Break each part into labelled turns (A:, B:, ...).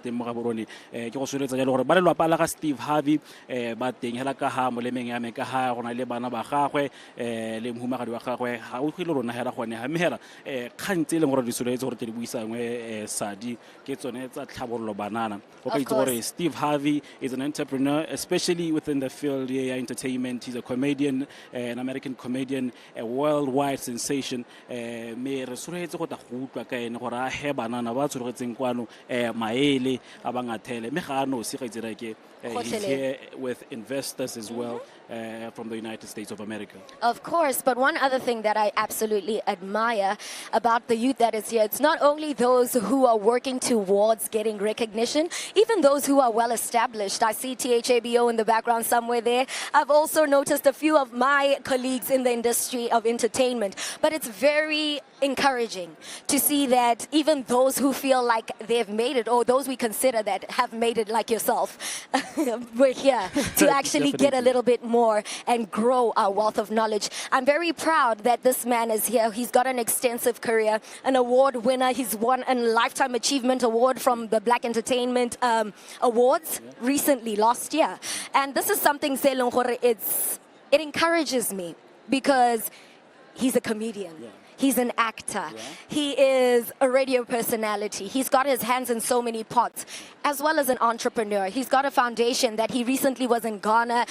A: teng mo Gaborone ke go soletsa jalo gore ba le lwapa la ga Steve Harvey ba teng hela ka ha molemeng ya me ka ha gona le bana ba gagwe le mohumagadi wa gagwe ga o khile rona hela gone ha mehela kgantse le gore di soletse gore ke di buisangwe sadi ke tsone tsa tlhabollo banana o ka itse gore Steve Harvey is an entrepreneur, especially within the field of entertainment. He's a comedian, an American comedian, a worldwide sensation. Me re soletse go ta go utlwa ka ene gore a he banana ba tsoretseng kwano maele abangathele me ga no se ga itse ke he's here with investors as well from the United States of America.
B: Of course, but one other thing that I absolutely admire about the youth that is here, it's not only those who are working towards getting recognition, even those who are well established. I see THABO in the background somewhere there. I've also noticed a few of my colleagues in the industry of entertainment, but it's very encouraging to see that even those who feel like they've made it, or those we consider that have made it like yourself, we're here to actually get a little bit more and grow our wealth of knowledge. I'm very proud that this man is here. He's got an extensive career, an award winner. He's won a Lifetime Achievement Award from the Black Entertainment Awards recently, last year. And this is something, it encourages me because he's a comedian. He's an actor. He is a radio personality. He's got his hands in so many pots, as well as an entrepreneur. He's got a foundation that he recently was in Ghana,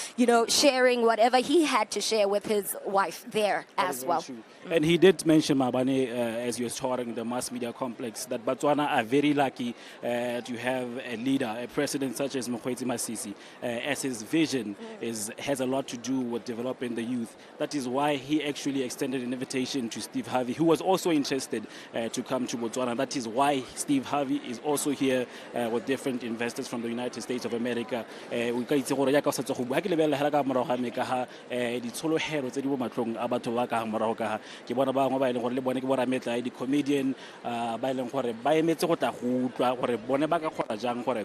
B: sharing whatever he had to share with his wife there as well.
A: And he did mention, Mabane, as you were touring the mass media complex, that Botswana are very lucky to have a leader, a president such as Masisi, as his vision has a lot to do with developing the youth. That is why he actually extended an invitation to Steve Harvey, who was also interested to come to Botswana. That is why Steve Harvey is also here with different investors from the United States of America. Ke bona ba ngwa ba ile gore le bone ke bora metla di comedian ba ile gore ba emetse go tla go utlwa gore bone ba ka kgona jang gore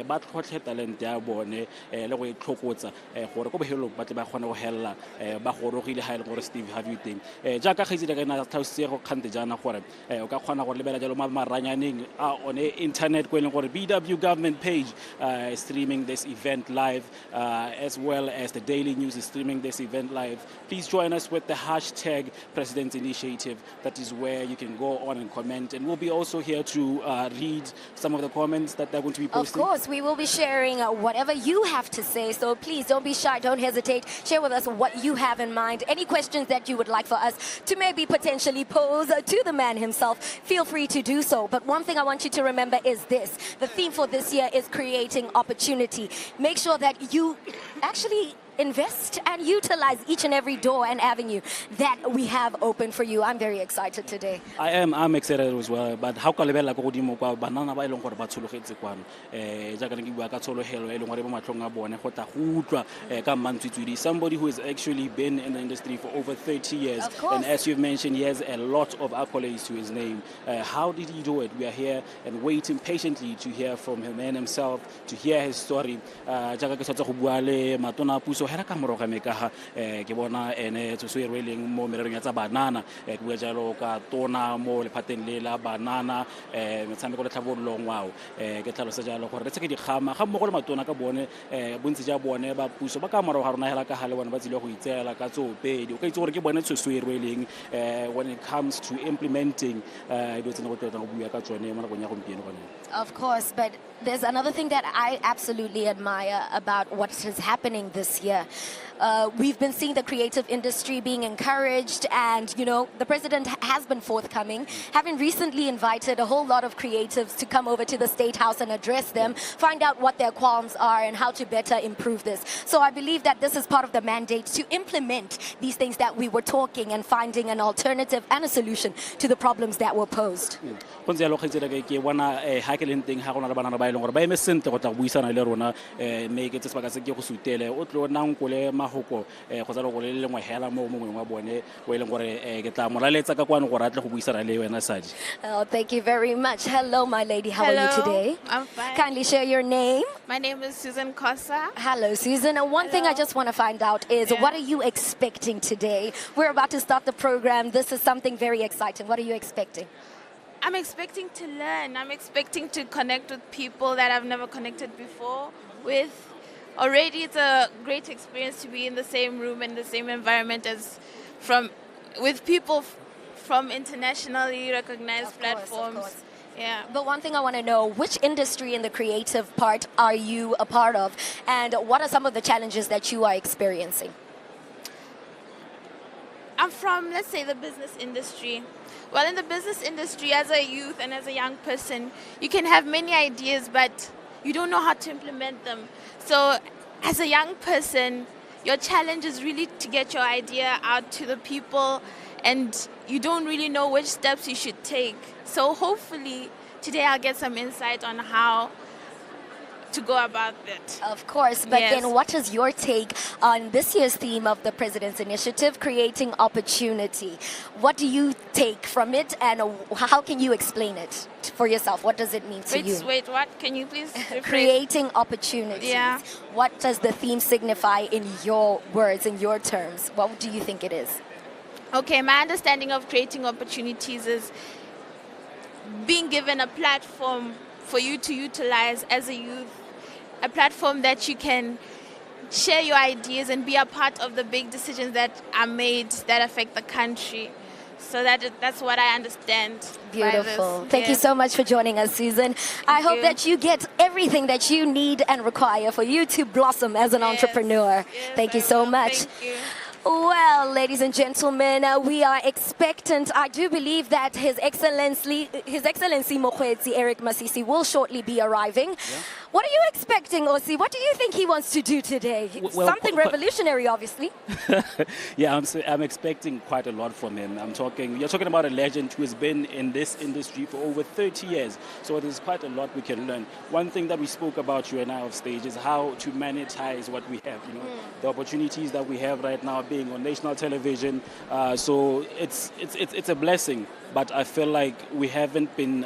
A: ba tlhotlhe talent ya bone le go itlhokotsa gore go behelo ba tle ba kgona go hella ba go rogile ha ile gore Steve Harvey teng ja ka khitsi ka na tlhausetse go khante jana gore o ka kgona gore lebela jalo maranyaneng on internet go ile gore BW government page streaming this event live as well as the Daily News is streaming this event live. Please join us with the hashtag President's Initiative. That is where you can go on and comment, and we'll be also here to read some of the comments that they're going to be posting.
B: Of course, we will be sharing whatever you have to say, so please don't be shy, don't hesitate. Share with us what you have in mind, any questions that you would like for us to maybe potentially pose to the man himself. Feel free to do so. But one thing I want you to remember is this: the theme for this year is creating opportunity. Make sure that you actually invest and utilize each and every door and avenue that we have open for you. I'm very excited today.
A: I'm excited as well, but how ka lebella go godimo kwa banana ba ileng gore ba tshologetse kwano ja ka ke bua ka tsholohelo e leng gore ba matlong a bone go ta go utlwa ka mantswitswidi, somebody who has actually been in the industry for over 30 years, and as you've mentioned, he has a lot of accolades to his name. How did he do it? We are here and waiting patiently to hear from him and himself, to hear his story. Ja ka ke tsotsa go bua le matona puso hela ka moroga me ka ke bona ene tso e rweleng mo mererong ya tsa banana ke bua jalo ka tona mo lephateng le la banana metshameko le tlhabollo ngwao ke tlhalosa jalo gore re tseke di khama ga mo go le matona ka bone bontsi ja bone ba puso ba ka moroga rona hela ka hale bona ba tsile go itseela ka tsopedi o ka itse gore ke bone tso e rweleng when it comes to implementing do tsena go tota go bua ka tsone mo nakong ya gompieno gone.
B: Of course, but there's another thing that I absolutely admire about what is happening this year. We've been seeing the creative industry being encouraged, and the president has been forthcoming, having recently invited a whole lot of creatives to come over to the State House and address them, find out what their qualms are and how to better improve this. So I believe that this is part of the mandate to implement these things that we were talking and finding an alternative and a solution to the problems that were posed.
A: Ba eme sentle go tla buisana le rona me ke tseba ka se ke go sutele o tlo nna nkole mahoko go tsa go le lengwe hela mo mongwe wa bone o ileng gore ke tla moraletsa ka kwano gore a tle go buisana le wena Sadi.
B: Oh, thank you very much. Hello, my lady. How are you today?
C: I'm fine.
B: Kindly share your name.
C: My name is Susan Kosa.
B: Hello, Susan. And one thing I just want to find out is what are you expecting today? We're about to start the program. This is something very exciting. What are you expecting?
C: I'm expecting to learn. I'm expecting to connect with people that I've never connected before with. Already, it's a great experience to be in the same room and the same environment with people from internationally recognized platforms.
B: Of course.
C: Yeah.
B: But one thing I want to know, which industry in the creative part are you a part of? And what are some of the challenges that you are experiencing?
C: I'm from, let's say, the business industry. Well, in the business industry, as a youth and as a young person, you can have many ideas, but you don't know how to implement them. So, as a young person, your challenge is really to get your idea out to the people, and you don't really know which steps you should take. So, hopefully, today I'll get some insight on how to go about it.
B: Of course, but
C: Yes.
B: then what is your take on this year's theme of the President's Initiative, creating opportunity? What do you take from it, and how can you explain it for yourself? What does it mean to you?
C: Wait, what? Can you please rephrase?
B: Creating opportunities.
C: Yeah.
B: What does the theme signify in your words, in your terms? What do you think it is?
C: Okay, my understanding of creating opportunities is being given a platform for you to utilize as a youth, a platform that you can share your ideas and be a part of the big decisions that are made that affect the country. So that's what I understand.
B: Beautiful.
C: By this.
B: Thank you so much for joining us, Susan. I hope
C: you.
B: that you get everything that you need and require for you to blossom as an entrepreneur.
C: Yes,
B: Thank you
C: I
B: so
C: will.
B: much.
C: Thank you.
B: Well, ladies and gentlemen, we are expectant. I do believe that His Excellency Mokgweetsi Eric Masisi will shortly be arriving.
A: Yeah.
B: What are you expecting, Osi? What do you think he wants to do today?
A: Well,
B: Something revolutionary, obviously.
A: Yeah, I'm expecting quite a lot from him. You're talking about a legend who has been in this industry for over 30 years. So there's quite a lot we can learn. One thing that we spoke about, you and I, off stage, is how to monetize what we have. You know, the opportunities that we have right now, being on national television. So it's a blessing. But I feel like we haven't been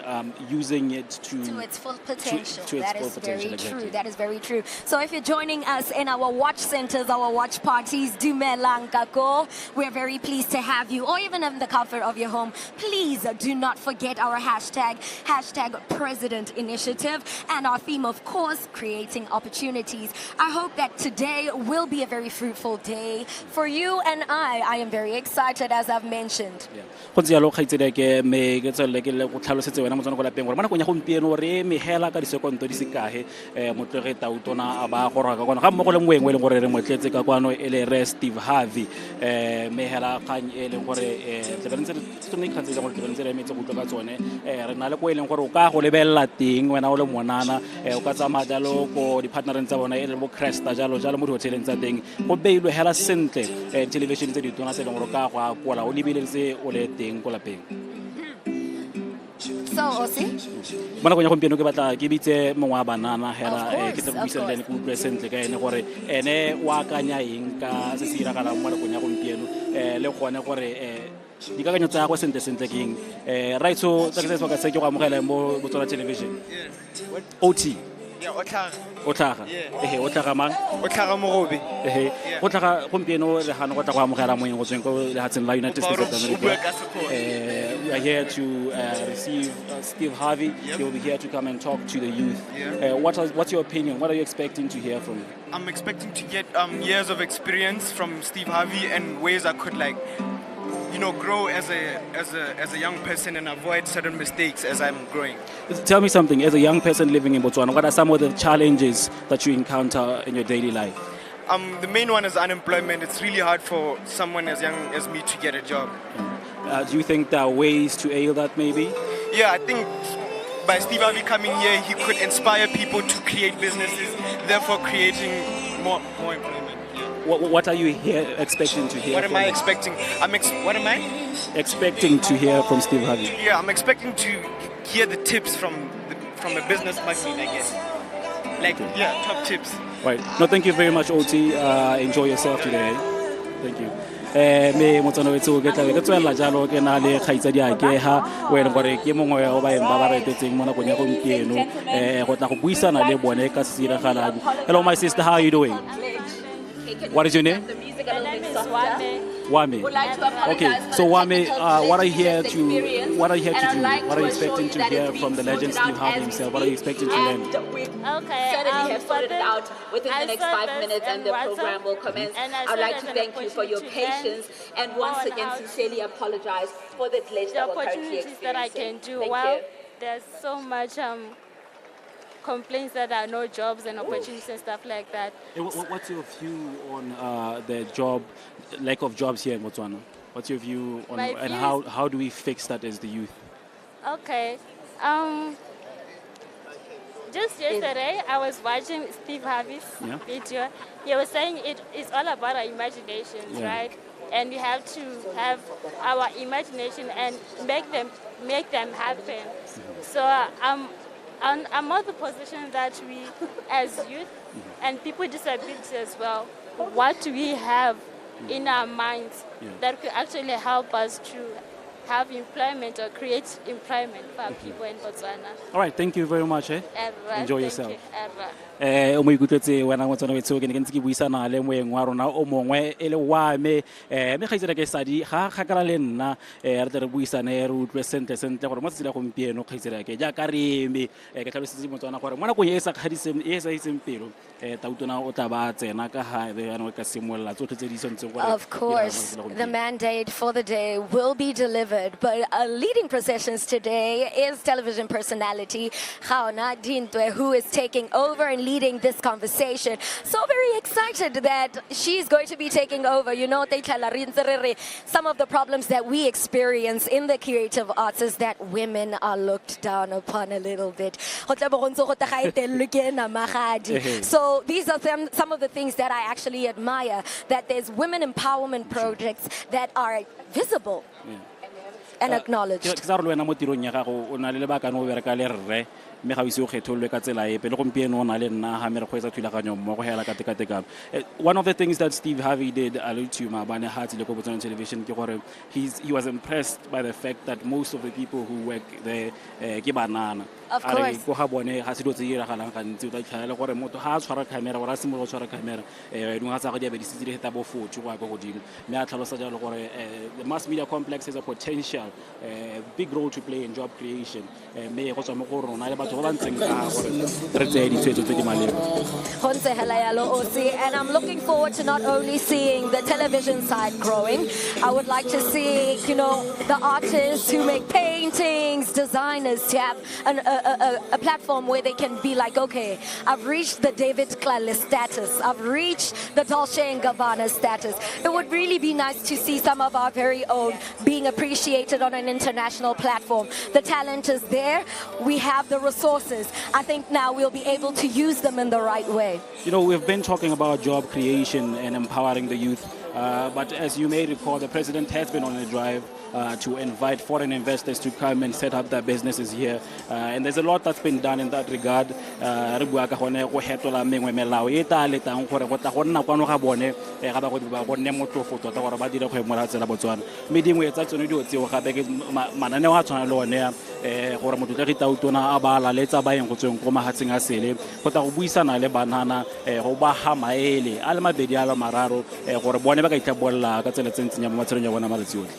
A: using it to
B: its full potential.
A: to its
B: That
A: full
B: is
A: potential,
B: very
A: exactly.
B: true. That is very true. So if you're joining us in our watch centers, our watch parties, Dumelang Kako, we're very pleased to have you, or even in the comfort of your home. Please do not forget our hashtag President Initiative, and our theme, of course, creating opportunities. I hope that today will be a very fruitful day for you and I. I am very excited, as I've mentioned.
A: go ntse yalo kgaitsedi ke me ke tswelele ke le go tlhalosetse wena motswana go lapeng gore mo nakong ya gompieno re me hela ka disekonto di se kae motlege tautona a ba gora ka kwana ga mmogo le moeng e leng gore re motletse ka kwano e le re Steve Harvey me hela kgang e leng gore tlebelentse tsone kgantse gore tlebelentse re metse go tlo ka tsone re na le go e leng gore o ka go lebella teng wena o le monana o ka tsama jalo go di partnereng tsa bona e le bo Cresta jalo mo di hoteleng tsa teng go beilwe hela sentle television tse di tona tse leng gore ka go a kola o lebile tse o le teng go lapeng.
B: So, Osi?
A: Mo nakong ya gompieno ke batla ke bitse mongwe wa banana hela
B: Of
A: ke tse
B: course,
A: buiseng le go utlwe sentle ka ene gore ene o akanya eng ka se se diragalang mo nakong ya gompieno le gone gore dikakanyo tsa go sentle ke eng right so tsa ke se ka se ke go amogela mo Botswana television OT
D: Yeah,
A: o tlhaga o tlhaga mang
D: Morobe.
A: o tlhaga gompieno re gana go tla go amogela moeng go tsweng ko lehatsheng la United States of America. We are here to receive Steve Harvey. He will be here to come and talk to the youth. What's your opinion? What are you expecting to hear from him?
D: I'm expecting to get years of experience from Steve Harvey and ways I could grow as a young person and avoid certain mistakes as I'm growing.
A: Tell me something, as a young person living in Botswana, what are some of the challenges that you encounter in your daily life?
D: The main one is unemployment. It's really hard for someone as young as me to get a job.
A: Do you think there are ways to ail that maybe?
D: Yeah, I think by Steve Harvey coming here, he could inspire people to create businesses, therefore creating more employment.
A: What are you expecting to hear?
D: What am I expecting? What am I?
A: Expecting to hear from Steve Harvey.
D: Yeah, I'm expecting to hear the tips from a business magazine, I guess. Top tips.
A: Right. No, thank you very much, OT. Enjoy yourself today. Thank you. Me motsana wetso ke tla ke tswela jalo ke na le kgaitsadi a ke ha wena gore ke mongwe wa baeng ba ba retetseng mo nakong ya gompieno go tla go buisana le bone ka se diragalang. Hello my sister, how are you doing? What is your name?
E: My name is Wame.
A: Wame. Okay, so Wame, what are you here to do? What are you expecting to hear from the legend Steve Harvey himself? What are you expecting to learn?
E: Okay, certainly have sorted it out within the next 5 minutes and the program will commence. I'd like to thank you for your patience and once again sincerely apologize for the delays that we're currently
F: opportunities that I can do.
E: Thank
F: Well,
E: you.
F: there's so much complaints that there are no jobs and opportunities and stuff like that.
A: What's your view on the lack of jobs here in Botswana? What's your view on and how do we fix that as the youth?
F: Okay. Just yesterday, I was watching Steve Harvey's video. He was saying it's all about our imaginations, right? And we have to have our imagination and make them happen. So I'm of the position that we, as youth and people with disabilities as well, what do we have in our minds that could actually help us to have employment or create employment for people in Botswana.
A: All right, thank you very much. Enjoy yourself.
F: You.
A: O mo ikutletse wena Botswana wetso ke ne ke ntse ke buisana le moeng wa rona o mongwe e le wa me me khaitsela ke sadi ga kgakala le nna re tle re buisane re utlwe sentle gore mo tsela gompieno khaitsela ke ja ka reme ke tlhalosetse Botswana gore mo nakong e sa khadiseng e sa iseng pelo tautona o tla ba tsena ka ha be yana ka simolla tsotlhe tse di sontseng gore
B: of course the mandate for the day will be delivered, but leading processions today is television personality Gaona Dintwe, who is taking over and leading this conversation. So very excited that she's going to be taking over. You know, some of the problems that we experience in the creative arts is that women are looked down upon a little bit. So these are some of the things that I actually admire, that there's women empowerment projects that are visible and acknowledged.
A: Me ga ise o kgetholwe ka tsela epe le gompieno ona le nna ha me re kgwetsa thulaganyo mmogo hela ka tekatekano. One of the things that Steve Harvey did allude to Mabane Hati le Botswana television ke gore he was impressed by the fact that most of the people who work there ke banana.
B: Of course.
A: Go ha bone ha se do tse iragalang gantsi o tla tlhaela gore motho ha a tshwara camera gore a se mo go tshwara camera dinga tsa go di abedi se di heta bo 40 go go godimo me a tlhalosa jalo gore the mass media complex has a potential big role to play in job creation me go tswa mo go rona le batho ba bantseng ka gore re tse di tshwetso tse di maleba.
B: And I'm looking forward to not only seeing the television side growing, I would like to see, you know, the artists who make paintings, designers, to have a platform where they can be like, okay, I've reached the David Klale status, I've reached the Dolce & Gabbana status. It would really be nice to see some of our very own being appreciated on an international platform. The talent is there, we have the resources. I think now we'll be able to use them in the right way.
A: You know, we've been talking about job creation and empowering the youth, but as you may recall, the president has been on a drive to invite foreign investors to come and set up their businesses here. And there's a lot that's been done in that regard. Re bua ka gone go hetola mengwe melao e ta letang gore go tla go nna kwano ga bone ga ba go nne motlofo tota gore ba dire kgwebo ra tsela Botswana. Me dingwe tsa tsone di o tseo gape ke mananeo a tshwana le one gore motho tla gita utona a ba la letsa ba eng go tsweng go mahatseng a sele go tla go buisana le banana go ba ha maele a le mabedi a le mararo gore bone ba ka ithabolla ka tsela tsentsenya mo matshelong ya bona malatsi otlhe.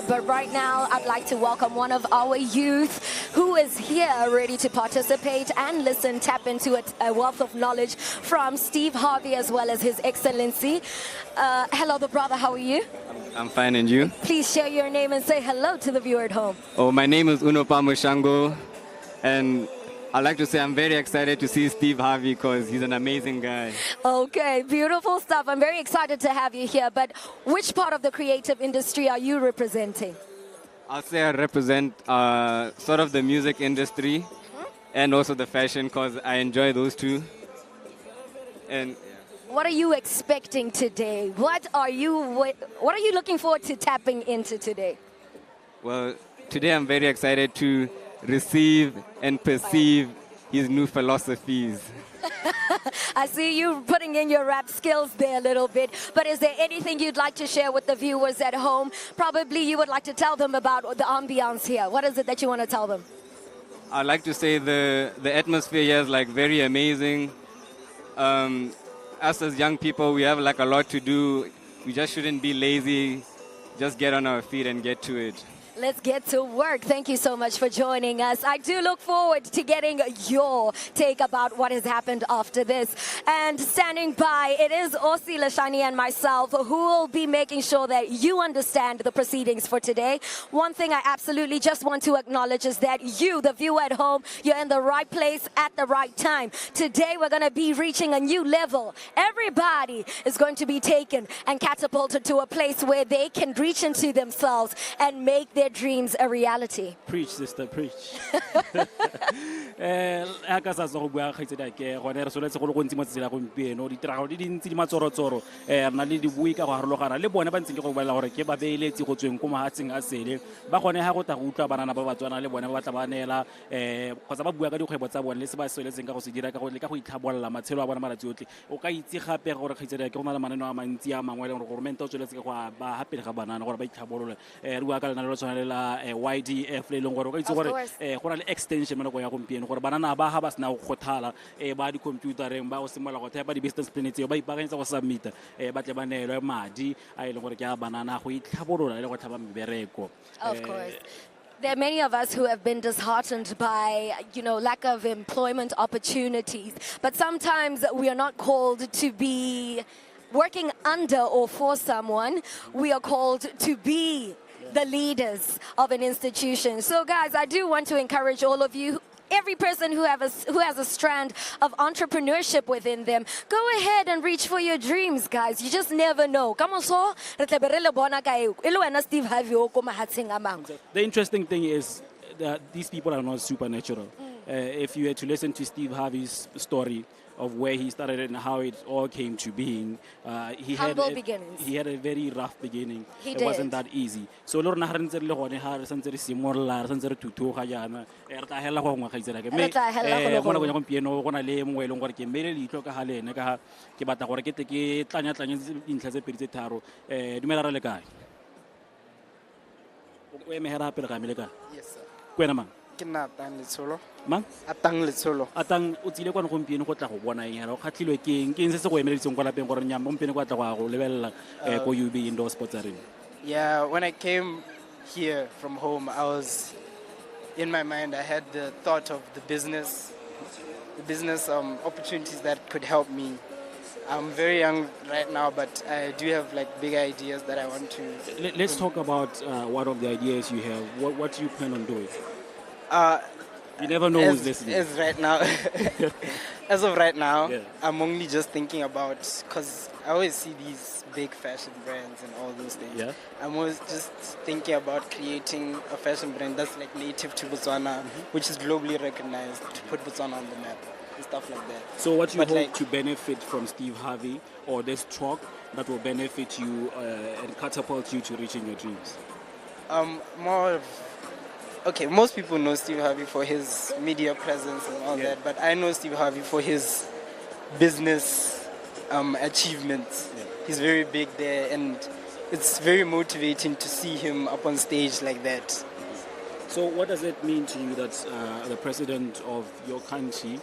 B: But right now, I'd like to welcome one of our youth who is here ready to participate and listen, tap into a wealth of knowledge from Steve Harvey as well as His Excellency. Hello, the brother, how are you?
G: I'm fine, and you?
B: Please share your name and say hello to the viewer at home.
G: Oh, my name is Unopa Mushango, and I'd like to say I'm very excited to see Steve Harvey because he's an amazing guy.
B: Okay, beautiful stuff. I'm very excited to have you here, but which part of the creative industry are you representing?
G: I'll say I represent sort of the music industry and also the fashion because I enjoy those two. And
B: what are you expecting today? What are you looking forward to tapping into today?
G: Well, today I'm very excited to receive and perceive his new philosophies.
B: I see you putting in your rap skills there a little bit, but is there anything you'd like to share with the viewers at home? Probably you would like to tell them about the ambiance here. What is it that you want to tell them?
G: I'd like to say the atmosphere here is like very amazing. Us as young people, we have like a lot to do we just shouldn't be lazy. Just get on our feet and get to it.
B: Let's get to work. Thank you so much for joining us. I do look forward to getting your take about what has happened after this. And standing by, it is Osi Lashani and myself who will be making sure that you understand the proceedings for today. One thing I absolutely just want to acknowledge is that you, the viewer at home, you're in the right place at the right time. Today, we're going to be reaching a new level. Everybody is going to be taken and catapulted to a place where they can reach into themselves and make their dreams a reality.
A: Preach, sister, preach. Aka sa go bua khaitsedi ke gone re soletse go le gontsi mo tsela gompieno ditirago di dintsi di matsorotsoro rena le di bui ka go harologana le bone ba ntseng ke go bolela gore ke ba beeletsi go tsweng ko mahatseng a sele ba gone ha go ta go utlwa banana ba Batswana le bone ba batla ba neela kgotsa ba bua ka dikgwebo tsa bone le se ba soletseng ka go se dira ka go le ka go itlhabolla matshelo a bona malatsi otlhe o ka itse gape gore khaitsedi ke go na le maneno a mantsi a mangwe le gore government o tsweletse go ba hape ga banana gore ba itlhabolole re bua ka lena le tshwana la YDF le leng gore o ka itse gore go na le extension mo go ya gompieno gore banana ba ha ba sena go khothala ba di computereng ba o simola go thepa di business plan tseo ba ipakanyetsa go submit ba tle ba neelwe madi a ile gore ke a banana go itlhabolola le go thaba mebereko.
B: Of course. There are many of us who have been disheartened by, lack of employment opportunities. But sometimes we are not called to be working under or for someone. We are called to be the leaders of an institution. So guys, I do want to encourage all of you, every person who has a strand of entrepreneurship within them, go ahead and reach for your dreams, guys. You just never know.
A: The interesting thing is that these people are not supernatural. If you had to listen to Steve Harvey's story of where he started and how it all came to being, he had a very rough beginning. It wasn't that easy. So Lord na harantse le gone ha re santse re simolla re santse re thutoga jana re tla hela go ngwa gaitsela ke me go na go gompieno go na le mongwe le gore ke mmele le itlo ka ga lene ka ke batla gore ke tlanya dintlha tse pedi tse tharo dumela re le kae o eme hera pele ga mele ka
H: yes sir
A: kwena mang
H: ke nna Atang Letsholo
A: mang Atang o tsile kwa gompieno go tla go bona eng hela o khatlilwe ke eng se se go emeleditseng kwa lapeng gore nyamba gompieno kwa tla go lebella go UB indoor sports arena.
H: Yeah, when I came here from home, in my mind I had the thought of the business opportunities that could help me. I'm very young right now, but I do have big ideas that I want to.
A: Let's talk about one of the ideas you have. What do you plan on doing? You never know who's listening.
H: As of right now, yeah. I'm only just thinking about, because I always see these big fashion brands and all those things. Yeah. I'm always just thinking about creating a fashion brand that's native to Botswana, which is globally recognized, to put Botswana on the map and stuff like that.
A: So what do you hope to benefit from Steve Harvey or this talk that will benefit you and catapult you to reaching your dreams?
H: Most people know Steve Harvey for his media presence and all that, but I know Steve Harvey for his business achievements. Yeah. He's very big there, and it's very motivating to see him up on stage like that.
A: So what does it mean to you that the president of your country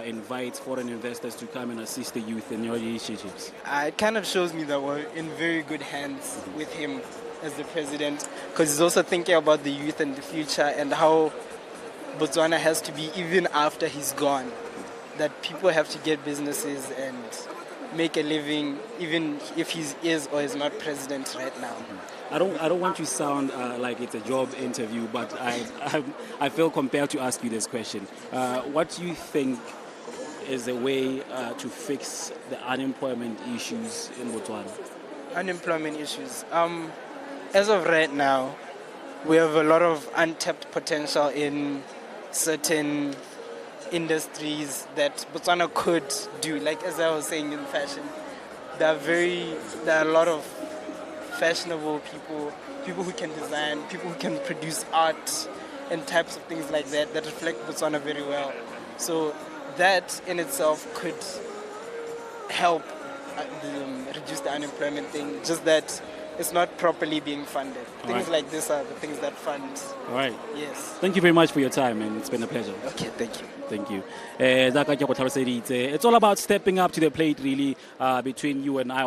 A: invites foreign investors to come and assist the youth in your initiatives?
H: It kind of shows me that we're in very good hands with him as the president, because he's also thinking about the youth and the future and how Botswana has to be even after he's gone, that people have to get businesses and make a living even if he is or is not president right now.
A: I don't want to sound like it's a job interview, but I feel compelled to ask you this question. What do you think is a way to fix the unemployment issues in Botswana?
H: Unemployment issues. As of right now, we have a lot of untapped potential in certain industries that Botswana could do. Like as I was saying in fashion, there are a lot of fashionable people who can design, people who can produce art and types of things like that reflect Botswana very well. So that in itself could help reduce the unemployment thing. Just that it's not properly being funded. Things like this are the things that fund.
A: All right.
H: Yes.
A: Thank you very much for your time, and it's been a pleasure.
H: Okay, thank you.
A: Thank you. It's all about stepping up to the plate, really, between you and I.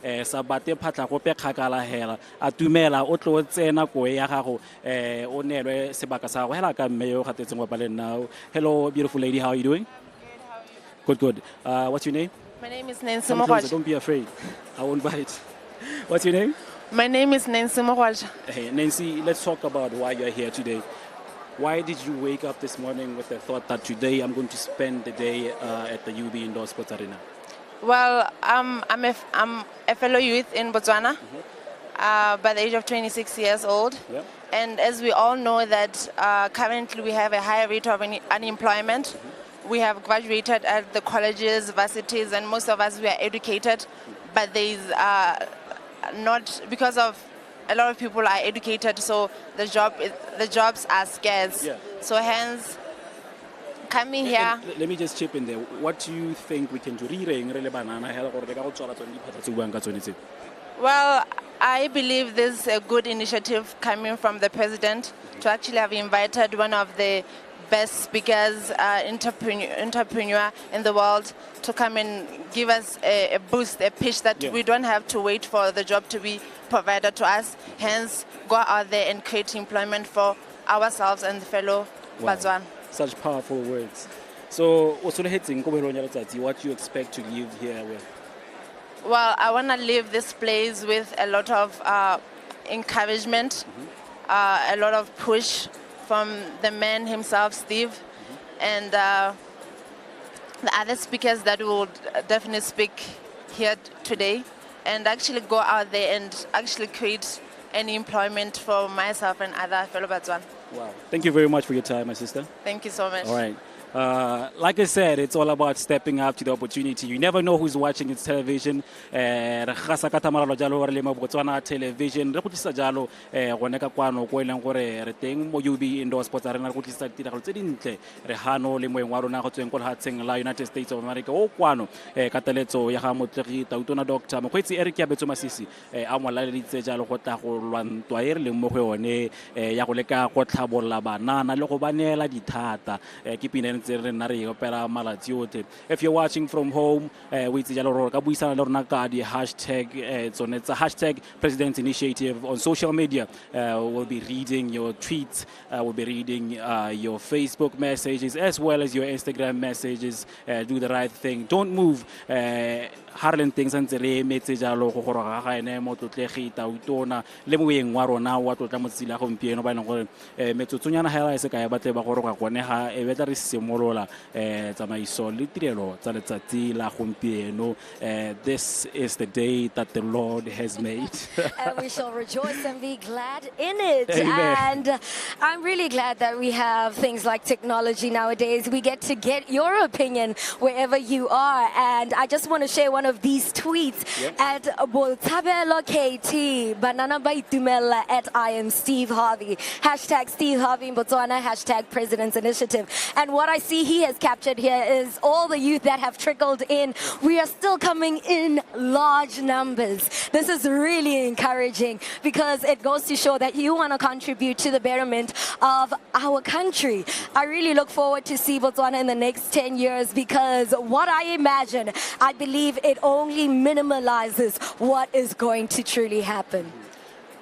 A: It's sa bate phatla go pe khakala hela a tumela o tlo tsena ko ya gago o nelwe sebaka sa go hela ka mme yo gatetseng wa baleng now. Hello, beautiful lady, how are you doing? Good. What's your name?
I: My name is Nancy Mogwaj.
A: Don't be afraid. I won't bite. What's your name?
I: My name is Nancy Mogwaj.
A: Hey, Nancy, let's talk about why you're here today. Why did you wake up this morning with the thought that today I'm going to spend the day at the UB Indoor Sports Arena?
I: Well, I'm a fellow youth in Botswana, by the age of 26 years old.
A: Yep.
I: And as we all know that currently we have a higher rate of unemployment. We have graduated at the colleges, varsities, and most of us we are educated, but there is not, because of a lot of people are educated, so the jobs are scarce.
A: Yeah.
I: So hence, coming here.
A: Let me just chip in there. What do you think we can do?
I: Well, I believe this is a good initiative coming from the president to actually have invited one of the best speakers, entrepreneur in the world to come and give us a boost, a pitch that we don't have to wait for the job to be provided to us. Hence, go out there and create employment for ourselves and the fellow Botswana.
A: Such powerful words. So, what do you expect to leave here with?
I: Well, I want to leave this place with a lot of encouragement, a lot of push from the man himself, Steve, and the other speakers that will definitely speak here today, and actually go out there and actually create any employment for myself and other fellow Botswana.
A: Wow. Thank you very much for your time, my sister.
I: Thank you so much.
A: All right. Like I said, it's all about stepping up to the opportunity. You never know who's watching its television. Botswana television. Re khutlisa jalo gone ka kwano go eleng gore re teng mo UB Indoor Sports Arena re khutlisa tiragalo tse dintle re hano le moeng wa rona go tsweng go lehatsheng la United States of America o kwano ka teletso ya ga motlegi tautona Dr. Mokgweetsi Eric Yabetso Masisi a mo laleditse jalo go tla go lwantwa e re leng mo go yone ya go leka go tlhabolla banana le go banela dithata ke pina. If you're watching from home, it's a hashtag President's Initiative on social media. We'll be reading your tweets, we'll be reading your Facebook messages as well as your Instagram messages. Do the right thing. Don't move. Harlan things and re message alo go goroga ga ene mo tlotlegi tautona le moeng wa rona wa tlotla motsila gompieno ba neng gore metsotsonyana hela se ka ya batle ba goroga gone ha e betla re simolola tsamaiso le tirelo tsa letsatsi la gompieno. This is the day that the Lord has made.
B: And we shall rejoice and be glad in it.
A: Amen.
B: And I'm really glad that we have things like technology nowadays. We get to get your opinion wherever you are. And I just want to share one of these tweets at Botshabelo KT, Banana Baitumela at I am Steve Harvey, hashtag Steve Harvey in Botswana, hashtag President's Initiative. And what I see he has captured here is all the youth that have trickled in. We are still coming in large numbers. This is really encouraging because it goes to show that you want to contribute to the betterment of our country. I really look forward to see Botswana in the next 10 years because what I imagine, I believe it only minimalizes what is going to truly happen.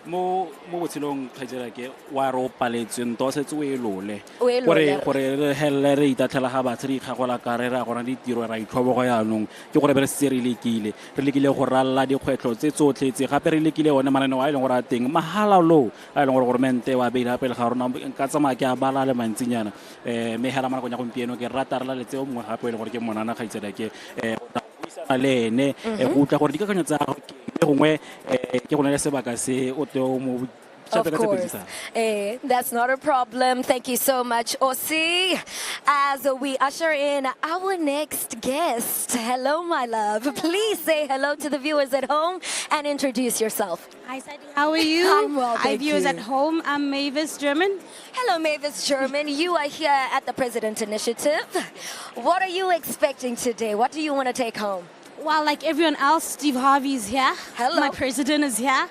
A: Mo botshelong kgajela ke wa ro paletse ntwa setse o elole gore re helle re itatlhela ga batse ga gola ka re ra gona ditiro ra itlhobogo yaanong ke gore be re se re lekile go ralla dikgwetlo tse tsotlhe tse gape re lekile one manane wa ile gore a teng mahala lo a ile gore government wa beila pele ga rona ka tsama ke a bala le mantsinyana me hela mana go nya gompieno ke rata re la letse o mongwe gape ile gore ke monana kgaitsela ke le ene go tla gore dikakanyo tsa gongwe ke go le sebaka se o te o mo.
B: Of course. That's not a problem. Thank you so much, Osi. As we usher in our next guest. Hello, my love. Please say hello to the viewers at home and introduce yourself.
J: Hi, Sadie. How are you?
B: I'm well, thank
J: viewers
B: you.
J: at home. I'm Mavis German.
B: Hello, Mavis German. You are here at the President Initiative. What are you expecting today? What do you want to take home?
J: Well, like everyone else, Steve Harvey is here.
B: Hello.
J: My president is here.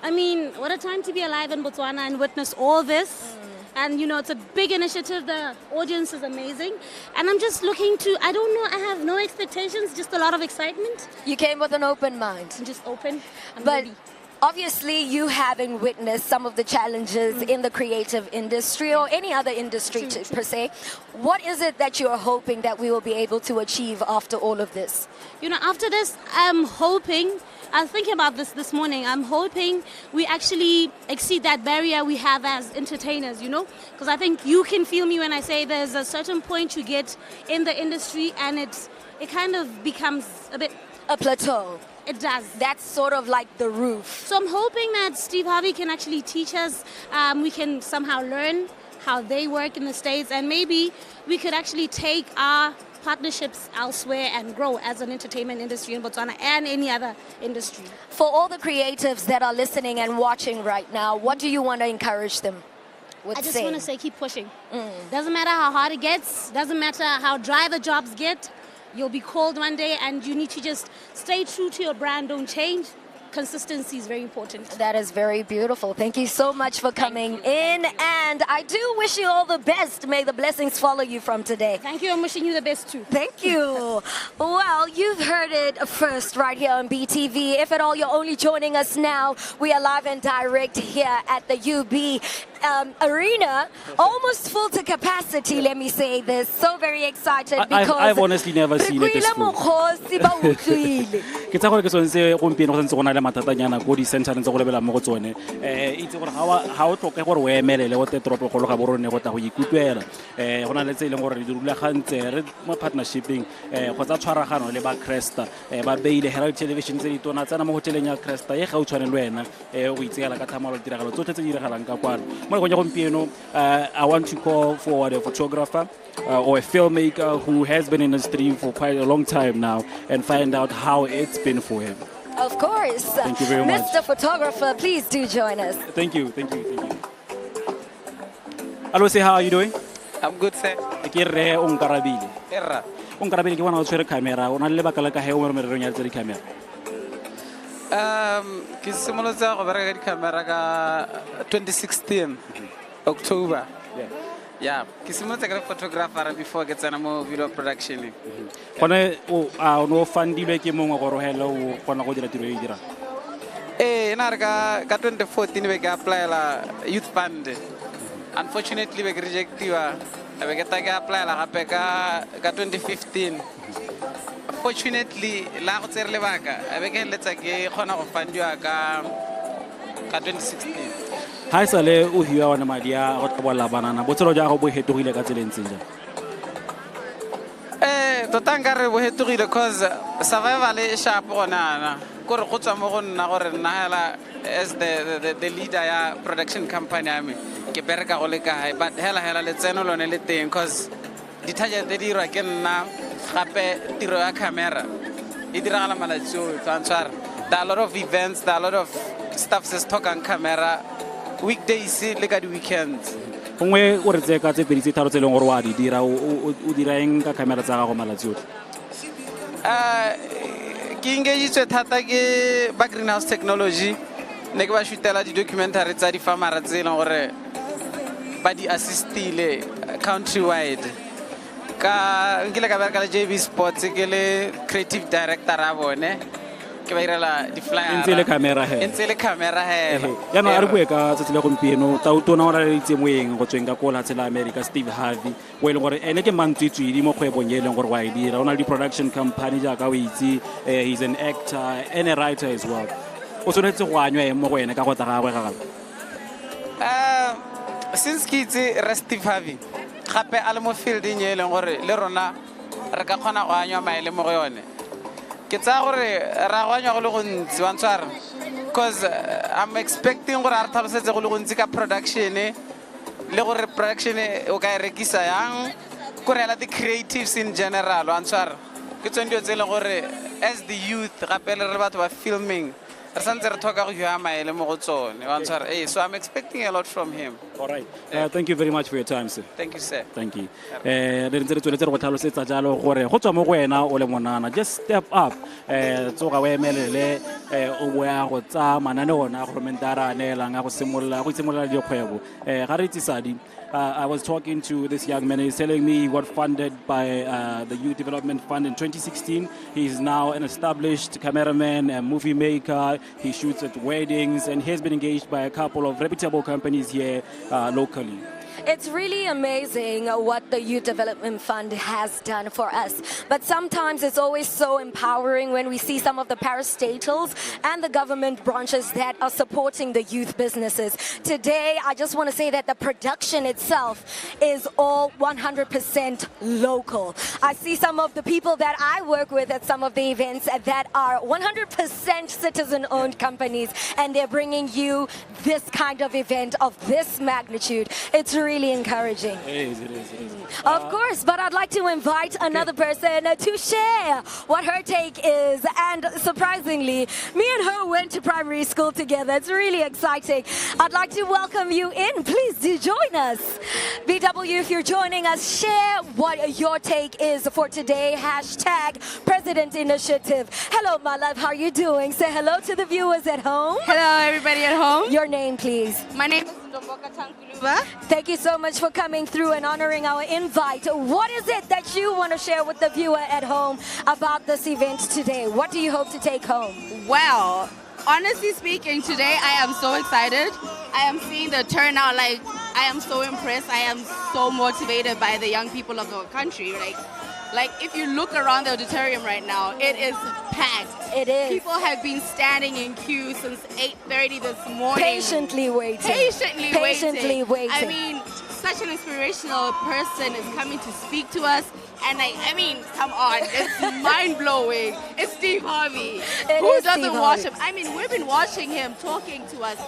J: I mean, what a time to be alive in Botswana and witness all this. And, you know, it's a big initiative. The audience is amazing. And I'm just looking to, I don't know, I have no expectations, just a lot of excitement.
B: You came with an open mind.
J: I'm just open. I'm
B: But
J: ready.
B: obviously, you having witnessed some of the challenges in the creative industry or any other industry per se, what is it that you're hoping that we will be able to achieve after all of this?
J: You know, after this, I'm hoping, I was thinking about this morning, I'm hoping we actually exceed that barrier we have as entertainers, you know? Because I think you can feel me when I say there's a certain point you get in the industry and it kind of becomes a bit...
B: A plateau.
J: It does.
B: That's sort of like the roof.
J: So I'm hoping that Steve Harvey can actually teach us, we can somehow learn how they work in the States, and maybe we could actually take our partnerships elsewhere and grow as an entertainment industry in Botswana and any other industry.
B: For all the creatives that are listening and watching right now, what do you want to encourage them with
J: I just
B: saying?
J: want to say keep pushing. Doesn't matter how hard it gets, doesn't matter how dry the jobs get, you'll be called one day and you need to just stay true to your brand, don't change. Consistency is very important.
B: That is very beautiful. Thank you so much for coming in, and I do wish you all the best. May the blessings follow you from today.
J: Thank you. I'm wishing you the best too.
B: Thank you. Well, you've heard it first right here on BTV. If at all you're only joining us now, we are live and direct here at the UB arena, almost full to capacity, let me say this. So very excited because
A: I've honestly never seen it this full. Ke tsa gore ke sone se gompieno go sentse go na le mathatanyana go di centereng tsa go lebela mo go tsone itse gore ha o tloke gore o emelele go te tropo go lo Gaborone go tla go ikutlwela go na le tse ileng gore di rulagantse re mo partnershiping go tsa tshwaragano le ba Cresta ba beile Herald Television tse di tona tsena mo hoteleng ya Cresta ye ga o tshwane le wena go itseela ka thamalo tiragalo tsotlhe tse di diragalang ka kwano mo go gompieno. I want to call forward a photographer or a filmmaker who has been in the stream for quite a long time now and find out how it's been for him.
B: Of course.
A: Thank you very much.
B: Mr. Photographer, please do join us.
A: Thank you. Hello, say how are you doing?
K: I'm good, sir.
A: Ke re o nkarabile.
K: Erra.
A: O nkarabile ke bona o tshwere camera o na le lebaka la ka he o mo mererong ya tse di camera.
K: Ke simolotse go bereka di camera ka 2016 October. Yeah, ke simolotse ke photographer before ke tsena mo video production.
A: Gone o no fundilwe ke mongwe go rohela o gona go dira tiro e dira.
K: Ena re ka 2014 be ke apply la youth fund. Unfortunately be ke rejectiwa. Be ke ta ke apply la gape ka 2015. Fortunately la go tsere lebaka be ke letsa ke gona go fundiwa ka 2016.
A: Ha isale o hiwa wana madi a go tlobola banana botshelo ja go bo hetogile ka tseleng tsenja.
K: Tota nka re bo hetogile cause survival e sharp gona go re go tswa mo go nna gore nna hela as the leader ya production company ya me ke bereka go le kae but hela letseno lone le teng cause di target di dirwa ke nna gape tiro ya camera e diragala malatsi o tshwantswara. There are a lot of events, there are a lot of stuff se talk on camera weekdays le ka di weekends.
A: Gongwe o re tse ka tse pedi tse tharo tse leng gore wa di dira o dira eng ka camera tsa gago malatsi otlhe?
K: Ke engagetswe thata ke ba greenhouse technology ne ke ba shootela di documentary tsa di farmera tse leng gore ba di assistile countrywide. Nkile ka bereka le JB Sports ke le creative director a bone ke ba irela di flyer
A: ntse le camera he ya no a re bue ka tse le gompieno ta utona ora le itse moeng go tsweng ka kola tsela America Steve Harvey o ile gore ene ke mantsitswidi mo kgwebong ye leng gore wa e dira ona le di production company ja ka o itse he's an actor and a writer as well o tshwanetse go anywa mo go ene ka go tla gagwe gaga
K: since kids Steve Harvey gape a le mo fielding ye leng gore le rona re ka kgona go anywa maele mo go yone ke tsa gore ra go anywa go le gontsi wa ntshwara because I'm expecting gore a re tlhalosetse go le gontsi ka production le gore production o ka e rekisa yang go rela the creatives in general wa ntshwara ke tsone dio tse le gore as the youth gape le re batho ba filming re santse re thoka go ya maele mo go tsone wa ntshwara so I'm expecting a lot from him.
A: All right. Thank you very much for your time, sir.
K: Thank you, sir.
A: Thank you. Just step up. Tsoga we emelele o boya go tsa mananeo na governmentara ne la nga go simolla dikgwebo. Ga re tsadi I was talking to this young man. He's telling me he got funded by the Youth Development Fund in 2016. He's now an established cameraman and movie maker. He shoots at weddings and he has been engaged by a couple of reputable companies here locally.
B: It's really amazing what the Youth Development Fund has done for us. But sometimes it's always so empowering when we see some of the parastatals and the government branches that are supporting the youth businesses. Today, I just want to say that the production itself is all 100% local. I see some of the people that I work with at some of the events that are 100% citizen-owned companies, and they're bringing you this kind of event of this magnitude. It's really encouraging.
A: It is.
B: Of course, but I'd like to invite another person to share what her take is. And surprisingly, me and her went to primary school together. It's really exciting. I'd like to welcome you in. Please do join us. BW, if you're joining us, share what your take is for today. Hashtag President Initiative. Hello, my love. How are you doing? Say hello to the viewers at home.
L: Hello, everybody at home.
B: Your name, please.
L: My name is Ndomboka Tankuluba.
B: Thank you so much for coming through and honoring our invite. What is it that you want to share with the viewer at home about this event today? What do you hope to take home?
L: Well, honestly speaking, today I am so excited. I am seeing the turnout. I am so impressed. I am so motivated by the young people of our country. Like if you look around the auditorium right now, it is packed.
B: It is.
L: People have been standing in queue since 8:30 this morning.
B: Patiently waiting.
L: Patiently waiting. I mean, such an inspirational person is coming to speak to us. And I mean, come on, it's mind-blowing. It's Steve Harvey. Who doesn't watch him? I mean, we've been watching him talking to us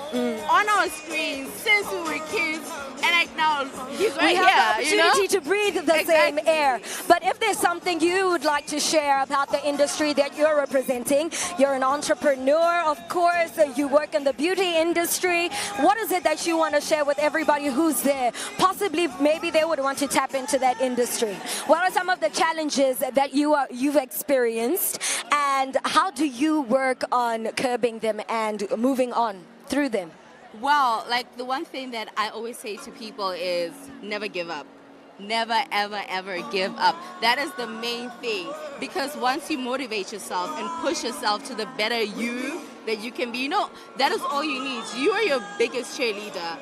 L: on our screens since we were kids. And now he's right here.
B: We have the opportunity to breathe the same air. But if there's something you would like to share about the industry that you're representing, you're an entrepreneur, of course, you work in the beauty industry. What is it that you want to share with everybody who's there? Possibly, maybe they would want to tap into that industry. What are some of the challenges that you've experienced, and how do you work on curbing them and moving on through them?
L: Well, like the one thing that I always say to people is never give up. Never, ever, ever give up. That is the main thing. Because once you motivate yourself and push yourself to the better you that you can be, that is all you need. You are your biggest cheerleader.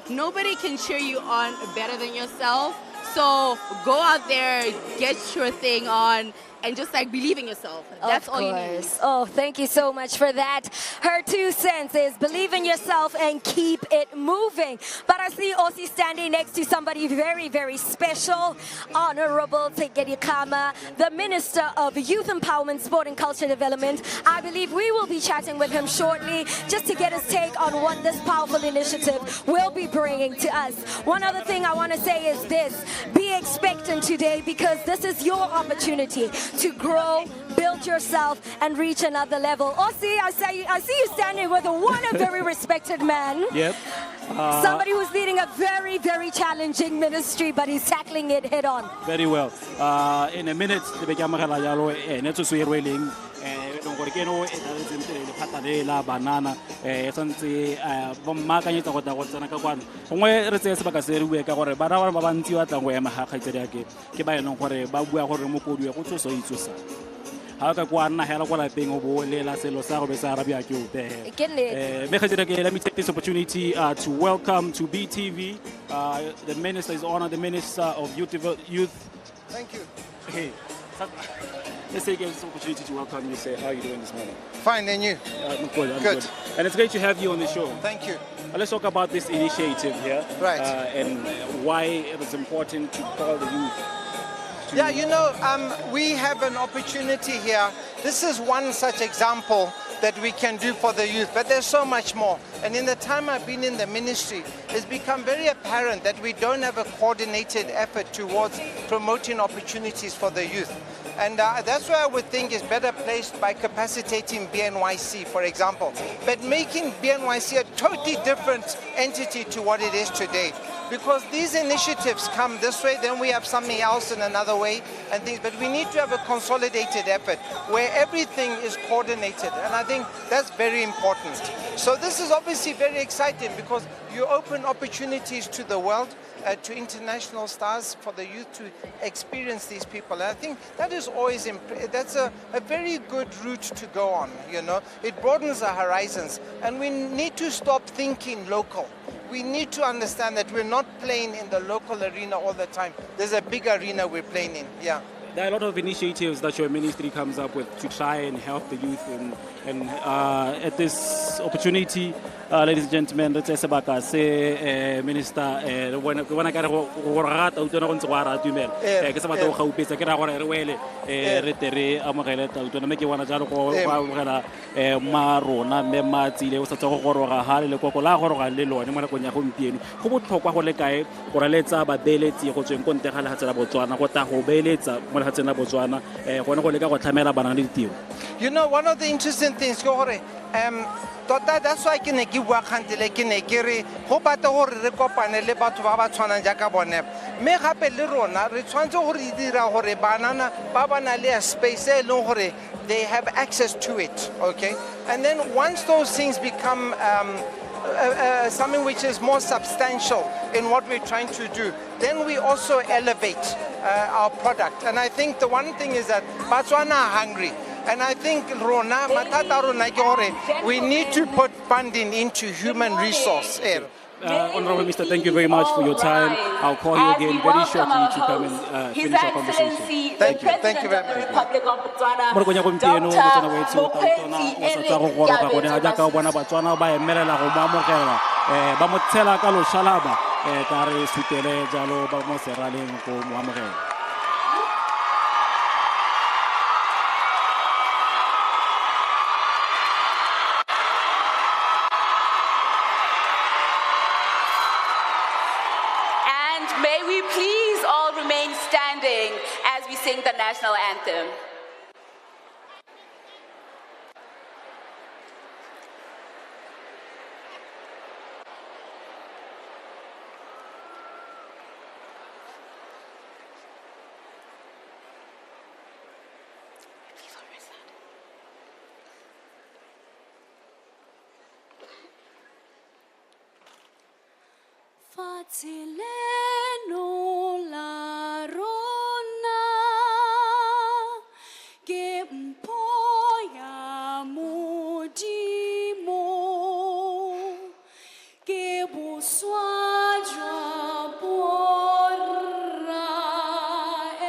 L: Nobody can cheer you on better than yourself. So go out there, get your thing on, and just believe in yourself. That's all you need.
B: Oh, thank you so much for that. Her 2 cents is believe in yourself and keep it moving. But I see Osi standing next to somebody very, very special, Honorable Tegedi Kama, the Minister of Youth Empowerment, Sport and Culture Development. I believe we will be chatting with him shortly just to get his take on what this powerful initiative will be bringing to us. One other thing I want to say is this. Be expectant today, because this is your opportunity to grow, build yourself, and reach another level. Osi, I see you standing with a very respected man.
A: Yep.
B: Somebody who's leading a very, very challenging ministry, but he's tackling it head on.
A: Very well. In a minute, the Begamara Yalo, necessary railing. Banana, Santi, Bomaka, Gongwe re tse sebaka se re bue ka gore bana ba bantsi ba tlang go ema ga kgaitsediake ke ba eleng gore ba bua gore mopodi go tsoso itsosa ha ka kwa nna hela kwa lapeng o bo lela selo sa go be sa arabia ke o te let me take this opportunity to welcome to BTV the minister is honored, the Minister of Youth.
M: Thank you.
A: Hey, let's take this opportunity to welcome you. Say, how are you doing this morning?
M: Fine, and you?
A: I'm good. And it's great to have you on the show.
M: Thank you.
A: Let's talk about this initiative here.
M: Right.
A: And why it was important to call the youth.
M: We have an opportunity here. This is one such example that we can do for the youth, but there's so much more. And in the time I've been in the ministry, it's become very apparent that we don't have a coordinated effort towards promoting opportunities for the youth. And that's why I would think is better placed by capacitating BNYC, for example, but making BNYC a totally different entity to what it is today. Because these initiatives come this way, then we have something else in another way and things, but we need to have a consolidated effort where everything is coordinated, and I think that's very important. So this is obviously very exciting because you open opportunities to the world, to international stars, for the youth to experience these people. And I think that is always, that's a very good route to go on, you know. It broadens our horizons, and we need to stop thinking local. We need to understand that we're not playing in the local arena all the time. There's a big arena we're playing in, yeah.
A: There are a lot of initiatives that your ministry comes up with to try and help the youth. And at this opportunity, ladies and gentlemen, let's say sebaka se minister when ka go rata o tsena go ntse go ara tumela ke se batla go gaupetsa ke ra gore re wele re tere amogele ta utona me ke bona jalo go amogela ma rona me matsile o sa tsa go goroga ha le kokolo la goroga le lone mo nakong ya gompieno go botlhokwa go le kae go reletsa ba beeletsi go tsweng konte ga le ga tsela Botswana go ta go beeletsa mo le ga tsena Botswana go ne go le ka go tlhamela bana le ditiro.
M: You know, one of the interesting things gore tota that's why ke ne ke bua khantele ke ne ke re go batla gore re kopane le batho ba ba tshwanang jaaka bone me gape le rona re tshwantse gore dira gore banana ba bana le a space e leng gore they have access to it, okay? And then once those things become something which is more substantial in what we're trying to do, then we also elevate our product. And I think the one thing is that Botswana are hungry. And I think we need to put funding into human resource.
A: Honorable Minister, thank you very much for your time. I'll call you again very shortly to come and finish our conversation.
M: Thank you. Thank you very much.
E: May we please all remain standing as we sing the national anthem.
N: Fatileno la rona ke mpoya modimo ke boswajwa borra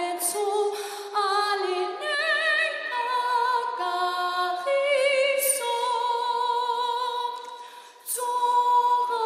N: etso alineka kagiso tsoga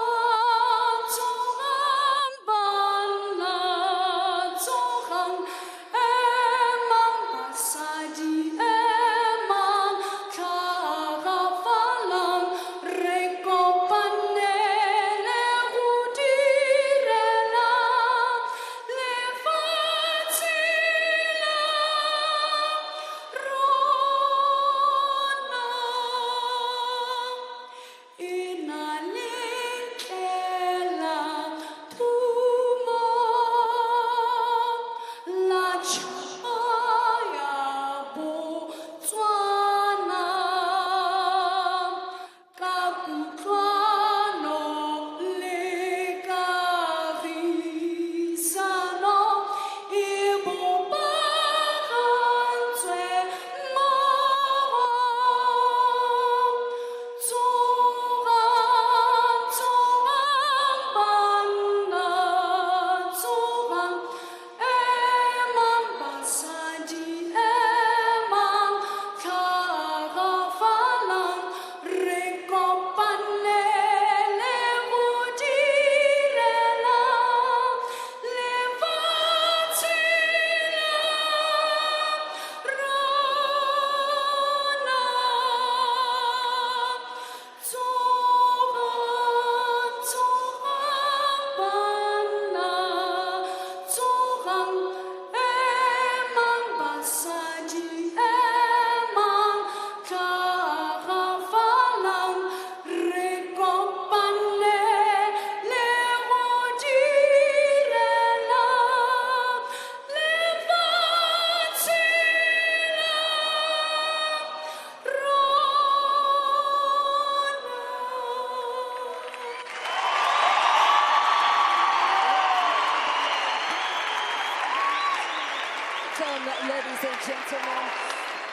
B: Welcome, ladies and gentlemen.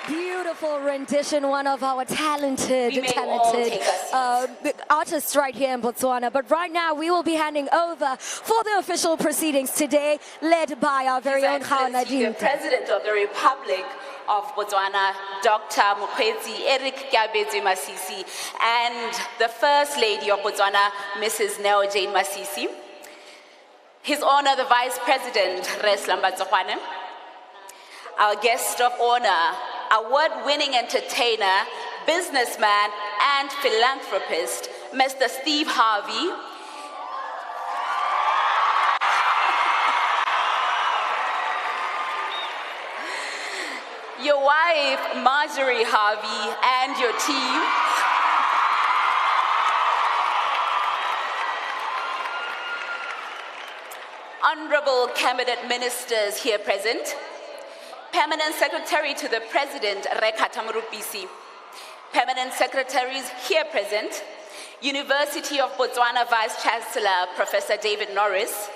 B: Beautiful rendition, one of our talented artists right here in Botswana. But right now, we will be handing over for the official proceedings today, led by our very own
E: the President of the Republic of Botswana, Dr. Mokgweetsi Eric Gaborone Masisi, and the First Lady of Botswana, Mrs. Neo Jane Masisi. His Honor, the Vice President, Res Lambatsokwane. Our guest of honor, award-winning entertainer, businessman, and philanthropist, Mr. Steve Harvey. Your wife, Marjorie Harvey, and your team. Honorable cabinet ministers here present. Permanent Secretary to the President, Rekata Murupisi. Permanent Secretaries here present. University of Botswana Vice Chancellor, Professor David Norris.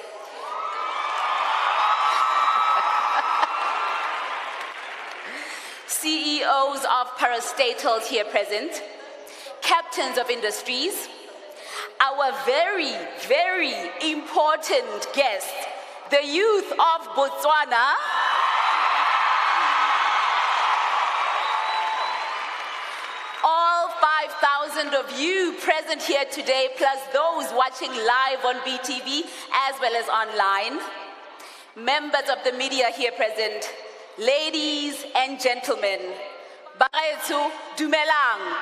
E: CEOs of parastatals here present. Captains of industries. Our very, very important guest, the youth of Botswana. All 5,000 of you present here today, plus those watching live on BTV as well as online. Members of the media here present, ladies and gentlemen, Bagaetsu Dumelang.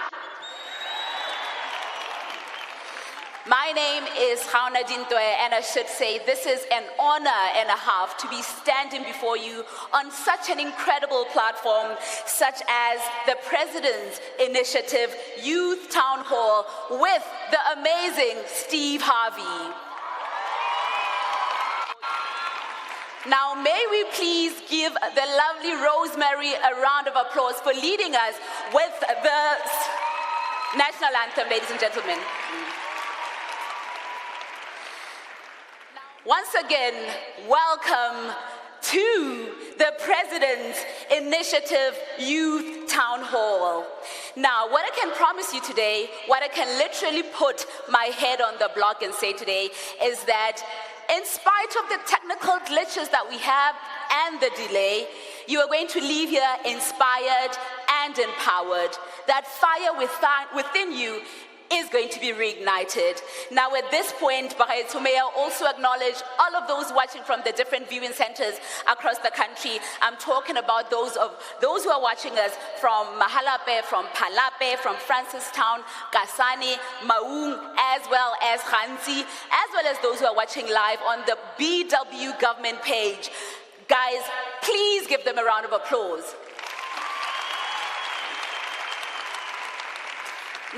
E: My name is Khauna Dintoe, and I should say this is an honor and a half to be standing before you on such an incredible platform, such as the President's Initiative Youth Town Hall with the amazing Steve Harvey. Now, may we please give the lovely Rosemary a round of applause for leading us with the national anthem, ladies and gentlemen. Once again, welcome to the President's Initiative Youth Town Hall. Now, what I can promise you today, what I can literally put my head on the block and say today is that in spite of the technical glitches that we have and the delay, you are going to leave here inspired and empowered. That fire within you is going to be reignited. Now at this point, may I also acknowledge all of those watching from the different viewing centers across the country. I'm talking about those who are watching us from Mahalape, from Palape, from Francistown, Kasane, Maung, as well as Khanzi, as well as those who are watching live on the BW government page. Guys, please give them a round of applause.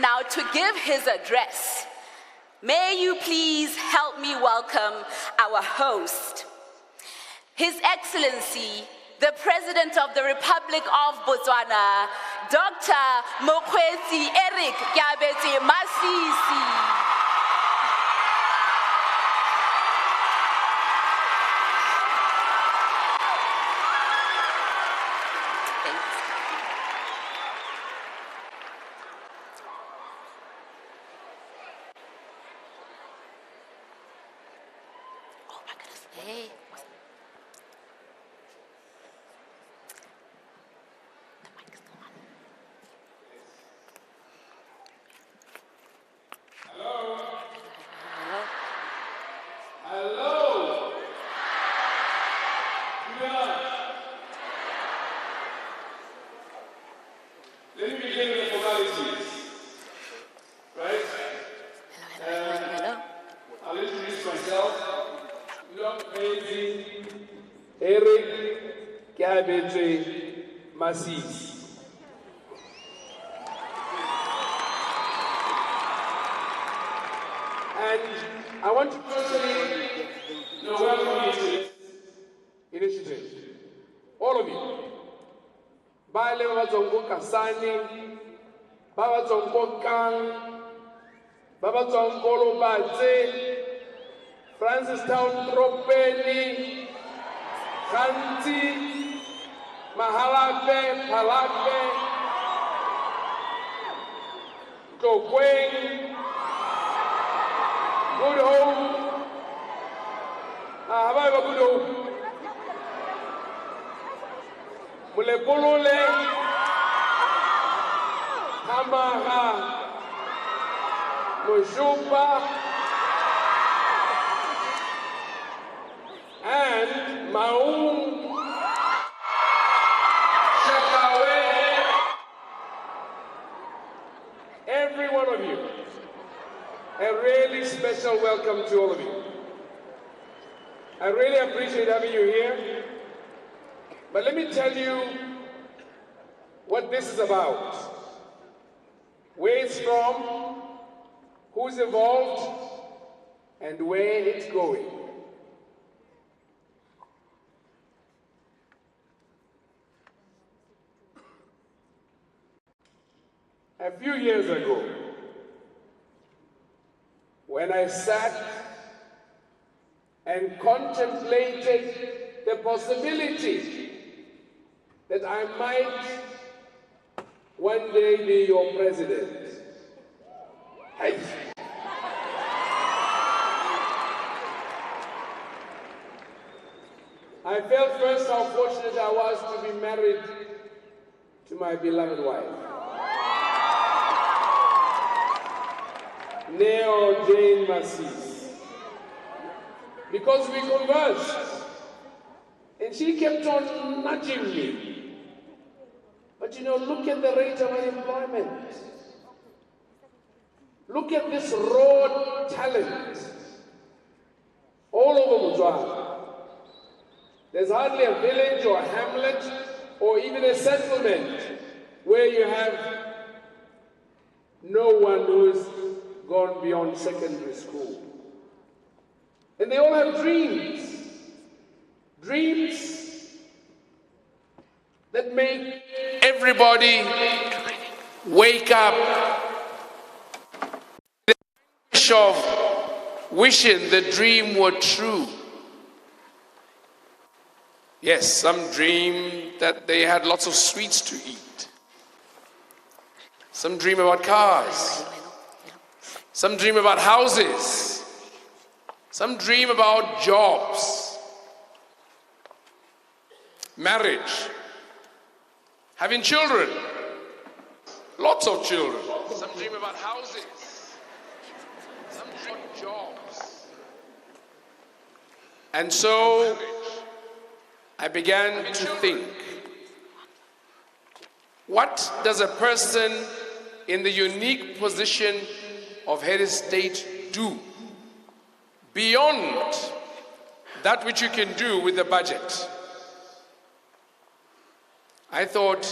E: Now, to give his address, may you please help me welcome our host, His Excellency, the President of the Republic of Botswana, Dr. Mokgweetsi Eric Gaborone Masisi.
O: Eric Gaborone Masisi. And I want to personally welcome you to this initiative. All of you. Bale Babazongo Kasani, Babazongo Kang, Babazongo Lobatse, Francistown Tropeni, Kanti, Mahalape, Palape, Tokweng, Good Hope. How about Good Hope? Mulepolole, Hamaha, Mushumba, and Maung. Every one of you, a really special welcome to all of you. I really appreciate having you here. But let me tell you what this is about, where it's from, who's involved, and where it's going. A few years ago, when I sat and contemplated the possibility that I might one day be your president, hey. I felt first how fortunate I was to be married to my beloved wife. Neo Jane Masisi, because we conversed and she kept on nudging me. But you know, look at the rate of unemployment. Look at this raw talent all over Botswana. There's hardly a village or a hamlet or even a settlement where you have no one who's gone beyond secondary school. And they all have dreams. Dreams that make everybody wake up of wishing the dream were true. Yes, some dream that they had lots of sweets to eat. Some dream about cars. Some dream about houses. Some dream about jobs. Marriage. Having children. Lots of children. Some dream about houses. Some dream about jobs. And so I began to think, what does a person in the unique position of head of state do beyond that which you can do with the budget? I thought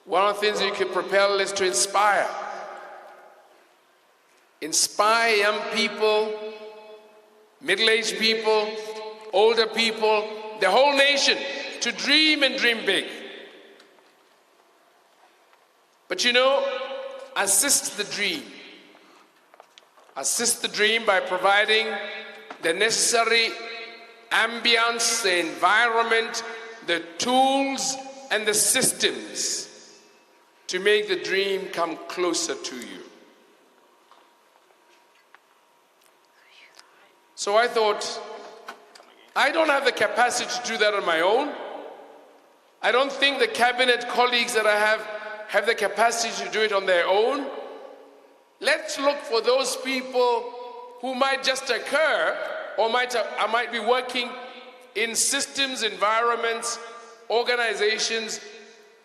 O: one of the things you can propel is to inspire. Inspire young people, middle-aged people, older people, the whole nation to dream and dream big. But you know, assist the dream. Assist the dream by providing the necessary ambience, the environment, the tools, and the systems to make the dream come closer to you. So I thought, I don't have the capacity to do that on my own. I don't think the cabinet colleagues that I have the capacity to do it on their own. Let's look for those people who might just occur or I might be working in systems, environments, organizations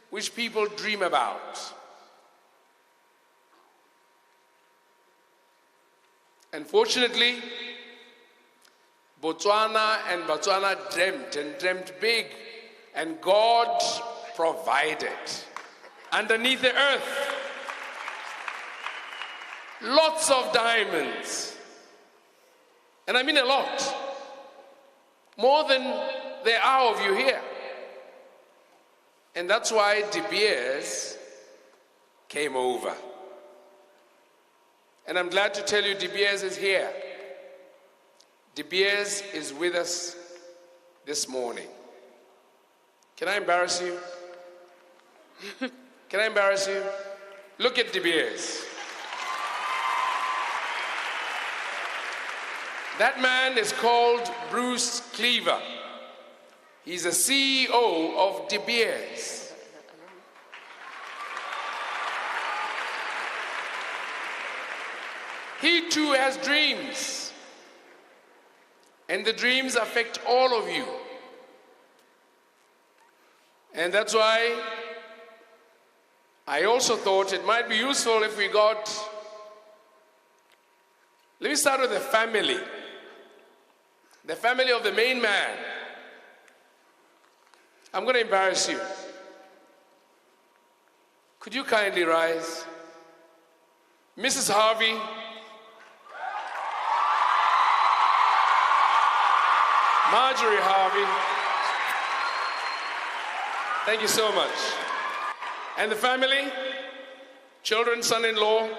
O: which people dream about. Unfortunately, Botswana dreamt and dreamt big, and God provided. Underneath the earth, lots of diamonds. And I mean a lot. More than there are of you here. And that's why De Beers came over. And I'm glad to tell you De Beers is here. De Beers is with us this morning. Can I embarrass you? Can I embarrass you? Look at De Beers. That man is called Bruce Cleaver. He's the CEO of De Beers. He too has dreams. And the dreams affect all of you. And that's why I also thought it might be useful if we got, let me start with the family. The family of the main man. I'm going to embarrass you. Could you kindly rise? Mrs. Harvey. Marjorie Harvey. Thank you so much. And the family, children, son-in-law.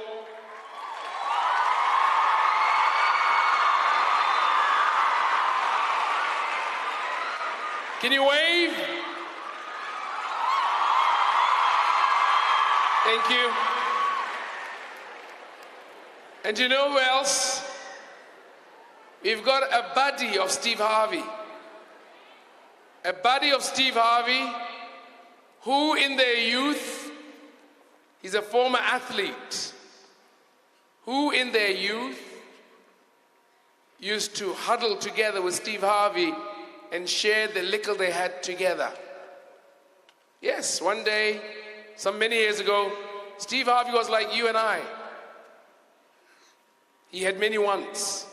O: Can you wave? Thank you. And you know who else? We've got a buddy of Steve Harvey. A buddy of Steve Harvey who in their youth, he's a former athlete, who in their youth used to huddle together with Steve Harvey and share the liquor they had together. Yes, one day, many years ago, Steve Harvey was like you and I. He had many wants,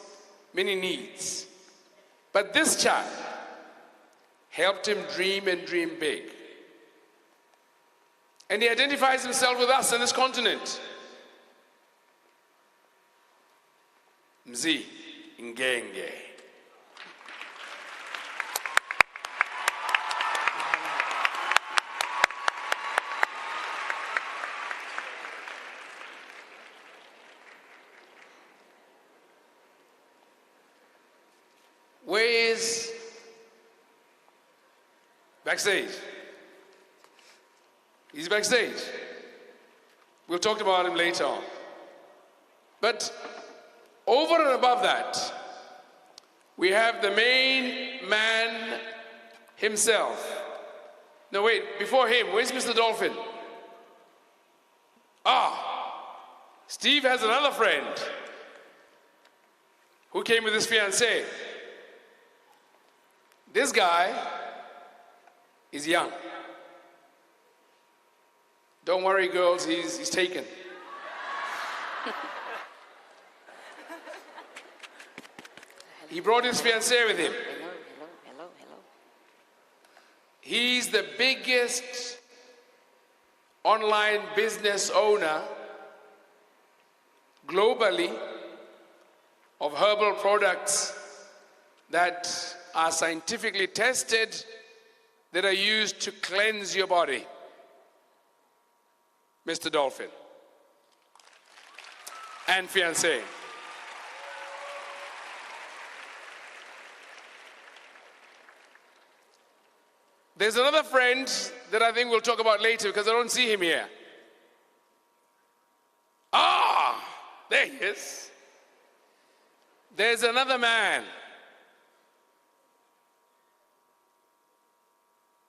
O: many needs. But this child helped him dream and dream big. And he identifies himself with us on this continent. Mzi, Ngenge. Where is backstage? He's backstage. We'll talk about him later on. But over and above that, we have the main man himself. No, wait, before him, where's Mr. Dolphin? Steve has another friend who came with his fiancée. This guy is young. Don't worry, girls, he's taken. He brought his fiancée with him.
P: Hello.
O: He's the biggest online business owner globally of herbal products that are scientifically tested, that are used to cleanse your body. Mr. Dolphin and fiancé. There's another friend that I think we'll talk about later because I don't see him here. There he is. There's another man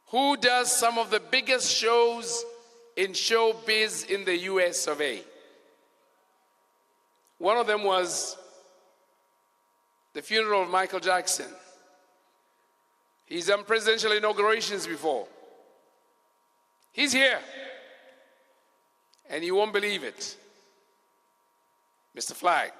O: who does some of the biggest shows in showbiz in the US of A. One of them was the funeral of Michael Jackson. He's done presidential inaugurations before. He's here. And you won't believe it. Mr. Flag.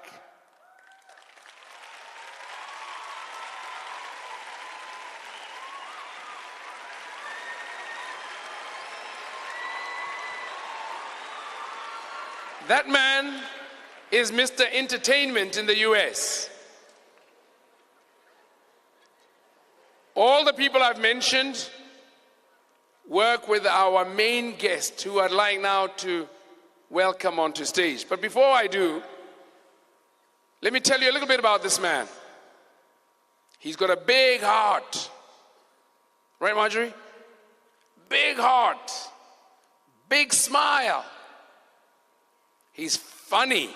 O: That man is Mr. Entertainment in the US. All the people I've mentioned work with our main guest, who I'd like now to welcome onto stage. But before I do, let me tell you a little bit about this man. He's got a big heart. Right, Marjorie? big heart, big smile. He's funny.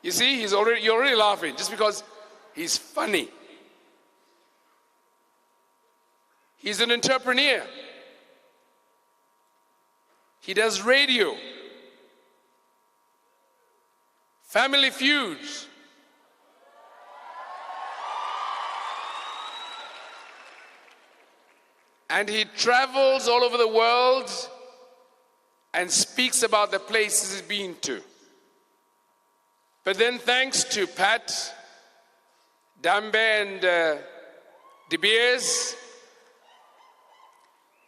O: You see, you're already laughing just because he's funny. He's an entrepreneur. He does radio, Family Feuds. And he travels all over the world and speaks about the places he's been to. But then thanks to Pat, Dambe, and De Beers,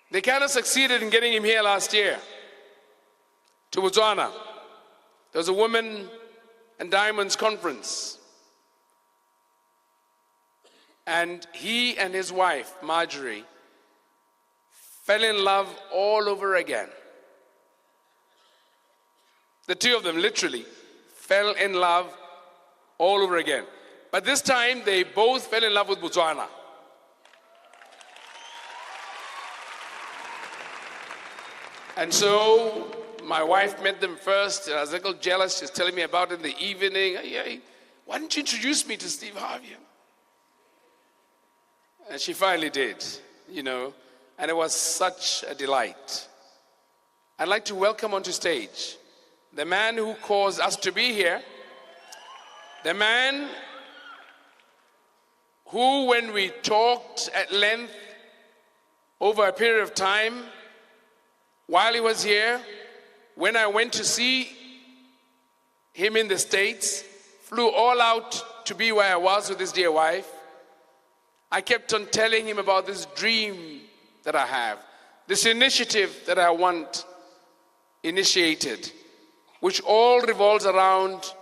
O: they kind of succeeded in getting him here last year to Botswana. There was a Women and Diamonds conference. And he and his wife, Marjorie, fell in love all over again. The two of them literally fell in love all over again. But this time, they both fell in love with Botswana. And so, my wife met them first. I was a little jealous. She's telling me about it in the evening. Hey, why didn't you introduce me to Steve Harvey? And she finally did, you know. And it was such a delight. I'd like to welcome onto stage the man who caused us to be here, the man who, when we talked at length over a period of time, while he was here, when I went to see him in the States, flew all out to be where I was with his dear wife, I kept on telling him about this dream that I have, this initiative that I want initiated, which all revolves around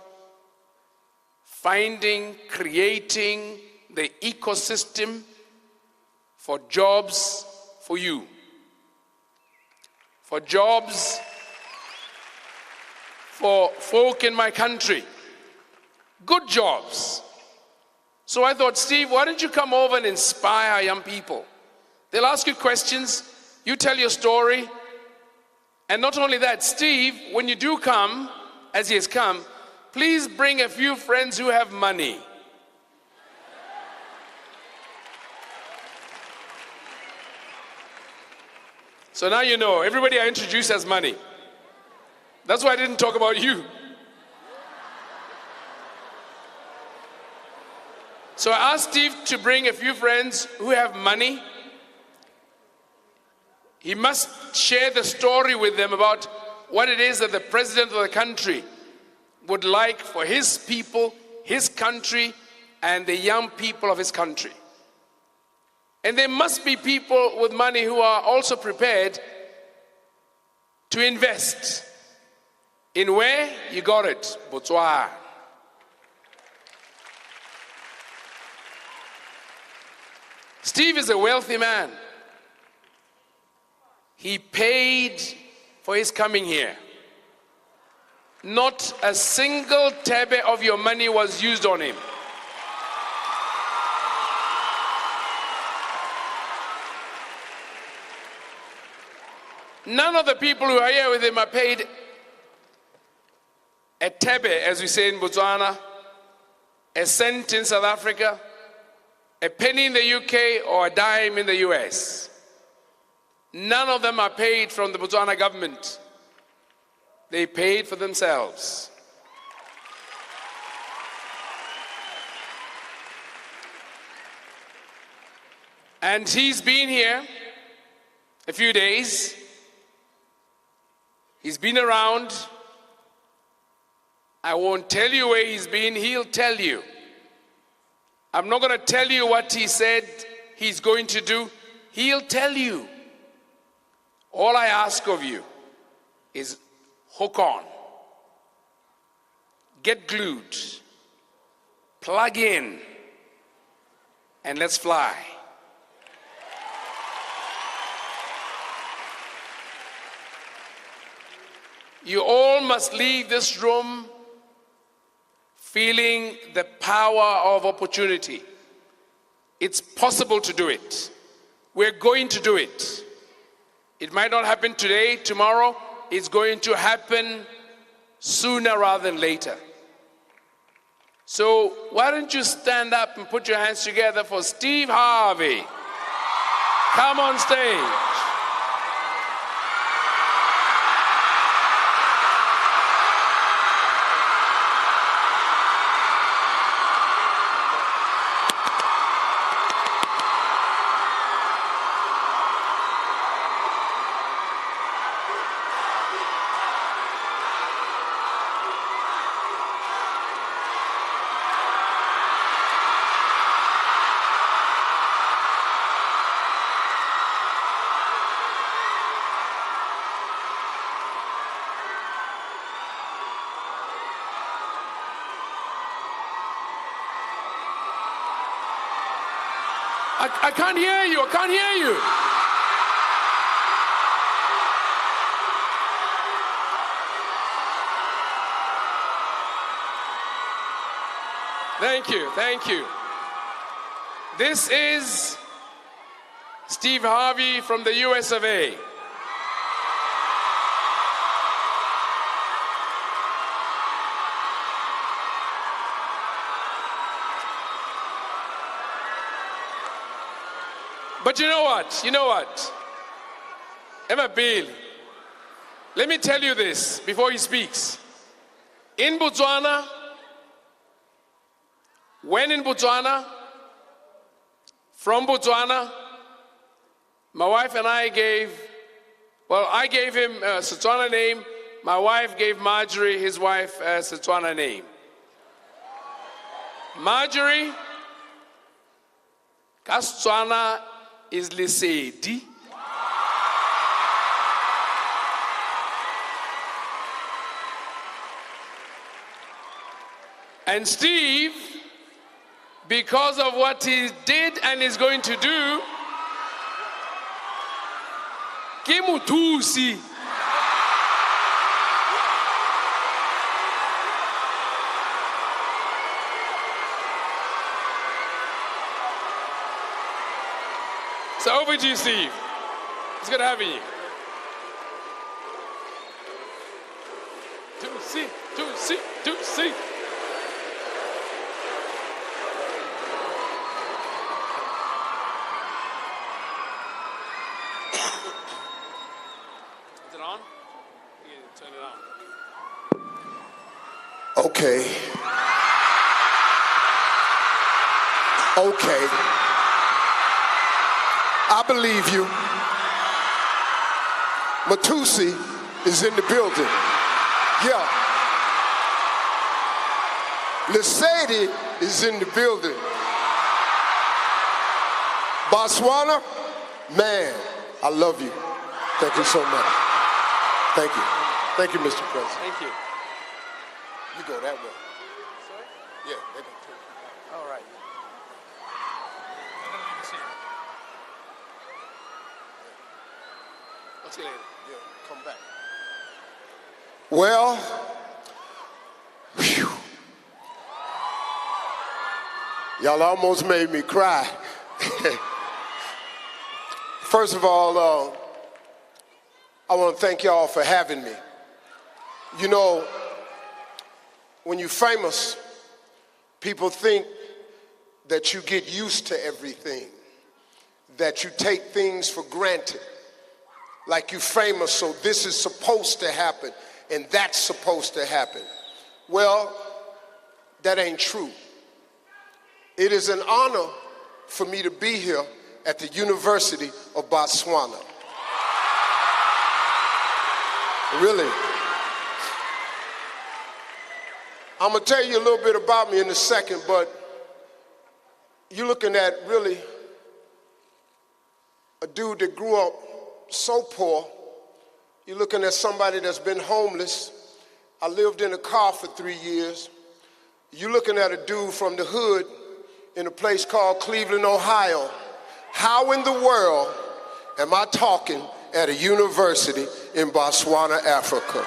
O: finding, creating the ecosystem for jobs for you, for jobs for folk in my country, good jobs. So I thought, Steve, why don't you come over and inspire young people? They'll ask you questions, you tell your story. And not only that, Steve, when you do come, as he has come, please bring a few friends who have money. So now you know, everybody I introduced has money. That's why I didn't talk about you. So I asked Steve to bring a few friends who have money. He must share the story with them about what it is that the president of the country would like for his people, his country, and the young people of his country. And there must be people with money who are also prepared to invest in where? You got it, Botswana. Steve is a wealthy man. He paid for his coming here. Not a single tebe of your money was used on him. None of the people who are here with him are paid a tebe, as we say in Botswana, a cent in South Africa, a penny in the UK, or a dime in the US. None of them are paid from the Botswana government. They paid for themselves. And he's been here a few days. He's been around. I won't tell you where he's been, he'll tell you. I'm not going to tell you what he said he's going to do. He'll tell you. All I ask of you is hook on, get glued, plug in, and let's fly. You all must leave this room feeling the power of opportunity. It's possible to do it. We're going to do it. It might not happen today, tomorrow. It's going to happen sooner rather than later. So why don't you stand up and put your hands together for Steve Harvey. Come on stage. I can't hear you. I can't hear you. Thank you. Thank you. This is Steve Harvey from the US of A. But you know what? You know what? Emma Bill, let me tell you this before he speaks. In Botswana, when in Botswana, from Botswana, my wife and I gave him a Setswana name. My wife gave Marjorie, his wife, a Setswana name. Marjorie, ka Setswana is Lesedi. And Steve, because of what he did and is going to do, ke mothusi. So over to you, Steve. It's good having you. To see. Is it on? You can turn it on.
P: Okay. I believe you. Matusi is in the building. Yeah. Lesedi is in the building. Botswana, man, I love you. Thank you so much. Thank you. Thank you, Mr. President.
O: Thank you.
P: You go that way.
O: Sorry?
P: Yeah, they go too.
O: All right. I'll see you later.
P: Yeah, come back. Well, whew. Y'all almost made me cry. First of all, I want to thank y'all for having me. You know, when you're famous, people think that you get used to everything, that you take things for granted. Like you're famous, so this is supposed to happen, and that's supposed to happen. Well, that ain't true. It is an honor for me to be here at the University of Botswana. Really. I'm gonna tell you a little bit about me in a second, but you're looking at really a dude that grew up so poor. You're looking at somebody that's been homeless. I lived in a car for 3 years. You're looking at a dude from the hood in a place called Cleveland, Ohio. How in the world am I talking at a university in Botswana, Africa?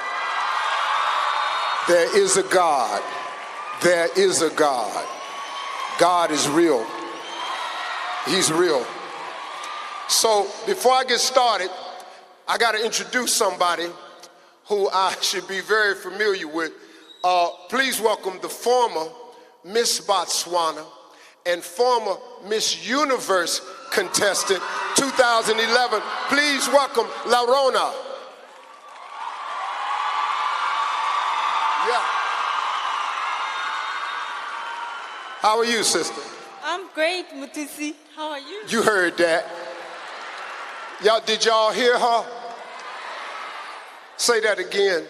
P: There is a God. There is a God. God is real. He's real. So before I get started, I got to introduce somebody who I should be very familiar with. Please welcome the former Miss Botswana and former Miss Universe contestant 2011. Please welcome Gaborone. Yeah. How are you, sister?
Q: I'm great, Masisi. How are you?
P: You heard that. Did y'all hear her? Say that again.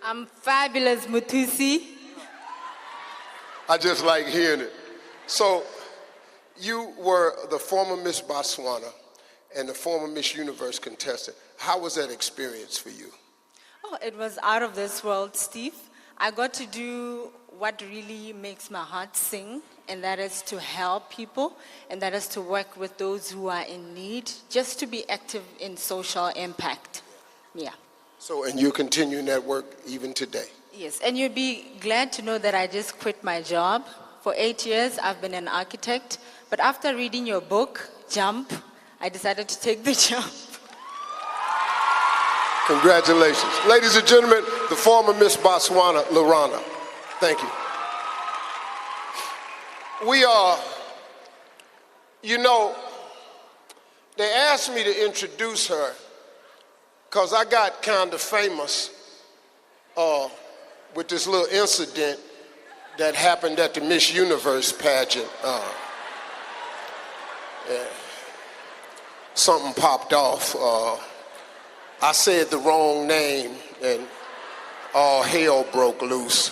Q: I'm fabulous, Masisi.
P: I just like hearing it. So, you were the former Miss Botswana and the former Miss Universe contestant. How was that experience for you?
Q: Oh, it was out of this world, Steve. I got to do what really makes my heart sing, and that is to help people, and that is to work with those who are in need, just to be active in social impact. Yeah.
P: So, and you're continuing that work even today?
Q: Yes, and you'd be glad to know that I just quit my job. For 8 years, I've been an architect, but after reading your book, Jump, I decided to take the jump.
P: Congratulations. Ladies and gentlemen, the former Miss Botswana, Gaborone. Thank you. We are, they asked me to introduce her because I got kind of famous with this little incident that happened at the Miss Universe pageant. Something popped off. I said the wrong name and all hell broke loose.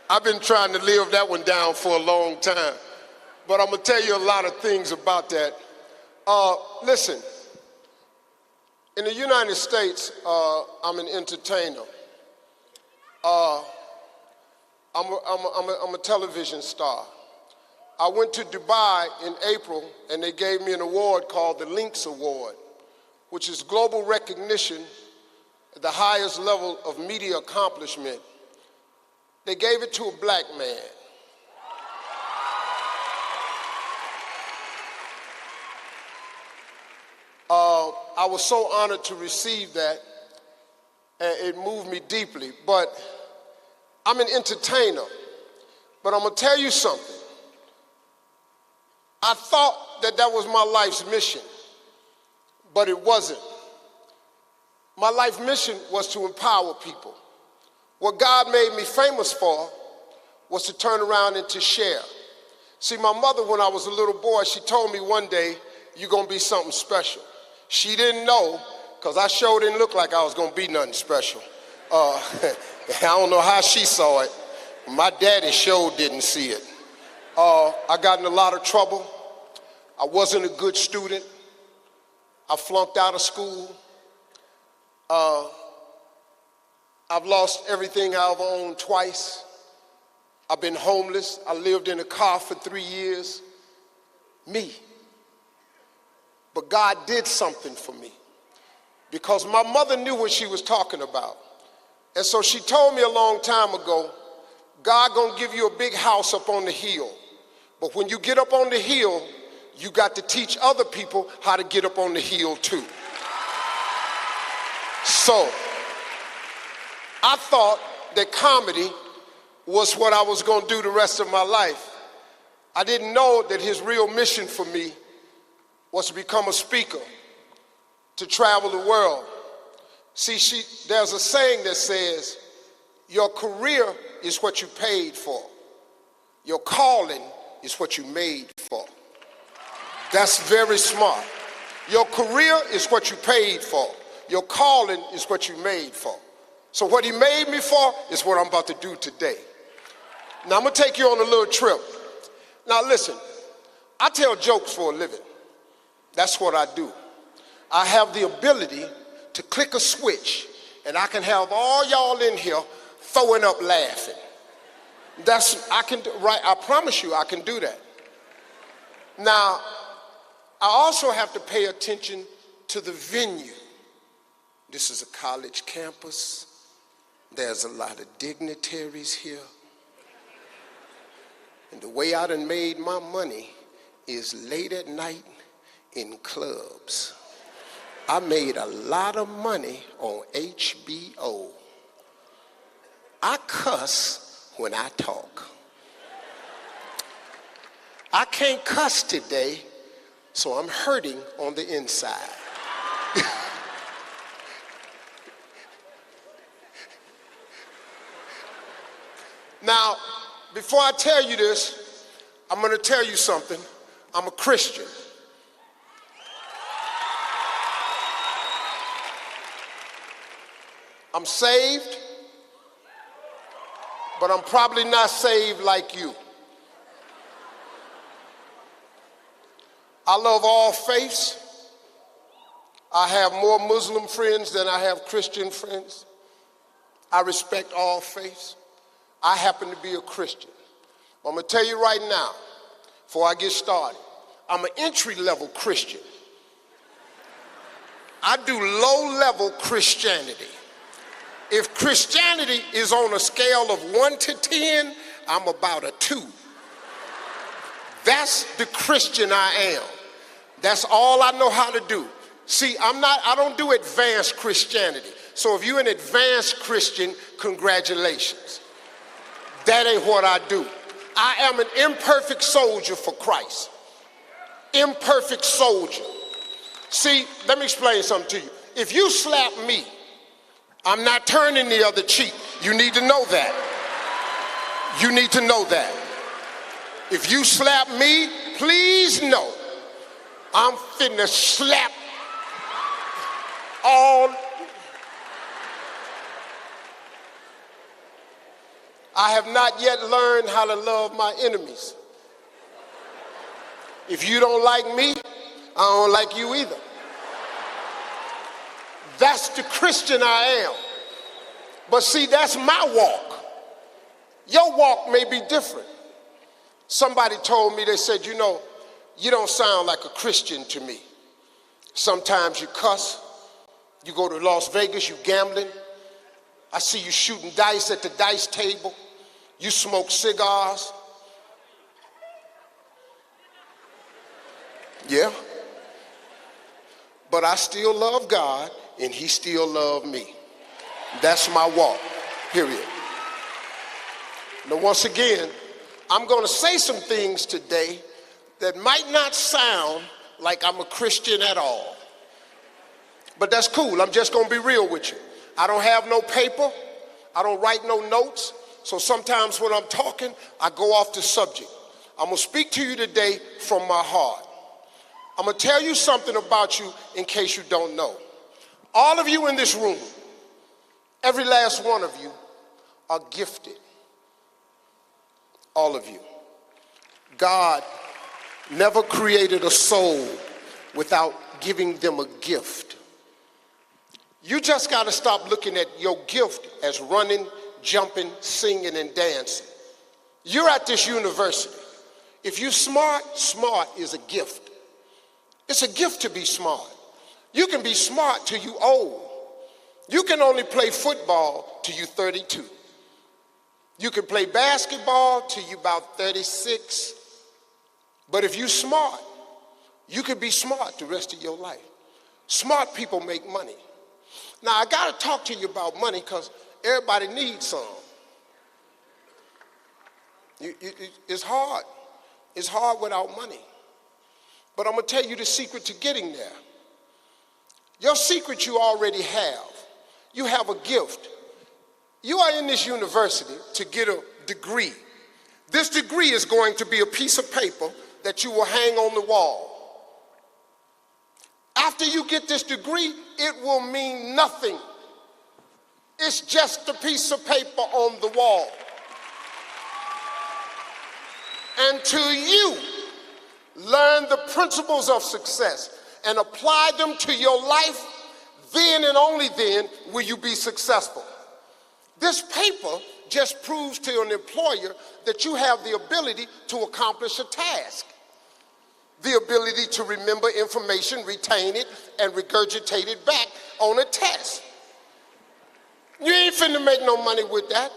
P: I've been trying to live that one down for a long time, but I'm gonna tell you a lot of things about that. Listen, in the United States, I'm an entertainer. I'm a television star. I went to Dubai in April and they gave me an award called the Lynx Award, which is global recognition at the highest level of media accomplishment. They gave it to a black man. I was so honored to receive that, and it moved me deeply. But I'm an entertainer, but I'm gonna tell you something. I thought that was my life's mission, but it wasn't. My life mission was to empower people. What God made me famous for was to turn around and to share. See, my mother, when I was a little boy, she told me one day, you're gonna be something special. She didn't know, because I sure didn't look like I was gonna be nothing special. I don't know how she saw it. My daddy sure didn't see it. I got in a lot of trouble. I wasn't a good student. I flunked out of school. I've lost everything I've owned twice. I've been homeless. I lived in a car for 3 years. Me. But God did something for me because my mother knew what she was talking about. And so she told me a long time ago, God gonna give you a big house up on the hill. But when you get up on the hill, you got to teach other people how to get up on the hill too. So I thought that comedy was what I was gonna do the rest of my life. I didn't know that his real mission for me was to become a speaker, to travel the world. See, there's a saying that says, your career is what you paid for. Your calling is what you made for. That's very smart. Your career is what you paid for. Your calling is what you made for. So what he made me for is what I'm about to do today. Now I'm gonna take you on a little trip. Now listen, I tell jokes for a living. That's what I do. I have the ability to click a switch and I can have all y'all in here throwing up laughing. I promise you I can do that. Now, I also have to pay attention to the venue. This is a college campus. There's a lot of dignitaries here. And the way I done made my money is late at night in clubs. I made a lot of money on HBO. I cuss when I talk. I can't cuss today, so I'm hurting on the inside. Now, before I tell you this, I'm going to tell you something. I'm a Christian. I'm saved, but I'm probably not saved like you. I love all faiths. I have more Muslim friends than I have Christian friends. I respect all faiths. I happen to be a Christian. I'm going to tell you right now, before I get started, I'm an entry-level Christian. I do low-level Christianity. If Christianity is on a scale of 1 to 10, I'm about a 2. That's the Christian I am. That's all I know how to do. See, I don't do advanced Christianity. So if you're an advanced Christian, congratulations. That ain't what I do. I am an imperfect soldier for Christ. Imperfect soldier. See, let me explain something to you. If you slap me, I'm not turning the other cheek. You need to know that. You need to know that. If you slap me, please know I'm finna slap all. I have not yet learned how to love my enemies. If you don't like me, I don't like you either. That's the Christian I am. But see, that's my walk. Your walk may be different. Somebody told me, they said, you know, you don't sound like a Christian to me. Sometimes you cuss. You go to Las Vegas, you gambling. I see you shooting dice at the dice table. You smoke cigars. Yeah. But I still love God, and he still loved me. That's my walk, period. Now, once again, I'm going to say some things today that might not sound like I'm a Christian at all. But that's cool. I'm just going to be real with you. I don't have no paper. I don't write no notes. So sometimes when I'm talking, I go off the subject. I'm going to speak to you today from my heart. I'm going to tell you something about you in case you don't know. All of you in this room, every last one of you are gifted. All of you. God never created a soul without giving them a gift. You just got to stop looking at your gift as running, jumping, singing, and dancing. You're at this university. If you're smart, smart is a gift. It's a gift to be smart. You can be smart till you old. You can only play football till you 32. You can play basketball till you about 36. But if you're smart, you can be smart the rest of your life. Smart people make money. Now, I got to talk to you about money because everybody needs some. It's hard. It's hard without money. But I'm going to tell you the secret to getting there. Your secret you already have. You have a gift. You are in this university to get a degree. This degree is going to be a piece of paper that you will hang on the wall. After you get this degree, it will mean nothing. It's just a piece of paper on the wall. Until you learn the principles of success and apply them to your life, then and only then will you be successful. This paper just proves to an employer that you have the ability to accomplish a task. The ability to remember information, retain it, and regurgitate it back on a test. You ain't finna make no money with that.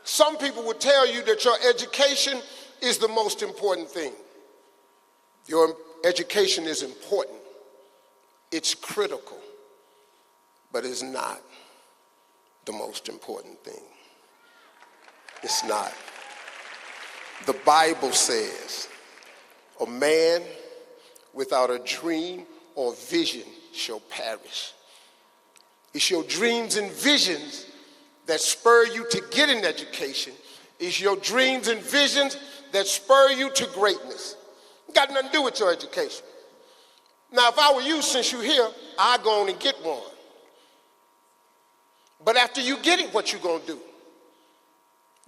P: Some people would tell you that your education is the most important thing. Your education is important. It's critical, but it's not the most important thing. It's not. The Bible says, a man without a dream or vision shall perish. It's your dreams and visions that spur you to get an education. It's your dreams and visions that spur you to greatness. It got nothing to do with your education. Now, if I were you, since you're here, I'd go on and get one. But after you get it, what you gonna do?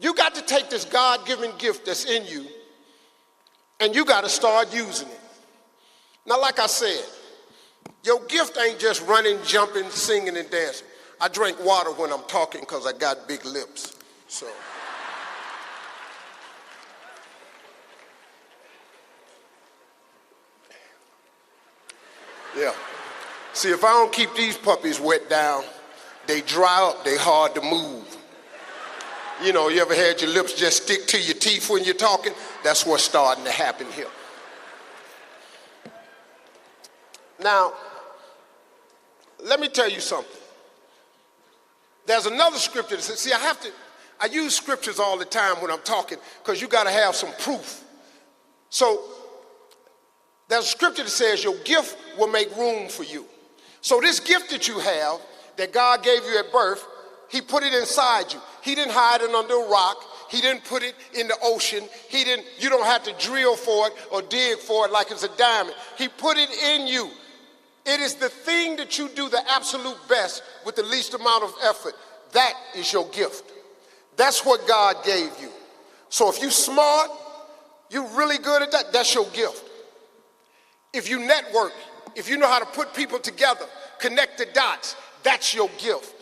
P: You got to take this God-given gift that's in you, and you got to start using it. Now, like I said, your gift ain't just running, jumping, singing, and dancing. I drink water when I'm talking because I got big lips. So. Yeah. See, if I don't keep these puppies wet down, they dry up, they hard to move. You know, you ever had your lips just stick to your teeth when you're talking? That's what's starting to happen here. Now, let me tell you something. There's another scripture that says, see, I use scriptures all the time when I'm talking because you got to have some proof. So, there's a scripture that says your gift will make room for you. So this gift that you have, that God gave you at birth, he put it inside you. He didn't hide it under a rock. He didn't put it in the ocean. You don't have to drill for it or dig for it like it's a diamond. He put it in you. It is the thing that you do the absolute best with the least amount of effort. That is your gift. That's what God gave you. So if you're smart, you're really good at that, that's your gift. If you network, if you know how to put people together, connect the dots, that's your gift.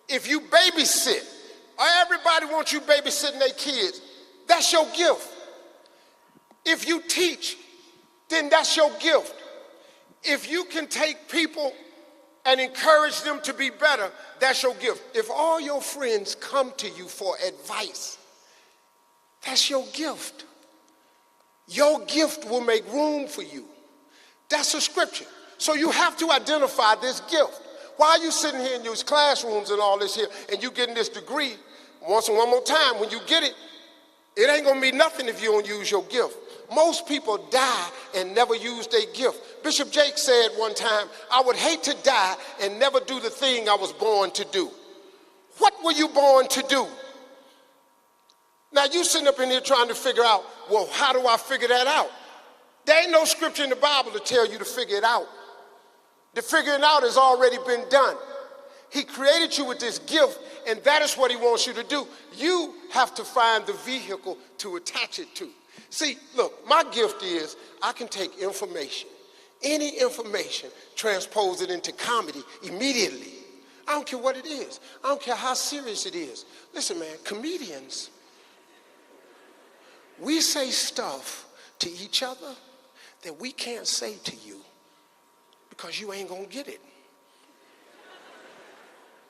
P: If you babysit, everybody wants you babysitting their kids, that's your gift. If you teach, then that's your gift. If you can take people and encourage them to be better, that's your gift. If all your friends come to you for advice, that's your gift. Your gift will make room for you. That's a scripture. So you have to identify this gift. Why are you sitting here in these classrooms and all this here and you getting this degree? One more time, when you get it, it ain't gonna mean nothing if you don't use your gift. Most people die and never use their gift. Bishop Jake said one time, I would hate to die and never do the thing I was born to do. What were you born to do? Now you sitting up in here trying to figure out, well, how do I figure that out? There ain't no scripture in the Bible to tell you to figure it out. The figuring out has already been done. He created you with this gift, and that is what he wants you to do. You have to find the vehicle to attach it to. See, look, my gift is I can take information, any information, transpose it into comedy immediately. I don't care what it is. I don't care how serious it is. Listen, man, comedians, we say stuff to each other that we can't say to you because you ain't gonna get it.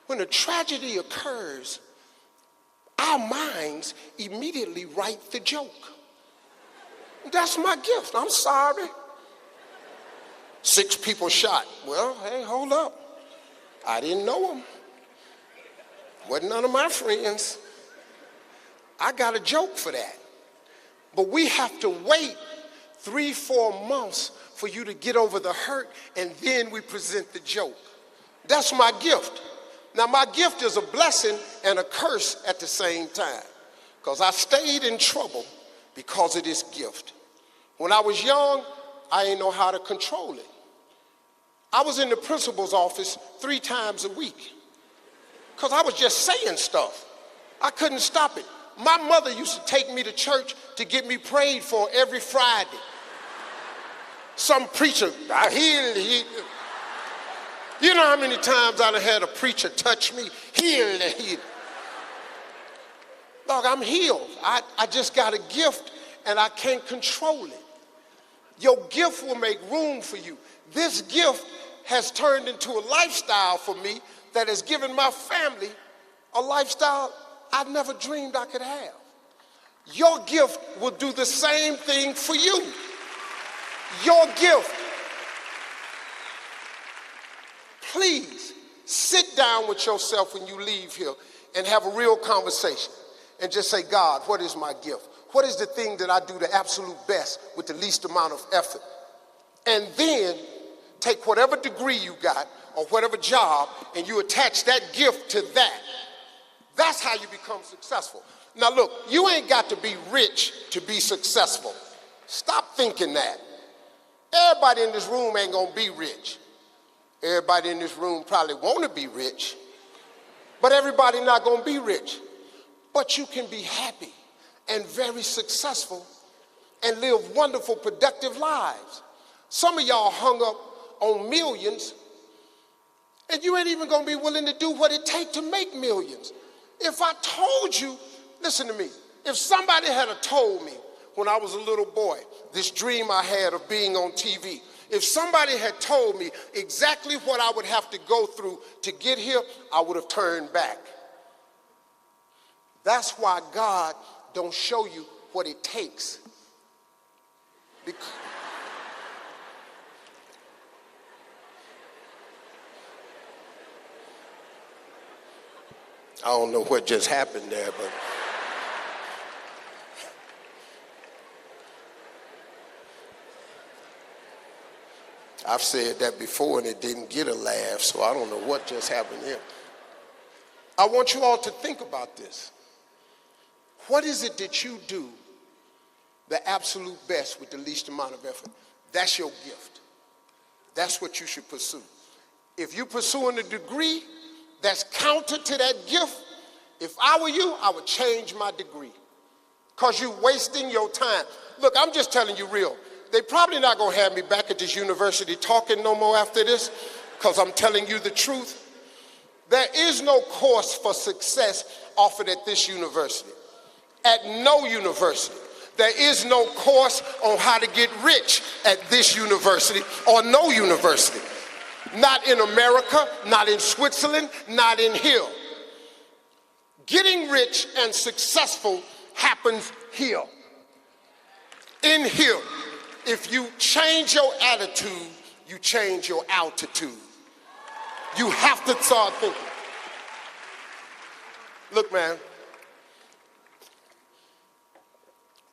P: When a tragedy occurs, our minds immediately write the joke. That's my gift. I'm sorry. 6 people shot. Well, hey, hold up. I didn't know them. Wasn't none of my friends. I got a joke for that. But we have to wait 3-4 months for you to get over the hurt, and then we present the joke. That's my gift. Now, my gift is a blessing and a curse at the same time, because I stayed in trouble because of this gift. When I was young, I didn't know how to control it. I was in the principal's office 3 times a week because I was just saying stuff. I couldn't stop it. My mother used to take me to church to get me prayed for every Friday. Some preacher, I healed. You know how many times I've had a preacher touch me? Healed. Dog, I'm healed. I just got a gift and I can't control it. Your gift will make room for you. This gift has turned into a lifestyle for me that has given my family a lifestyle I never dreamed I could have. Your gift will do the same thing for you. Your gift. Please sit down with yourself when you leave here and have a real conversation and just say, God, what is my gift? What is the thing that I do the absolute best with the least amount of effort? And then take whatever degree you got or whatever job and you attach that gift to that. That's how you become successful. Now look, you ain't got to be rich to be successful. Stop thinking that. Everybody in this room ain't gonna be rich. Everybody in this room probably wanna be rich, but everybody not gonna be rich. But you can be happy and very successful and live wonderful, productive lives. Some of y'all hung up on millions and you ain't even gonna be willing to do what it takes to make millions. If I told you, listen to me, if somebody had told me when I was a little boy, this dream I had of being on TV, if somebody had told me exactly what I would have to go through to get here, I would have turned back. That's why God don't show you what it takes. I don't know what just happened there, but I've said that before and it didn't get a laugh, so I don't know what just happened here. I want you all to think about this. What is it that you do the absolute best with the least amount of effort? That's your gift. That's what you should pursue. If you're pursuing a degree that's counter to that gift, if I were you, I would change my degree because you're wasting your time. Look, I'm just telling you real. They probably not gonna have me back at this university talking no more after this because I'm telling you the truth. There is no course for success offered at this university. At no university. There is no course on how to get rich at this university or no university. Not in America, not in Switzerland, not in here. Getting rich and successful happens here. In here. If you change your attitude, you change your altitude. You have to start thinking. Look, man.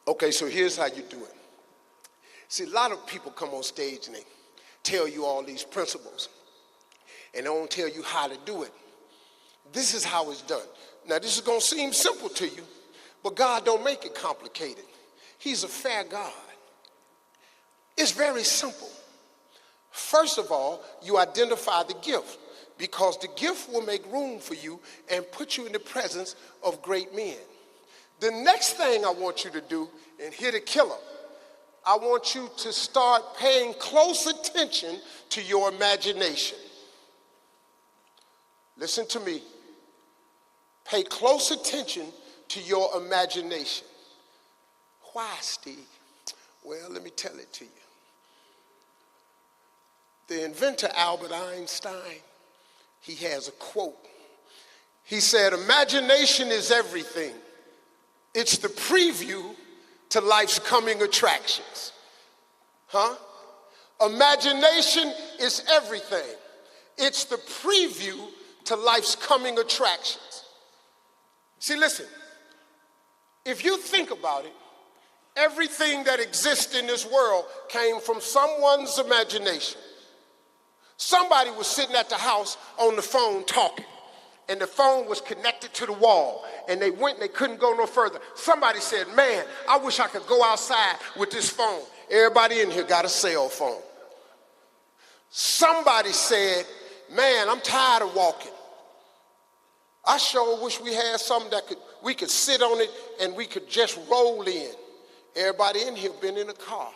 P: Okay, so here's how you do it. See, a lot of people come on stage and they tell you all these principles, and they don't tell you how to do it. This is how it's done. Now, this is going to seem simple to you, but God don't make it complicated. He's a fair God. It's very simple. First of all, you identify the gift, because the gift will make room for you and put you in the presence of great men. The next thing I want you to do, and here the killer, I want you to start paying close attention to your imagination. Listen to me. Pay close attention to your imagination. Why, Steve? Well, let me tell it to you. The inventor Albert Einstein, he has a quote. He said, imagination is everything. It's the preview to life's coming attractions. Imagination is everything. It's the preview to life's coming attractions. See, listen, if you think about it, everything that exists in this world came from someone's imagination. Somebody was sitting at the house on the phone talking, and the phone was connected to the wall, and they went and they couldn't go no further. Somebody said, man, I wish I could go outside with this phone. Everybody in here got a cell phone. Somebody said, man, I'm tired of walking. I sure wish we had something that we could sit on it and we could just roll in. Everybody in here been in a car.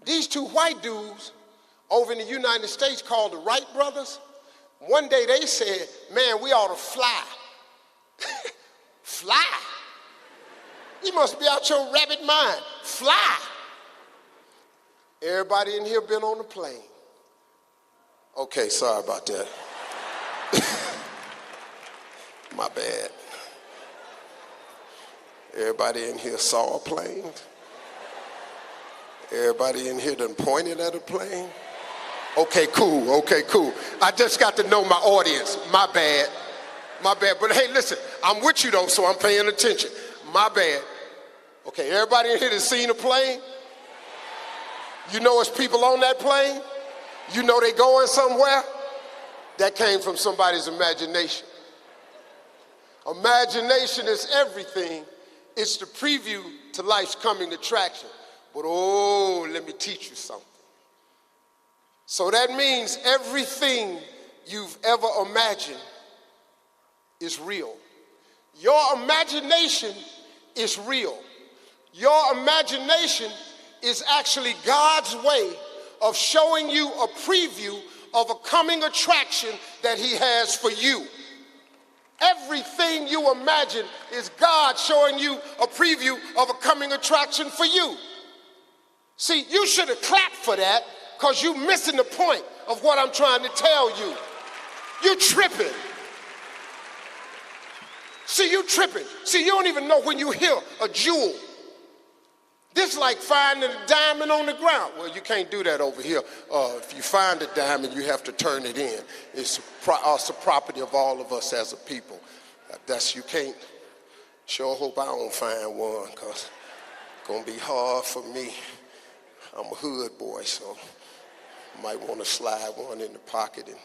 P: These two white dudes over in the United States called the Wright brothers, one day they said, man, we ought to fly. Fly? You must be out your rabbit mind. Fly. Everybody in here been on a plane. Okay, sorry about that. My bad. Everybody in here saw a plane. Everybody in here done pointed at a plane? Okay, cool, okay, cool. I just got to know my audience. My bad. My bad. But hey, listen, I'm with you though, so I'm paying attention. My bad. Okay, everybody in here that's seen a plane? You know it's people on that plane? You know they going somewhere? That came from somebody's imagination. Imagination is everything. It's the preview to life's coming attraction. But oh, let me teach you something. So that means everything you've ever imagined is real. Your imagination is real. Your imagination is actually God's way of showing you a preview of a coming attraction that he has for you. Everything you imagine is God showing you a preview of a coming attraction for you. See, you should have clapped for that because you're missing the point of what I'm trying to tell you. You tripping. See, you tripping. See, you don't even know when you hear a jewel. This is like finding a diamond on the ground. Well, you can't do that over here. If you find a diamond, you have to turn it in. It's a property of all of us as a people. You can't. Sure hope I don't find one because it's going to be hard for me. I'm a hood boy, so I might want to slide one in the pocket and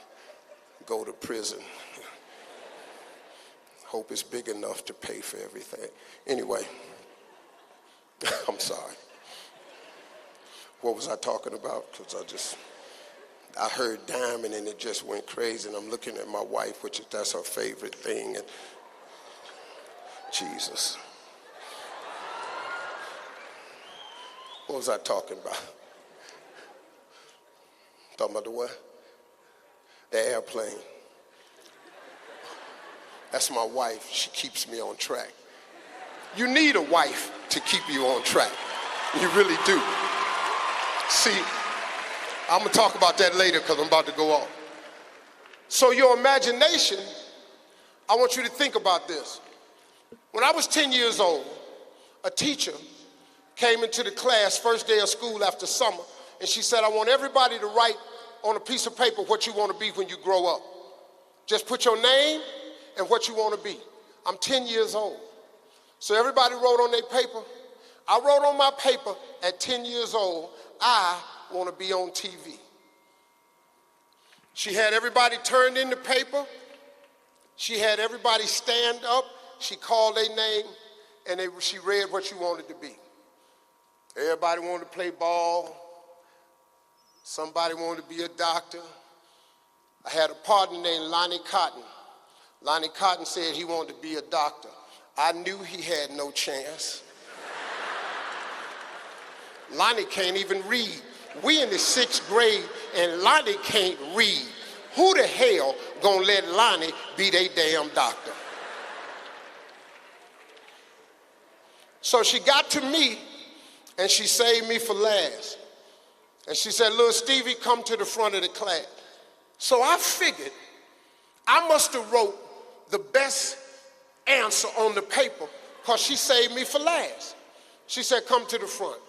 P: go to prison. Hope it's big enough to pay for everything. Anyway. I'm sorry. What was I talking about? Because I heard diamond and it just went crazy, and I'm looking at my wife, that's her favorite thing, and Jesus. What was I talking about? Talking about the what? The airplane. That's my wife. She keeps me on track. You need a wife to keep you on track. You really do. See, I'm going to talk about that later because I'm about to go off. So your imagination, I want you to think about this. When I was 10 years old, a teacher came into the class first day of school after summer, and she said, I want everybody to write on a piece of paper what you want to be when you grow up. Just put your name and what you want to be. I'm 10 years old. So everybody wrote on their paper. I wrote on my paper at 10 years old, I want to be on TV. She had everybody turned in the paper. She had everybody stand up. She called their name, and she read what you wanted to be. Everybody wanted to play ball. Somebody wanted to be a doctor. I had a partner named Lonnie Cotton. Lonnie Cotton said he wanted to be a doctor. I knew he had no chance. Lonnie can't even read. We in the 6th grade and Lonnie can't read. Who the hell gonna let Lonnie be their damn doctor? So she got to me and she saved me for last. And she said, little Stevie, come to the front of the class. So I figured I must have wrote the best answer on the paper because she saved me for last. She said, come to the front.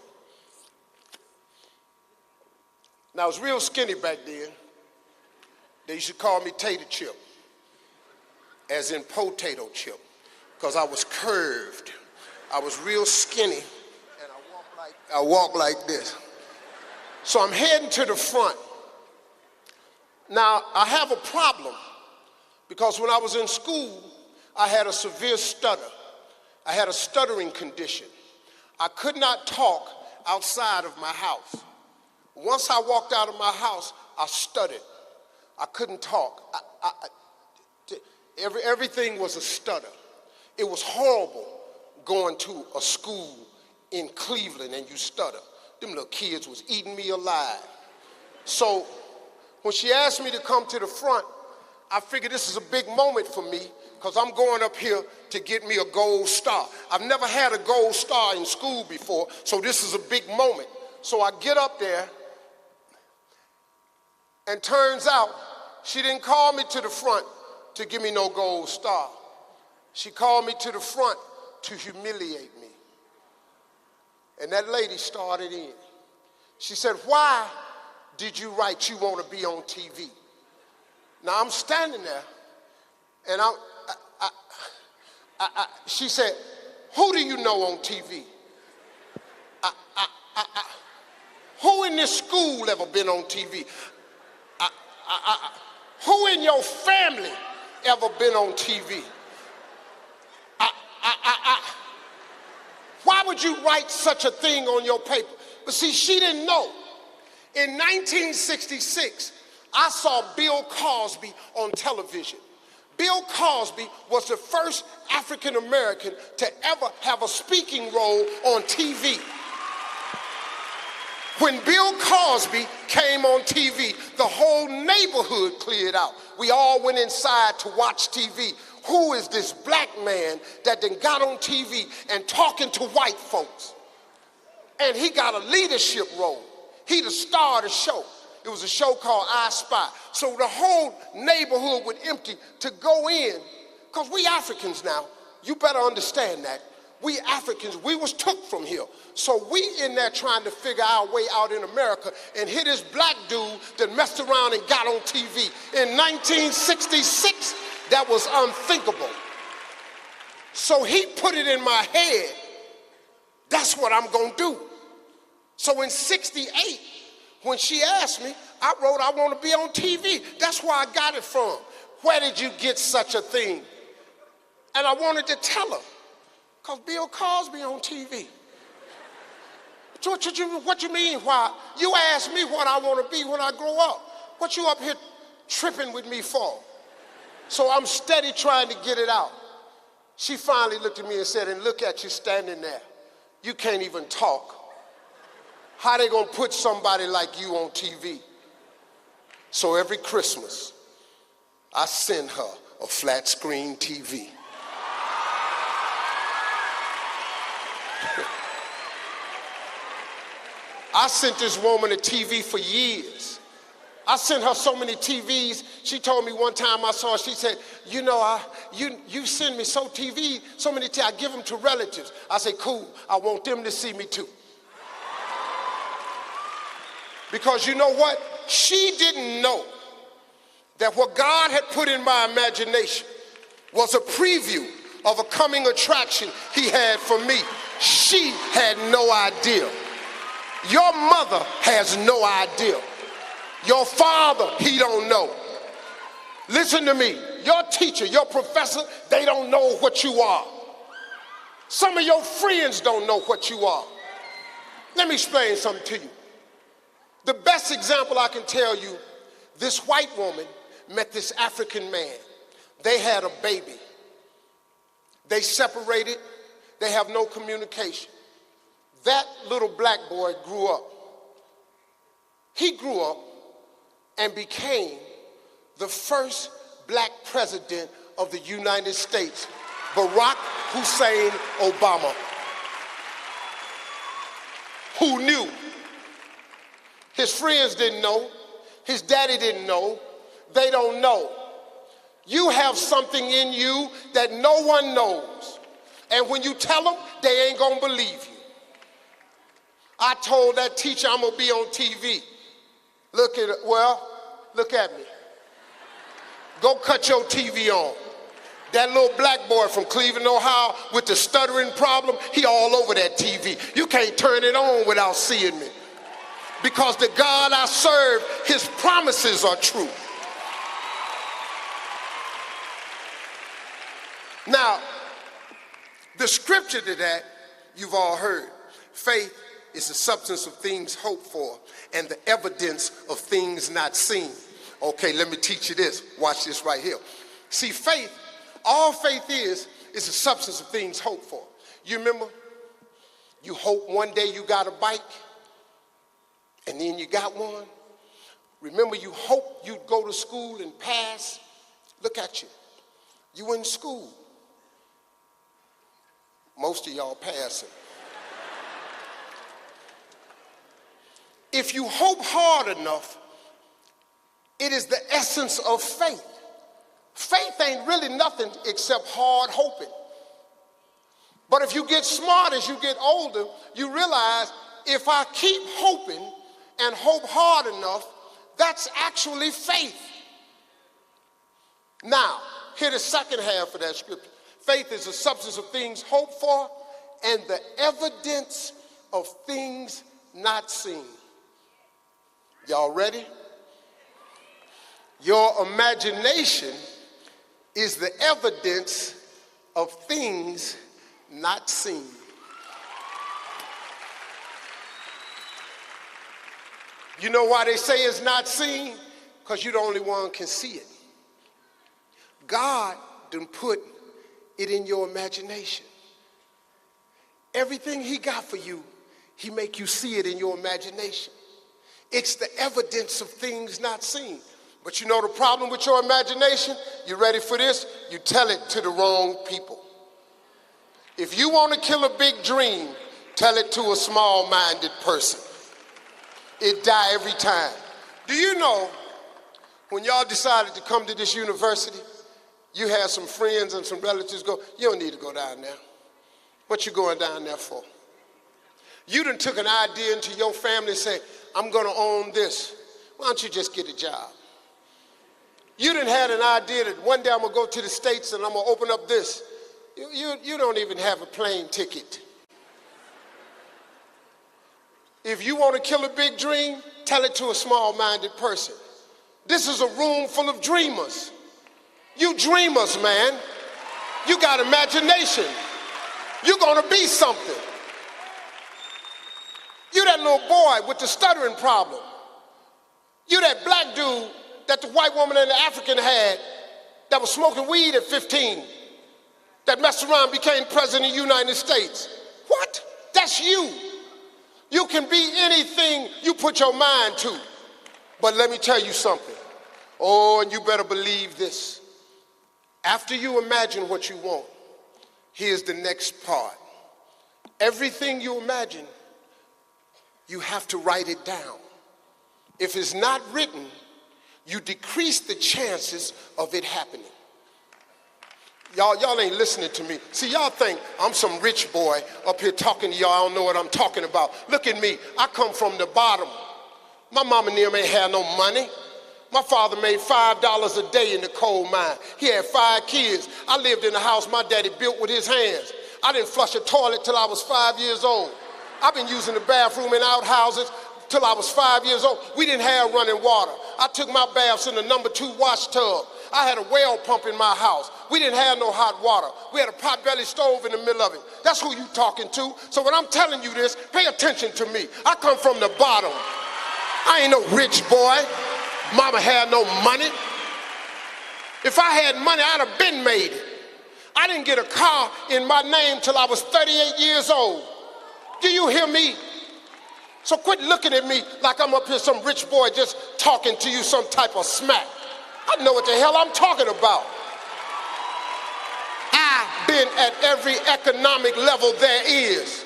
P: Now, I was real skinny back then. They used to call me Tater Chip, as in potato chip, because I was curved. I was real skinny, and I walked like this. So I'm heading to the front. Now, I have a problem, because when I was in school, I had a severe stutter. I had a stuttering condition. I could not talk outside of my house. Once I walked out of my house, I stuttered. I couldn't talk. Everything was a stutter. It was horrible going to a school in Cleveland and you stutter. Them little kids was eating me alive. So when she asked me to come to the front, I figured this is a big moment for me because I'm going up here to get me a gold star. I've never had a gold star in school before, so this is a big moment. So I get up there, and turns out she didn't call me to the front to give me no gold star. She called me to the front to humiliate me. And that lady started in. She said, why did you write you want to be on TV? Now I'm standing there, and she said, who do you know on TV? Who in this school ever been on TV? Who in your family ever been on TV? Why would you write such a thing on your paper? But see, she didn't know. In 1966, I saw Bill Cosby on television. Bill Cosby was the first African American to ever have a speaking role on TV. When Bill Cosby came on TV, the whole neighborhood cleared out. We all went inside to watch TV. Who is this black man that then got on TV and talking to white folks? And he got a leadership role. He the star of the show. It was a show called I Spy. So the whole neighborhood would empty to go in, because we Africans now, you better understand that. We Africans, we was took from here. So we in there trying to figure our way out in America, and hit this black dude that messed around and got on TV. In 1966, that was unthinkable. So he put it in my head, that's what I'm gonna do. So in 68, when she asked me, I wrote, I want to be on TV. That's where I got it from. Where did you get such a thing? And I wanted to tell her, because Bill Cosby on TV. What you mean, why? You asked me what I want to be when I grow up. What you up here tripping with me for? So I'm steady trying to get it out. She finally looked at me and said, and look at you standing there. You can't even talk. How they gonna put somebody like you on TV? So every Christmas, I send her a flat screen TV. I sent this woman a TV for years. I sent her so many TVs. She told me one time I saw her, she said, you know, you send me so many TVs, I give them to relatives. I said, cool, I want them to see me too. Because you know what? She didn't know that what God had put in my imagination was a preview of a coming attraction he had for me. She had no idea. Your mother has no idea. Your father, he don't know. Listen to me. Your teacher, your professor, they don't know what you are. Some of your friends don't know what you are. Let me explain something to you. The best example I can tell you, this white woman met this African man. They had a baby. They separated. They have no communication. That little black boy grew up. He grew up and became the first black president of the United States, Barack Hussein Obama. Who knew? His friends didn't know. His daddy didn't know. They don't know. You have something in you that no one knows. And when you tell them, they ain't gonna believe you. I told that teacher I'm gonna be on TV. Look at me. Go cut your TV on. That little black boy from Cleveland, Ohio with the stuttering problem, he all over that TV. You can't turn it on without seeing me. Because the God I serve, his promises are true. Now, the scripture to that, you've all heard. Faith is the substance of things hoped for and the evidence of things not seen. Okay, let me teach you this. Watch this right here. See, faith, all faith is the substance of things hoped for. You remember? You hope one day you got a bike, and then you got one. Remember, you hope you'd go to school and pass. Look at you. You in school. Most of y'all passing. If you hope hard enough, it is the essence of faith. Faith ain't really nothing except hard hoping. But if you get smart as you get older, you realize if I keep hoping, and hope hard enough, that's actually faith. Now, here's the second half of that scripture. Faith is the substance of things hoped for and the evidence of things not seen. Y'all ready? Your imagination is the evidence of things not seen. You know why they say it's not seen? Because you're the only one can see it. God done put it in your imagination. Everything he got for you, he make you see it in your imagination. It's the evidence of things not seen. But you know the problem with your imagination? You ready for this? You tell it to the wrong people. If you want to kill a big dream, tell it to a small-minded person. It die every time. Do you know when y'all decided to come to this university, you had some friends and some relatives go, you don't need to go down there. What you going down there for? You done took an idea into your family and say, I'm going to own this. Why don't you just get a job? You done had an idea that one day I'm going to go to the States and I'm going to open up this. You don't even have a plane ticket. If you want to kill a big dream, tell it to a small-minded person. This is a room full of dreamers. You dreamers, man. You got imagination. You're going to be something. You that little boy with the stuttering problem. You that black dude that the white woman and the African had that was smoking weed at 15, that messed around became president of the United States. What? That's you. You can be anything you put your mind to. But let me tell you something. Oh, and you better believe this. After you imagine what you want, here's the next part. Everything you imagine, you have to write it down. If it's not written, you decrease the chances of it happening. Y'all ain't listening to me. See, y'all think I'm some rich boy up here talking to y'all. I don't know what I'm talking about. Look at me. I come from the bottom. My mama and them ain't had no money. My father made $5 a day in the coal mine. He had 5 kids. I lived in a house my daddy built with his hands. I didn't flush a toilet till I was 5 years old. I've been using the bathroom in outhouses till I was 5 years old. We didn't have running water. I took my baths in the number 2 wash tub. I had a well pump in my house. We didn't have no hot water. We had a potbelly stove in the middle of it. That's who you talking to. So when I'm telling you this, pay attention to me. I come from the bottom. I ain't no rich boy. Mama had no money. If I had money, I'd have been made it. I didn't get a car in my name till I was 38 years old. Do you hear me? So quit looking at me like I'm up here some rich boy just talking to you some type of smack. I know what the hell I'm talking about. I've been at every economic level there is.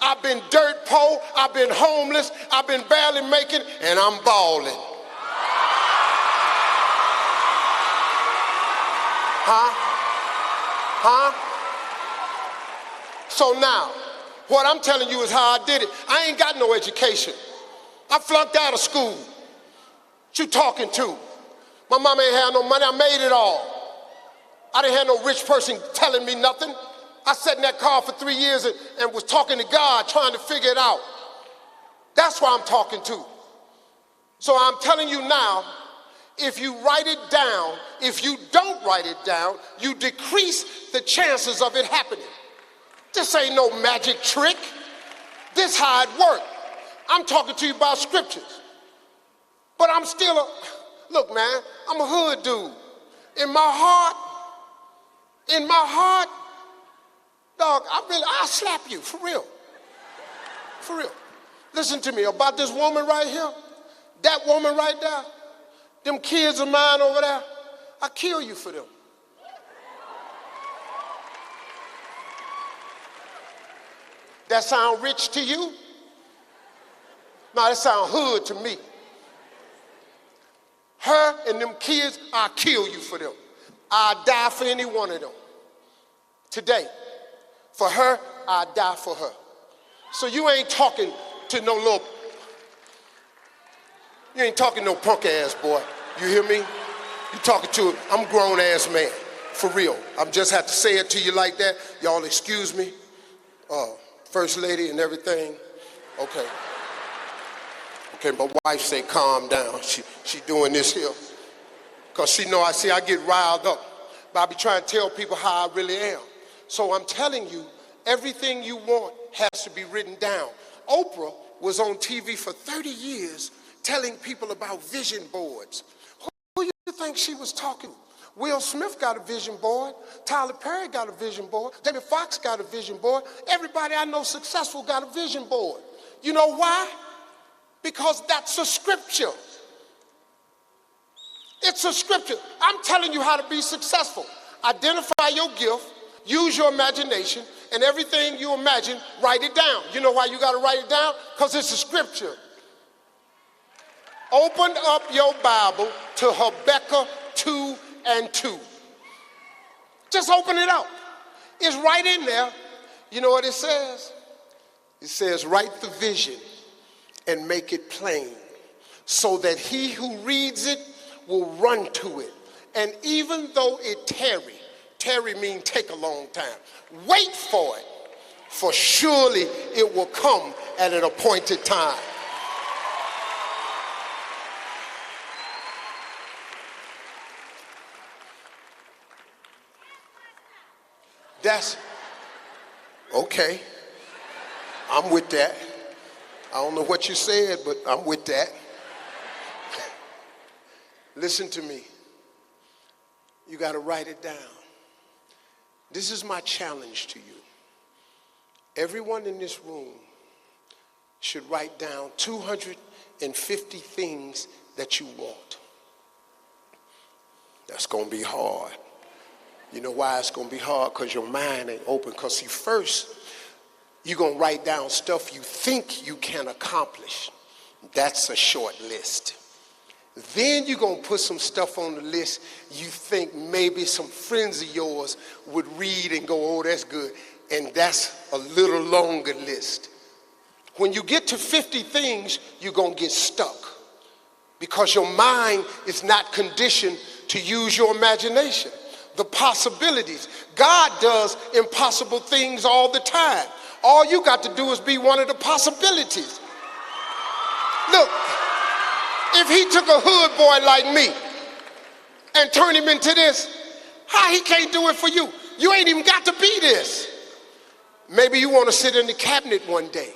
P: I've been dirt poor, I've been homeless, I've been barely making, and I'm balling. So now, what I'm telling you is how I did it. I ain't got no education. I flunked out of school. What you talking to? My mama ain't had no money, I made it all. I didn't have no rich person telling me nothing. I sat in that car for 3 years and was talking to God, trying to figure it out. That's why I'm talking to. So I'm telling you now, if you write it down, if you don't write it down, you decrease the chances of it happening. This ain't no magic trick. This how it works. I'm talking to you about scriptures. But I'm still look, man, I'm a hood dude. In my heart, dog, I'll slap you, for real. For real. Listen to me, about this woman right here, that woman right there, them kids of mine over there, I kill you for them. That sound rich to you? No, that sound hood to me. Her and them kids, I'll kill you for them. I'll die for any one of them. Today, for her, I'll die for her. So you ain't talking to no little You ain't talking no punk ass boy. You hear me? You talking to, I'm a grown ass man. For real. I'm just have to say it to you like that. Y'all excuse me. First lady and everything. Okay. Okay, my wife say calm down. She doing this here. Cause she know I get riled up. But I be trying to tell people how I really am. So I'm telling you, everything you want has to be written down. Oprah was on TV for 30 years telling people about vision boards. Who you think she was talking to? Will Smith got a vision board. Tyler Perry got a vision board. Jamie Foxx got a vision board. Everybody I know successful got a vision board. You know why? Because that's a scripture. It's a scripture. I'm telling you how to be successful. Identify your gift, use your imagination, and everything you imagine, write it down. You know why you got to write it down? Because it's a scripture. Open up your Bible to Habakkuk 2:2. Just open it up. It's right in there. You know what it says? It says, write the vision and make it plain so that he who reads it will run to it. And even though it tarry means take a long time, wait for it, for surely it will come at an appointed time. That's okay. I'm with that. I don't know what you said, but I'm with that. Listen to me. You got to write it down. This is my challenge to you. Everyone in this room should write down 250 things that you want. That's going to be hard. You know why it's going to be hard? Because your mind ain't open. Because see, first, you're going to write down stuff you think you can accomplish. That's a short list. Then you're going to put some stuff on the list you think maybe some friends of yours would read and go, oh, that's good. And that's a little longer list. When you get to 50 things, you're going to get stuck because your mind is not conditioned to use your imagination. The possibilities. God does impossible things all the time. All you got to do is be one of the possibilities. Look, if he took a hood boy like me and turned him into this, how he can't do it for you? You ain't even got to be this. Maybe you want to sit in the cabinet one day.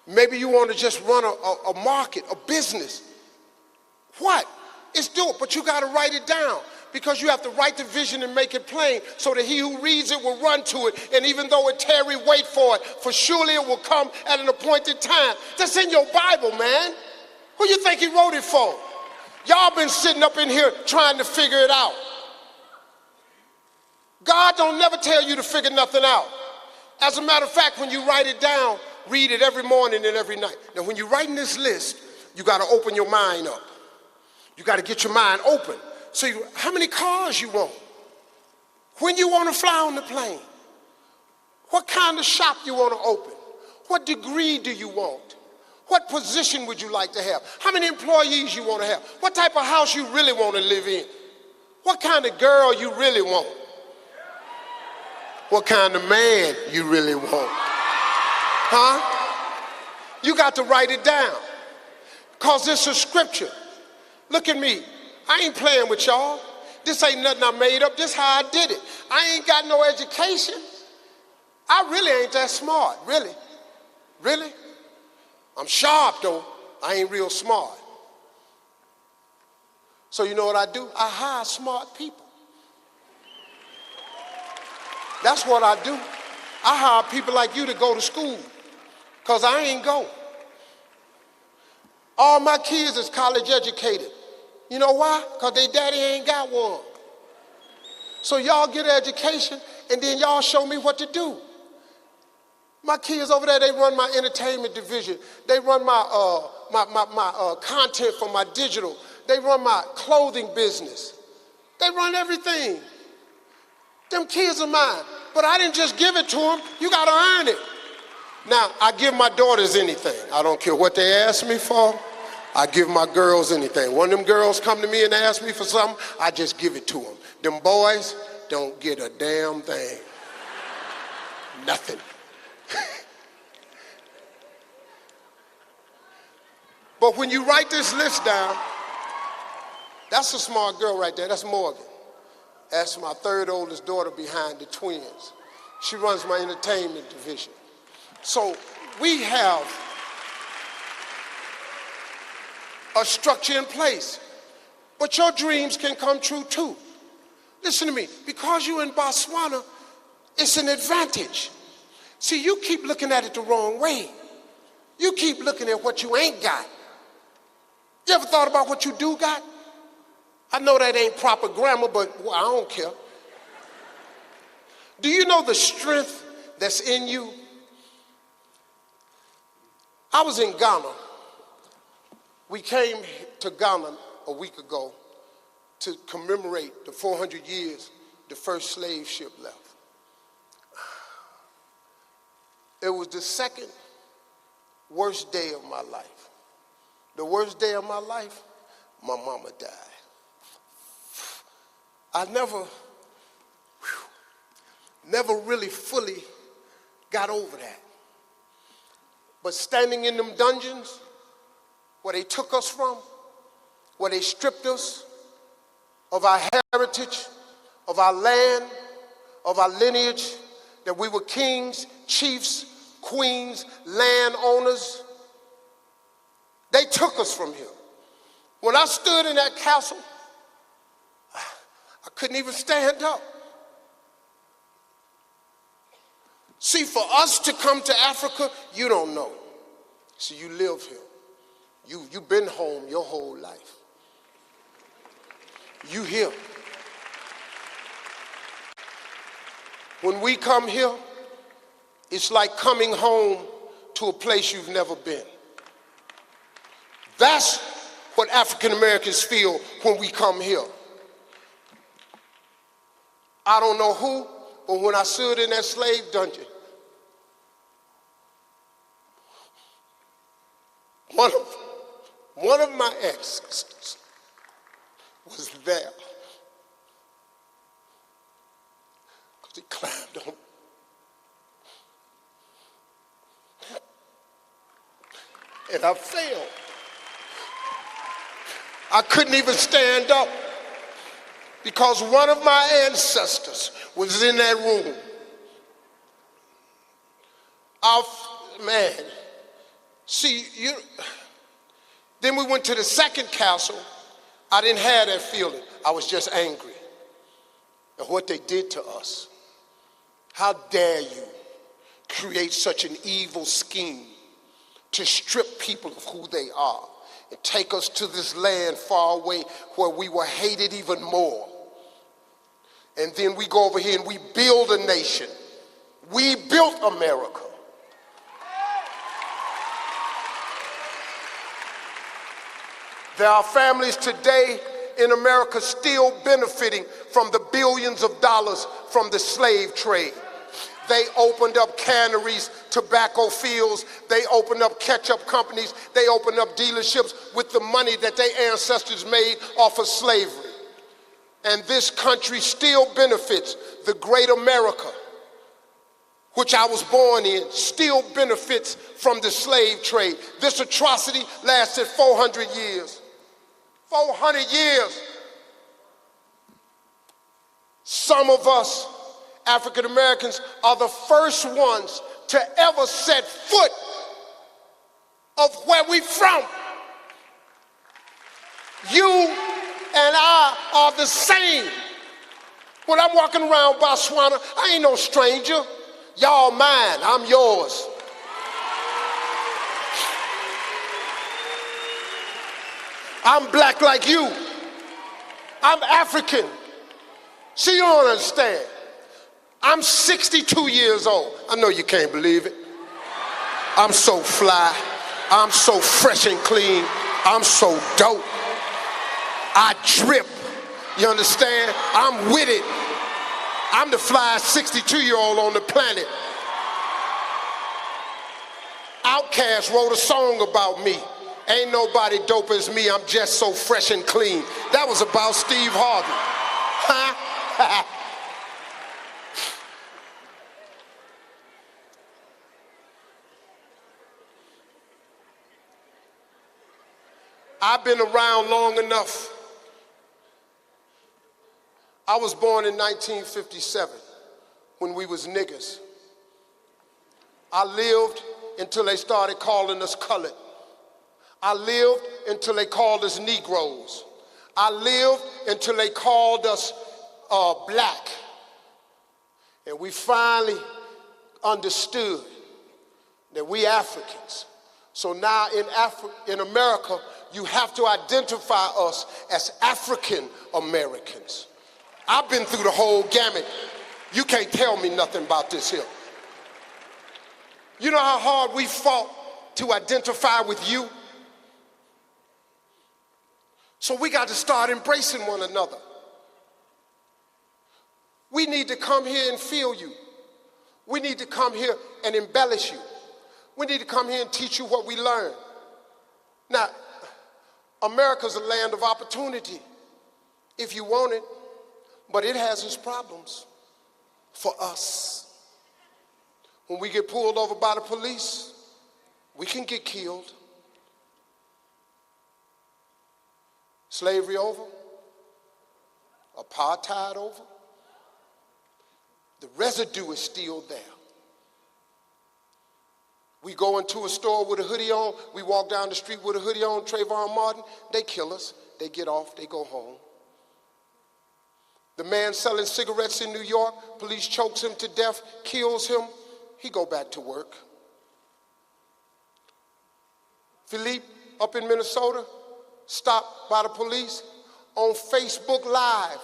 P: Maybe you want to just run a market, a business. What? It's dope, but you got to write it down. Because you have to write the vision and make it plain so that he who reads it will run to it. And even though it tarry, wait for it. For surely it will come at an appointed time. That's in your Bible, man. Who you think he wrote it for? Y'all been sitting up in here trying to figure it out. God don't never tell you to figure nothing out. As a matter of fact, when you write it down, read it every morning and every night. Now, when you're writing this list, you got to open your mind up. You got to get your mind open. So how many cars you want? When you want to fly on the plane? What kind of shop you want to open? What degree do you want? What position would you like to have? How many employees you want to have? What type of house you really want to live in? What kind of girl you really want? What kind of man you really want? Huh? You got to write it down because it's a scripture. Look at me. I ain't playing with y'all. This ain't nothing I made up. This how I did it. I ain't got no education. I really ain't that smart, really. Really? I'm sharp, though. I ain't real smart. So you know what I do? I hire smart people. That's what I do. I hire people like you to go to school because I ain't go. All my kids is college educated. You know why? Because their daddy ain't got one. So y'all get an education and then y'all show me what to do. My kids over there, they run my entertainment division. They run my content for my digital. They run my clothing business. They run everything. Them kids are mine. But I didn't just give it to them. You got to earn it. Now, I give my daughters anything. I don't care what they ask me for. I give my girls anything. One of them girls come to me and ask me for something, I just give it to them. Them boys don't get a damn thing. Nothing. But when you write this list down, that's a smart girl right there. That's Morgan. That's my third oldest daughter behind the twins. She runs my entertainment division. So we have a structure in place. But your dreams can come true too. Listen to me. Because you're in Botswana, it's an advantage. See, you keep looking at it the wrong way. You keep looking at what you ain't got. You ever thought about what you do got? I know that ain't proper grammar, but well, I don't care. Do you know the strength that's in you? I was in Ghana. We came to Ghana a week ago to commemorate the 400 years the first slave ship left. It was the second worst day of my life. The worst day of my life, my mama died. I never really fully got over that. But standing in them dungeons, where they took us from, where they stripped us of our heritage, of our land, of our lineage, that we were kings, chiefs, queens, landowners. They took us from here. When I stood in that castle, I couldn't even stand up. See, for us to come to Africa, you don't know. See, you live here. You've been home your whole life. You here. When we come here, it's like coming home to a place you've never been. That's what African Americans feel when we come here. I don't know who, but when I stood in that slave dungeon, one of my ancestors was there. Because he climbed on me. And I fell. I couldn't even stand up because one of my ancestors was in that room. Man, see, then we went to the second castle. I didn't have that feeling. I was just angry at what they did to us. How dare you create such an evil scheme to strip people of who they are and take us to this land far away where we were hated even more. And then we go over here and we build a nation. We built America. There are families today in America still benefiting from the billions of dollars from the slave trade. They opened up canneries, tobacco fields, they opened up ketchup companies, they opened up dealerships with the money that their ancestors made off of slavery. And this country still benefits. The great America, which I was born in, still benefits from the slave trade. This atrocity lasted 400 years. 400 years. Some of us, African Americans, are the first ones to ever set foot of where we from. You and I are the same. When I'm walking around Botswana, I ain't no stranger. Y'all mine, I'm yours. I'm black like you. I'm African. See, you don't understand. I'm 62 years old. I know you can't believe it. I'm so fly. I'm so fresh and clean. I'm so dope. I drip. You understand? I'm with it. I'm the flyest 62-year-old on the planet. Outkast wrote a song about me. Ain't nobody dope as me, I'm just so fresh and clean. That was about Steve Harvey. Huh? I've been around long enough. I was born in 1957 when we was niggers. I lived until they started calling us colored. I lived until they called us Negroes. I lived until they called us black. And we finally understood that we Africans. So now in America, you have to identify us as African Americans. I've been through the whole gamut. You can't tell me nothing about this here. You know how hard we fought to identify with you? So we got to start embracing one another. We need to come here and feel you. We need to come here and embellish you. We need to come here and teach you what we learn. Now, America's a land of opportunity if you want it, but it has its problems for us. When we get pulled over by the police, we can get killed. Slavery over, apartheid over, the residue is still there. We go into a store with a hoodie on, we walk down the street with a hoodie on, Trayvon Martin, they kill us, they get off, they go home. The man selling cigarettes in New York, police chokes him to death, kills him, he go back to work. Philippe up in Minnesota, stopped by the police on Facebook Live.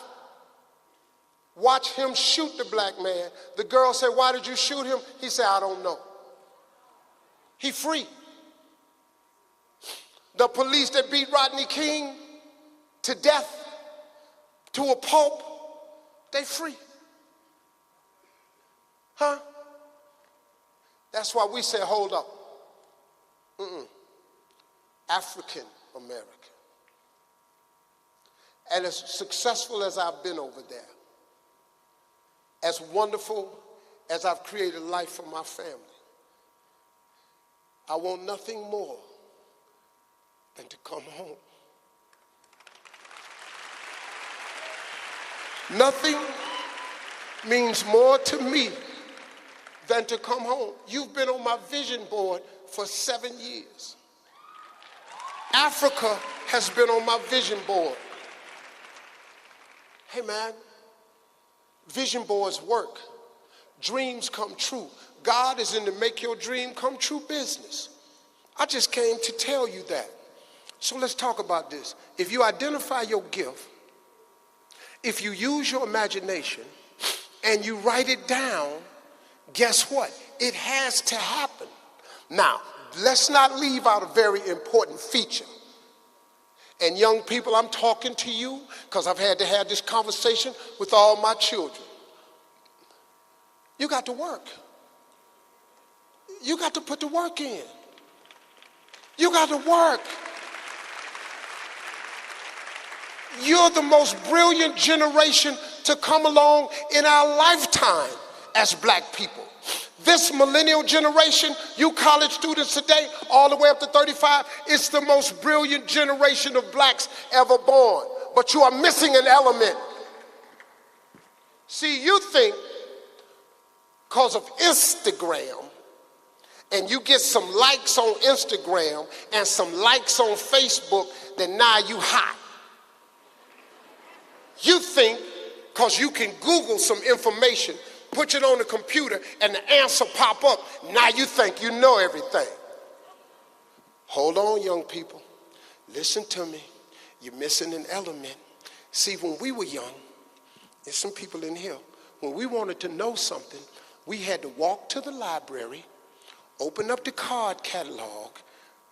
P: Watch him shoot the black man. The girl said, "Why did you shoot him?" He said, "I don't know." He free. The police that beat Rodney King to death, to a pulp, they free. Huh? That's why we say, hold up. African American. And as successful as I've been over there, as wonderful as I've created life for my family, I want nothing more than to come home. Nothing means more to me than to come home. You've been on my vision board for 7 years. Africa has been on my vision board. Hey man, vision boards work. Dreams come true. God is in the make your dream come true business. I just came to tell you that. So let's talk about this. If you identify your gift, if you use your imagination and you write it down, guess what? It has to happen. Now, let's not leave out a very important feature. And young people, I'm talking to you because I've had to have this conversation with all my children. You got to work. You got to put the work in. You got to work. You're the most brilliant generation to come along in our lifetime as black people. This millennial generation, you college students today, all the way up to 35, it's the most brilliant generation of blacks ever born. But you are missing an element. See, you think because of Instagram, and you get some likes on Instagram and some likes on Facebook, that now you hot. You think because you can Google some information, put it on the computer, and the answer pop up, now you think you know everything. Hold on, young people. Listen to me. You're missing an element. See, when we were young, there's some people in here, when we wanted to know something, we had to walk to the library, open up the card catalog,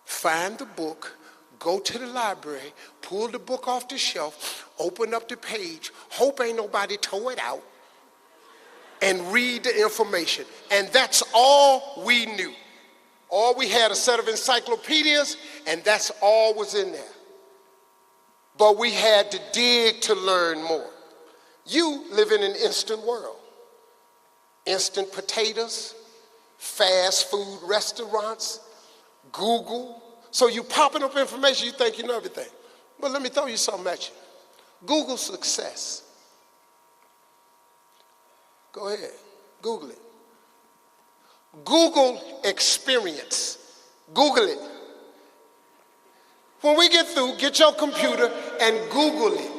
P: find the book, go to the library, pull the book off the shelf, open up the page, hope ain't nobody tore it out, and read the information. And that's all we knew. All we had a set of encyclopedias, and that's all was in there. But we had to dig to learn more. You live in an instant world. Instant potatoes, fast food restaurants, Google. So you popping up information, you think you know everything. But let me throw you something at you. Google success. Go ahead, Google it. Google experience. Google it. When we get through, get your computer and Google it.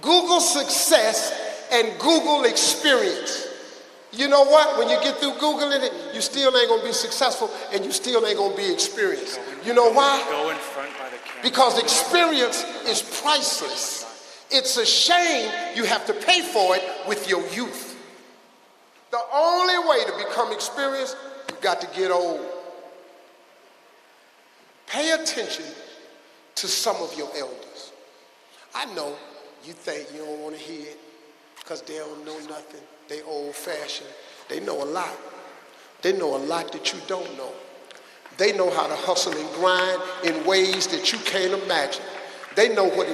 P: Google success and Google experience. You know what? When you get through Googling it, you still ain't gonna be successful and you still ain't gonna be experienced. You know why?
R: Go in front by the camera.
P: Because experience is priceless. It's a shame you have to pay for it with your youth. The only way to become experienced, you've got to get old. Pay attention to some of your elders. I know you think you don't want to hear it because they don't know nothing. They old-fashioned. They know a lot. They know a lot that you don't know. They know how to hustle and grind in ways that you can't imagine. They know what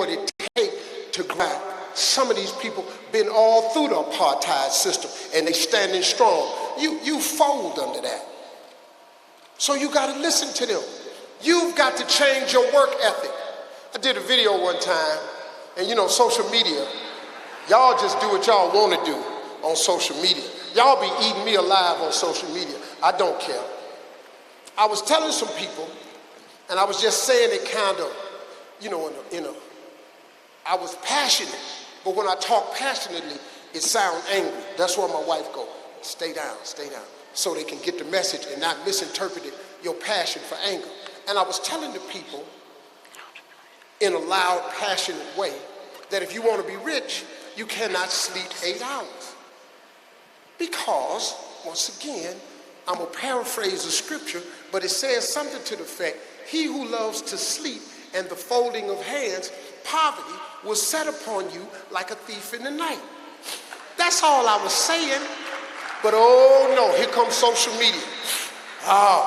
P: it takes to grind. Some of these people been all through the apartheid system and they standing strong. You fold under that. So you got to listen to them. You've got to change your work ethic. I did a video one time, and you know, social media, y'all just do what y'all want to do on social media. Y'all be eating me alive on social media. I don't care. I was telling some people, and I was just saying it kind of, I was passionate, but when I talk passionately, it sounds angry. That's where my wife goes, stay down, so they can get the message and not misinterpret it, your passion for anger. And I was telling the people in a loud, passionate way that if you want to be rich, you cannot sleep 8 hours. Because, once again, I'm going to paraphrase the scripture, but it says something to the effect, he who loves to sleep and the folding of hands, poverty will set upon you like a thief in the night. That's all I was saying. But oh no, here comes social media.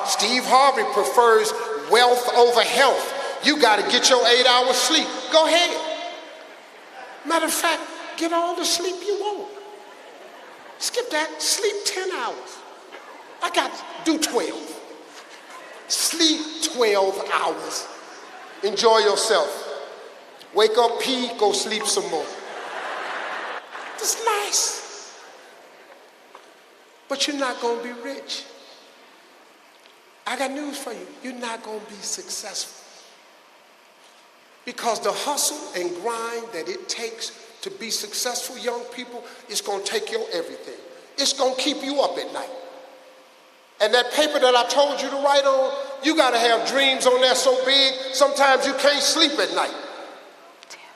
P: Steve Harvey prefers wealth over health. You got to get your 8 hours sleep. Go ahead. Matter of fact, get all the sleep you want. Skip that, sleep 10 hours. I got to do 12. Sleep 12 hours. Enjoy yourself. Wake up, pee, go sleep some more. It's nice. But you're not going to be rich. I got news for you. You're not going to be successful. Because the hustle and grind that it takes to be successful, young people, it's going to take your everything. It's going to keep you up at night. And that paper that I told you to write on, you got to have dreams on there so big, sometimes you can't sleep at night.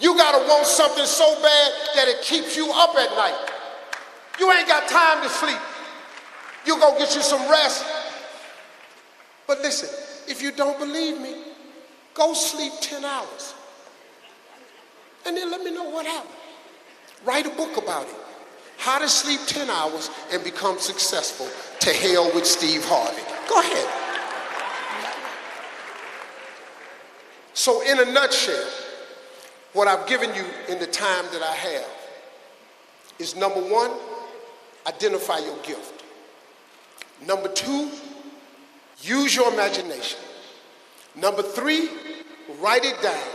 P: You got to want something so bad that it keeps you up at night. You ain't got time to sleep. You go get you some rest. But listen, if you don't believe me, go sleep 10 hours. And then let me know what happened. Write a book about it. How to sleep 10 hours and become successful. To hell with Steve Harvey. Go ahead. So in a nutshell, what I've given you in the time that I have is number one, identify your gift. Number two, use your imagination. Number three, write it down.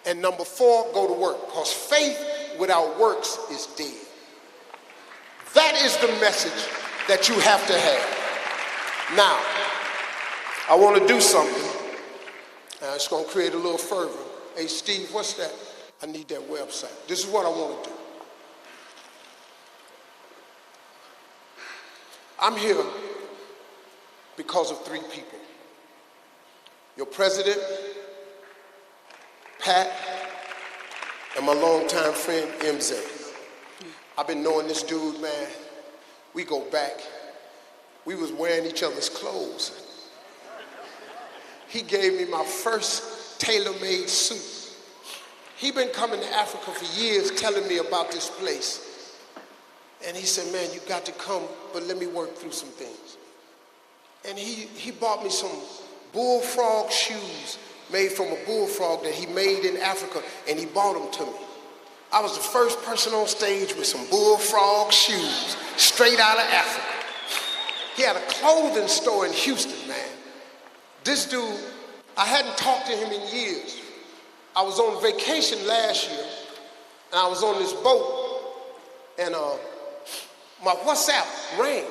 P: And number four, go to work. Because faith without works is dead. That is the message that you have to have. Now, I want to do something. It's going to create a little fervor. Hey, Steve, what's that? I need that website. This is what I want to do. I'm here because of three people. Your president, Pat, and my longtime friend, MZ. I've been knowing this dude, man. We go back. We was wearing each other's clothes. He gave me my first tailor-made suit. He been coming to Africa for years telling me about this place. And he said, man, you got to come, but let me work through some things. And he bought me some bullfrog shoes made from a bullfrog that he made in Africa, and he bought them to me. I was the first person on stage with some bullfrog shoes straight out of Africa. He had a clothing store in Houston, man. This dude, I hadn't talked to him in years. I was on vacation last year, and I was on this boat, and my WhatsApp rang.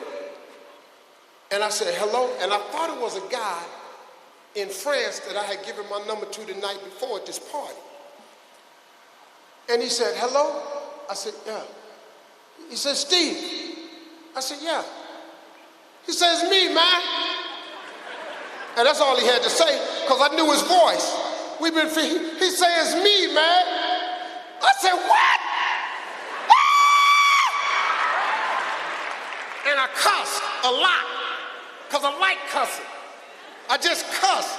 P: And I said, hello, and I thought it was a guy in France that I had given my number to the night before at this party. And he said, hello? I said, yeah. He said, Steve. I said, yeah. He says, me, man. And that's all he had to say, because I knew his voice. He says, me, man. I said, what? Ah! And I cussed a lot, because I like cussing. I just cussed.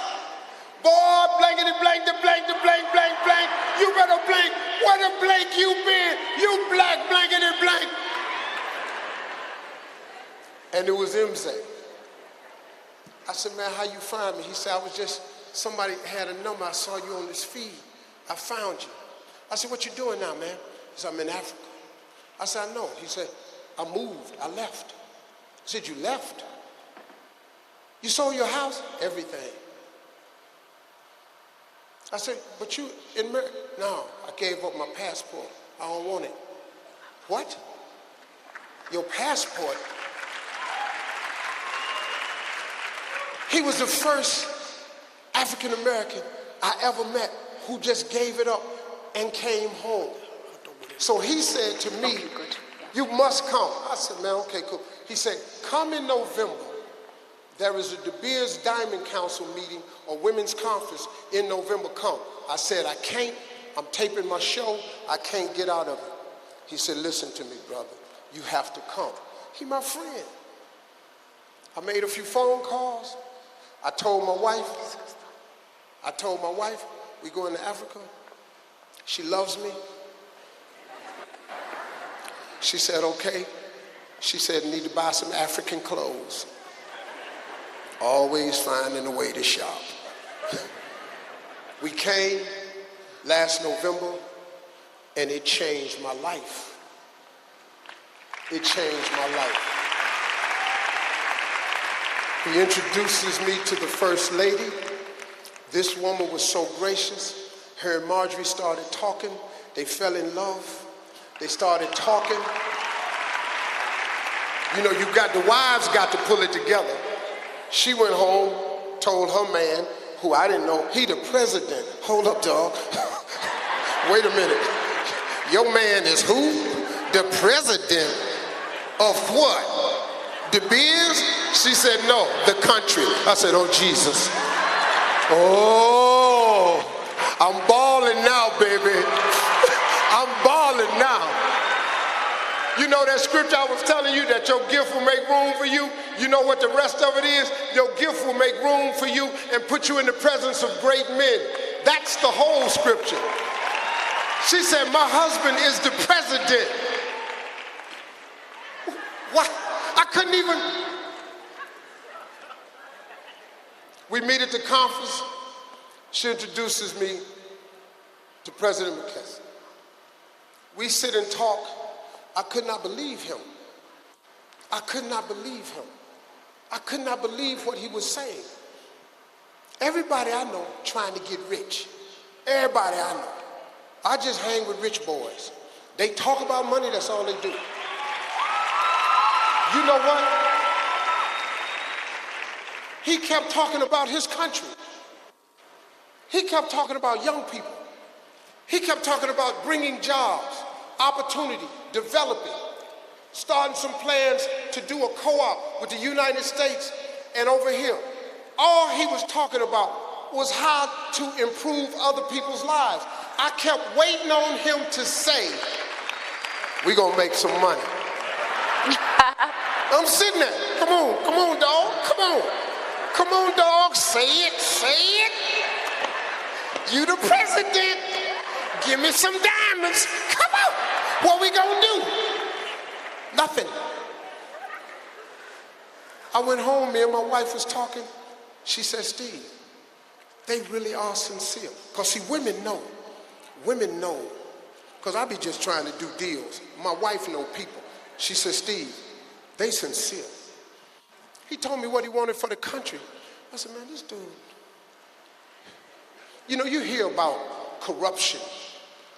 P: Boy, blankety blank, the blank, the blank, blank, blank. You better blank. Where the blank you been? You black blankety blank. And it was MZ. I said, man, how you find me? He said, somebody had a number. I saw you on this feed. I found you. I said, what you doing now, man? He said, I'm in Africa. I said, I know. He said, I moved. I left. I said, you left? You sold your house? Everything. I said, but you in America? No, I gave up my passport. I don't want it. What? Your passport? He was the first African American I ever met who just gave it up and came home. So he said to me, you must come. I said, man, okay, cool. He said, come in November. There is a De Beers Diamond Council meeting or women's conference in November. Come. I said, I can't. I'm taping my show. I can't get out of it. He said, listen to me, brother. You have to come. He my friend. I made a few phone calls. I told my wife, we going to Africa. She loves me. She said, okay. She said, need to buy some African clothes. Always finding a way to shop. We came last November, and it changed my life. It changed my life. He introduces me to the First Lady. This woman was so gracious. Her and Marjorie started talking. They fell in love. They started talking. You know, the wives got to pull it together. She went home, told her man, who I didn't know, he the president. Hold up, dog. Wait a minute. Your man is who? The president of what? De Beers? She said, no, the country. I said, oh, Jesus. Oh, I'm balling now, baby. I'm balling now. You know that scripture I was telling you that your gift will make room for you? You know what the rest of it is? Your gift will make room for you and put you in the presence of great men. That's the whole scripture. She said, my husband is the president. What? I couldn't even. We meet at the conference. She introduces me to President McKesson. We sit and talk. I could not believe him. I could not believe him. I could not believe what he was saying. Everybody I know trying to get rich. Everybody I know. I just hang with rich boys. They talk about money, that's all they do. You know what? He kept talking about his country. He kept talking about young people. He kept talking about bringing jobs, opportunity, developing, starting some plans to do a co-op with the United States and over here. All he was talking about was how to improve other people's lives. I kept waiting on him to say, we're gonna make some money. I'm sitting there, come on, dog, come on, dog, say it. You the president, give me some diamonds, come on, what we gonna do? Nothing. I I went home, me and my wife was talking. She said, Steve, they really are sincere. Because see, women know. Women know. Because I be just trying to do deals. My wife know people. She said, Steve, they sincere. He told me what he wanted for the country. I said, man, this dude. You know, you hear about corruption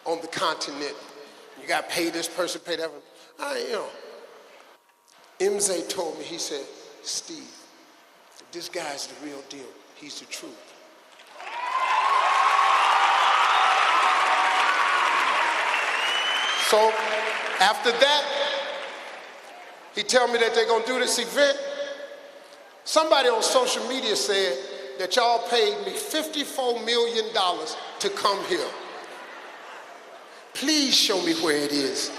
P: on the continent. You got to pay this person, pay that one. You know. MZ told me, he said, Steve, this guy's the real deal. He's the truth. So after that, he told me that they're going to do this event. Somebody on social media said that y'all paid me $54 million to come here. Please show me where it is.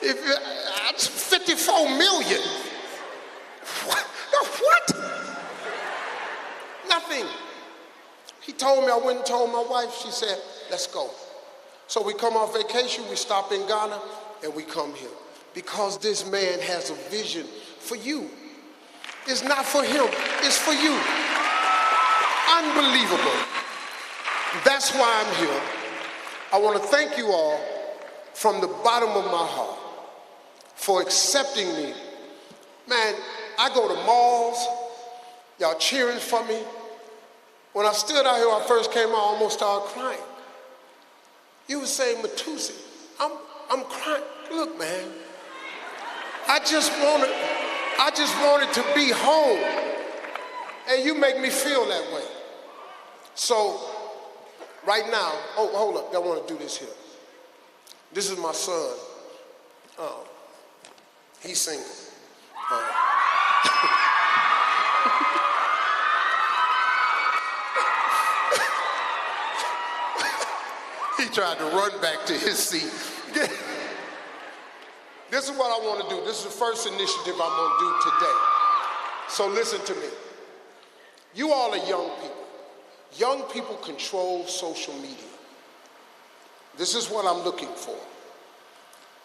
P: If it's 54 million. What? Nothing. He told me, I went and told my wife, she said, let's go. So we come on vacation, we stop in Ghana, and we come here. Because this man has a vision for you. It's not for him, it's for you. Unbelievable. That's why I'm here. I want to thank you all from the bottom of my heart for accepting me. Man, I go to malls, y'all cheering for me. When I stood out here when I first came out, I almost started crying. You would say, Matusi, I'm crying. Look, man, I just wanted to be home. And you make me feel that way. So, right now, oh, hold up, I want to do this here. This is my son. He's single. He tried to run back to his seat. This is what I want to do. This is the first initiative I'm going to do today. So listen to me. You all are young people. Young people control social media. This is what I'm looking for.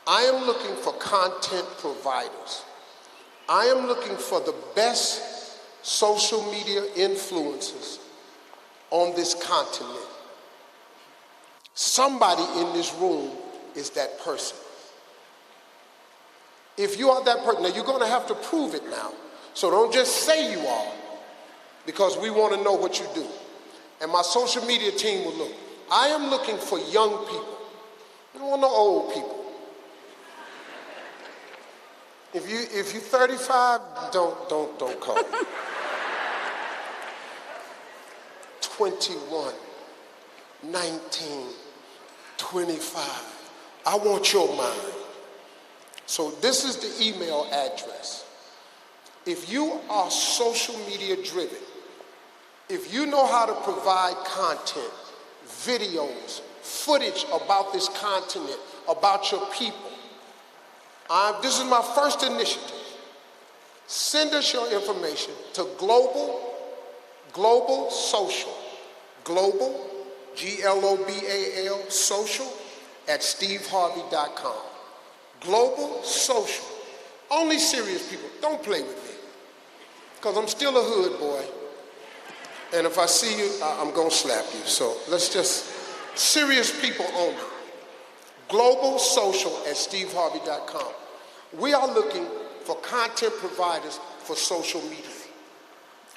P: I am looking for content providers. I am looking for the best social media influencers on this continent. Somebody in this room is that person. If you are that person, now you're going to have to prove it now. So don't just say you are, because we want to know what you do. And my social media team will look. I am looking for young people. I don't want no old people. If you're 35, don't call me. 21, 19, 25. I want your mind. So this is the email address. If you are social media driven, if you know how to provide content, videos, footage about this continent, about your people, this is my first initiative. Send us your information to global social, global, Global, social, at steveharvey.com. Global social. Only serious people. Don't play with me. Because I'm still a hood boy. And if I see you, I'm going to slap you. So let's just, serious people only. Global social at steveharvey.com. We are looking for content providers for social media.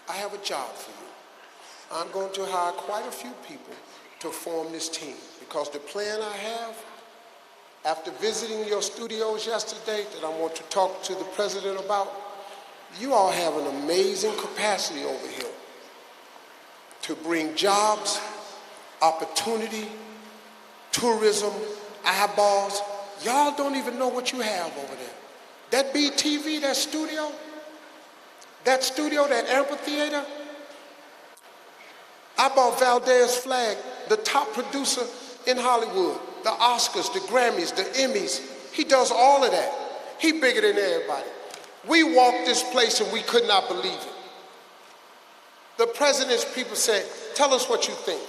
P: I have a job for you. I'm going to hire quite a few people to form this team, because the plan I have, after visiting your studios yesterday, that I want to talk to the president about, you all have an amazing capacity over here to bring jobs, opportunity, tourism, eyeballs. Y'all don't even know what you have over there. That BTV, that studio, that amphitheater, I bought Valdez Flag, the top producer in Hollywood, the Oscars, the Grammys, the Emmys. He does all of that. He bigger than everybody. We walked this place and we could not believe it. The president's people said, tell us what you think.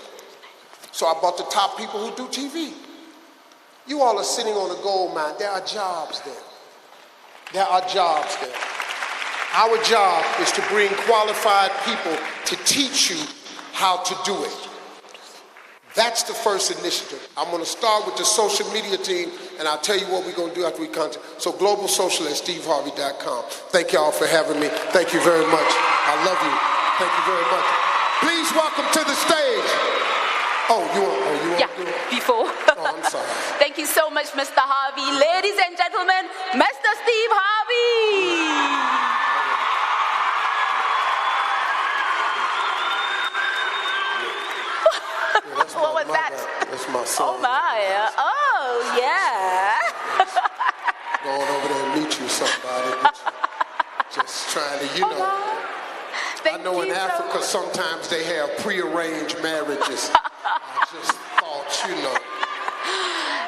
P: So I bought the top people who do TV. You all are sitting on a gold mine. There are jobs there. There are jobs there. Our job is to bring qualified people to teach you how to do it. That's the first initiative. I'm going to start with the social media team, and I'll tell you what we're going to do after we contact. So globalsocial@steveharvey.com. Thank y'all for having me. Thank you very much. I love you. Thank you very much. Please welcome to the stage. Oh, you want?
E: Yeah, before.
P: Oh, I'm sorry.
E: Thank you so much, Mr. Harvey. Ladies and gentlemen, Mr. Steve Harvey. What was that?
P: That's my son.
E: Oh my! Oh yeah.
P: Going over there and meet you somebody. Just trying to, I know in Africa sometimes they have prearranged marriages. I just thought,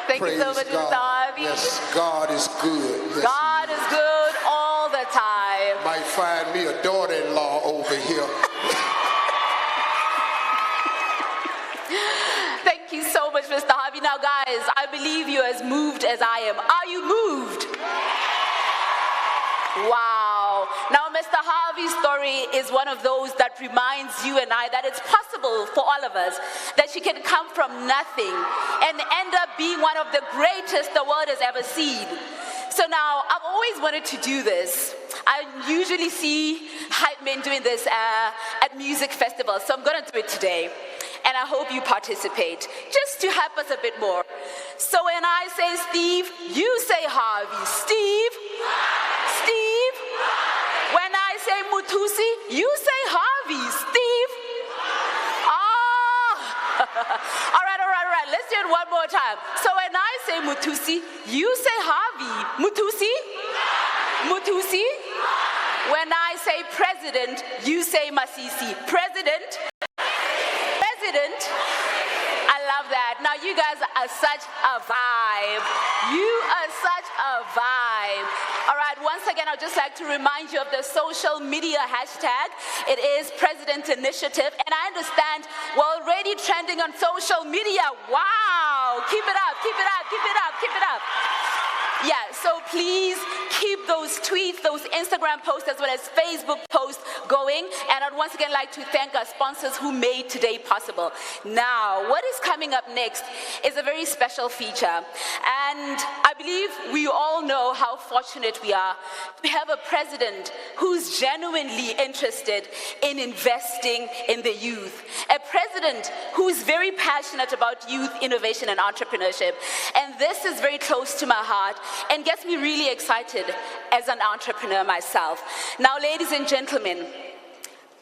E: Thank
P: praise
E: you so much,
P: God.
E: Mr. Harvey.
P: Yes, God is good. Yes,
E: God is good all the time.
P: might find me a daughter-in-law over here.
E: Thank you so much, Mr. Harvey. Now, guys, I believe you're as moved as I am. Are you moved? Wow. Now, Mr. Harvey's story is one of those that reminds you and I that it's possible for all of us that you can come from nothing and end up being one of the greatest the world has ever seen. So now, I've always wanted to do this. I usually see hype men doing this at music festivals, so I'm going to do it today. And I hope you participate, just to help us a bit more. So when I say Steve, you say Harvey. Steve? Steve? When I say Mutusi, you say Harvey. Steve? All right. Let's do it one more time. So when I say Mutusi, you say Harvey. Mutusi? Mutusi? When I say president, you say Masisi. President? I love that. Now you guys are such a vibe. You are such a vibe. All right, once again, I'd just like to remind you of the social media hashtag. It is President Initiative, and I understand we're already trending on social media. Wow, keep it up, keep it up, keep it up, keep it up. Yeah, so please keep those tweets, those Instagram posts, as well as Facebook posts going. And I'd once again like to thank our sponsors who made today possible. Now, what is coming up next is a very special feature. And I believe we all know how fortunate we are to have a president who's genuinely interested in investing in the youth. A president who's very passionate about youth innovation and entrepreneurship. And this is very close to my heart and gets me really excited as an entrepreneur myself. Now, ladies and gentlemen,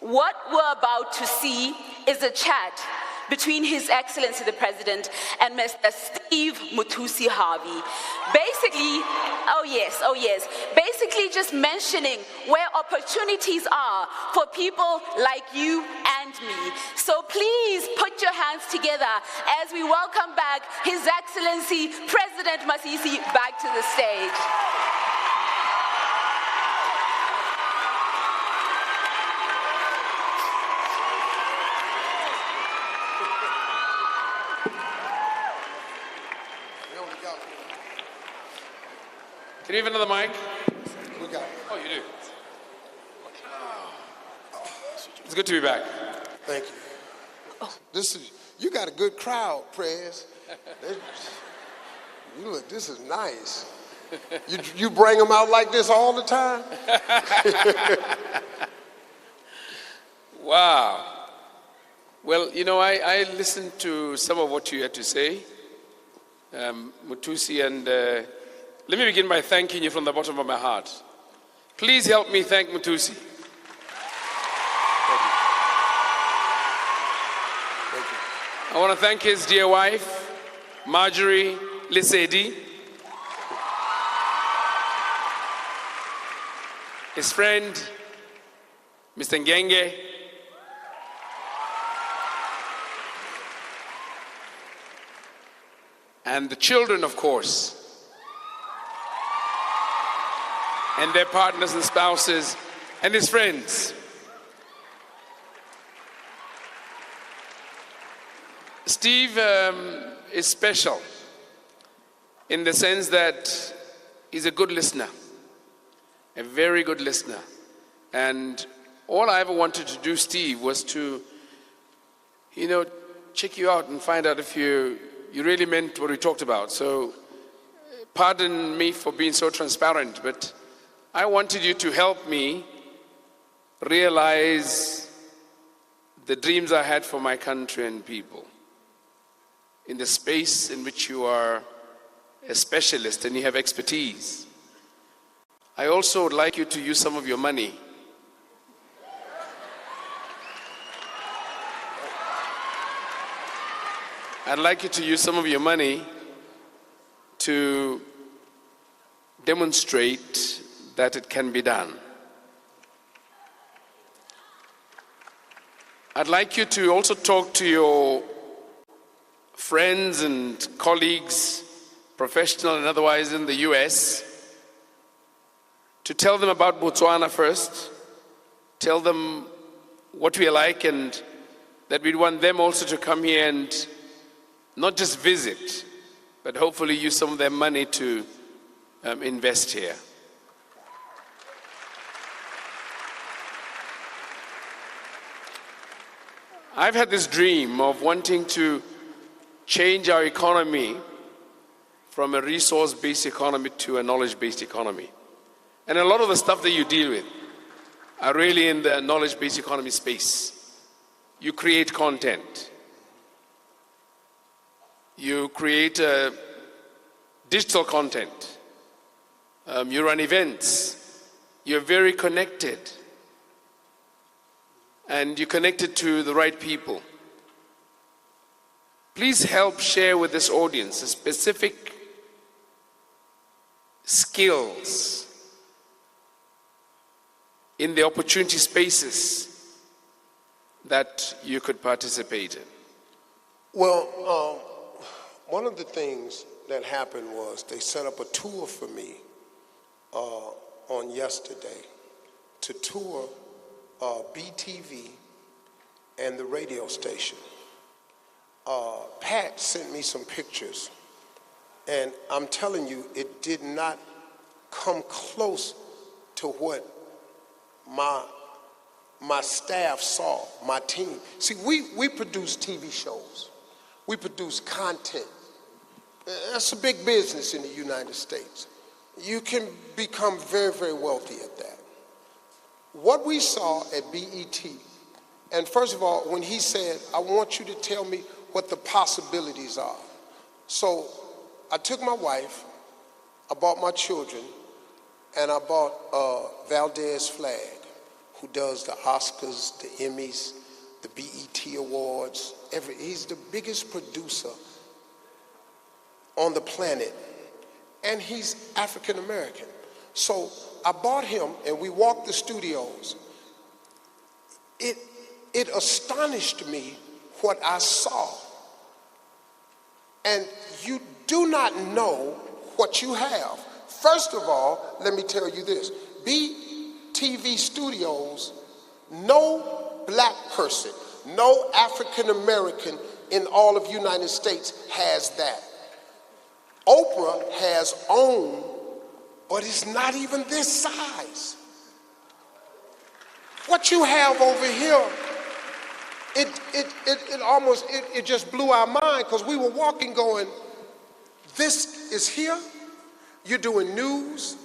E: what we're about to see is a chat between His Excellency the President and Mr. Steve Mutusi Harvey. Basically, oh yes, basically just mentioning where opportunities are for people like you and me. So please put your hands together as we welcome back His Excellency President Masisi back to the stage.
O: Can you have another mic?
P: We got it.
O: Oh, you do? It's good to be back.
P: Thank you. You got a good crowd, Prez. This is nice. You bring them out like this all the time?
O: Wow. Well, I listened to some of what you had to say, Mutusi, and let me begin by thanking you from the bottom of my heart. Please help me thank Mutusi. I want to thank his dear wife, Marjorie Lesedi, his friend, Mr. Ngenge, and the children, of course, and their partners and spouses, and his friends. Steve is special in the sense that he's a good listener. a very good listener. And all I ever wanted to do, Steve, was to, check you out and find out if you really meant what we talked about. So pardon me for being so transparent, but I wanted you to help me realize the dreams I had for my country and people in the space in which you are a specialist and you have expertise. I also would like you to use some of your money. I'd like you to use some of your money to demonstrate that it can be done. I'd like you to also talk to your friends and colleagues, professional and otherwise, in the US, to tell them about Botswana first, tell them what we are like, and that we want them also to come here and not just visit, but hopefully use some of their money to invest here. I've had this dream of wanting to change our economy from a resource-based economy to a knowledge-based economy. And a lot of the stuff that you deal with are really in the knowledge-based economy space. You create content. You create digital content. You run events. You're very connected. And you're connected to the right people. Please help share with this audience the specific skills in the opportunity spaces that you could participate in.
P: Well, one of the things that happened was they set up a tour for me on yesterday to tour BTV and the radio station. Pat sent me some pictures, and I'm telling you, it did not come close to what my staff saw, my team. See, we produce TV shows. We produce content. That's a big business in the United States. You can become very, very wealthy at that. What we saw at BET, and first of all, when he said, I want you to tell me what the possibilities are. So I took my wife, I bought my children, and I bought Valdez Flag, who does the Oscars, the Emmys, the BET Awards. He's the biggest producer on the planet, and he's African American. So I bought him, and we walked the studios. It astonished me what I saw. And you do not know what you have. First of all, let me tell you this. BTV Studios, no black person, no African American in all of the United States has that. Oprah has OWN, but it's not even this size. What you have over here, it just blew our mind, because we were walking going, this is here, you're doing news.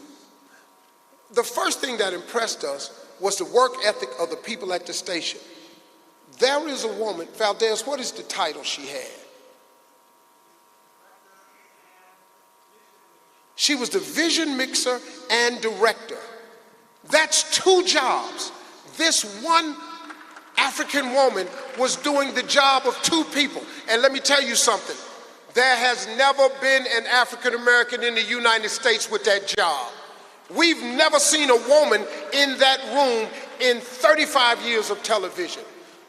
P: The first thing that impressed us was the work ethic of the people at the station. There is a woman, Valdez, what is the title she had? She was the vision mixer and director. That's 2 jobs. This one African woman was doing the job of 2 people. And let me tell you something. There has never been an African American in the United States with that job. We've never seen a woman in that room in 35 years of television.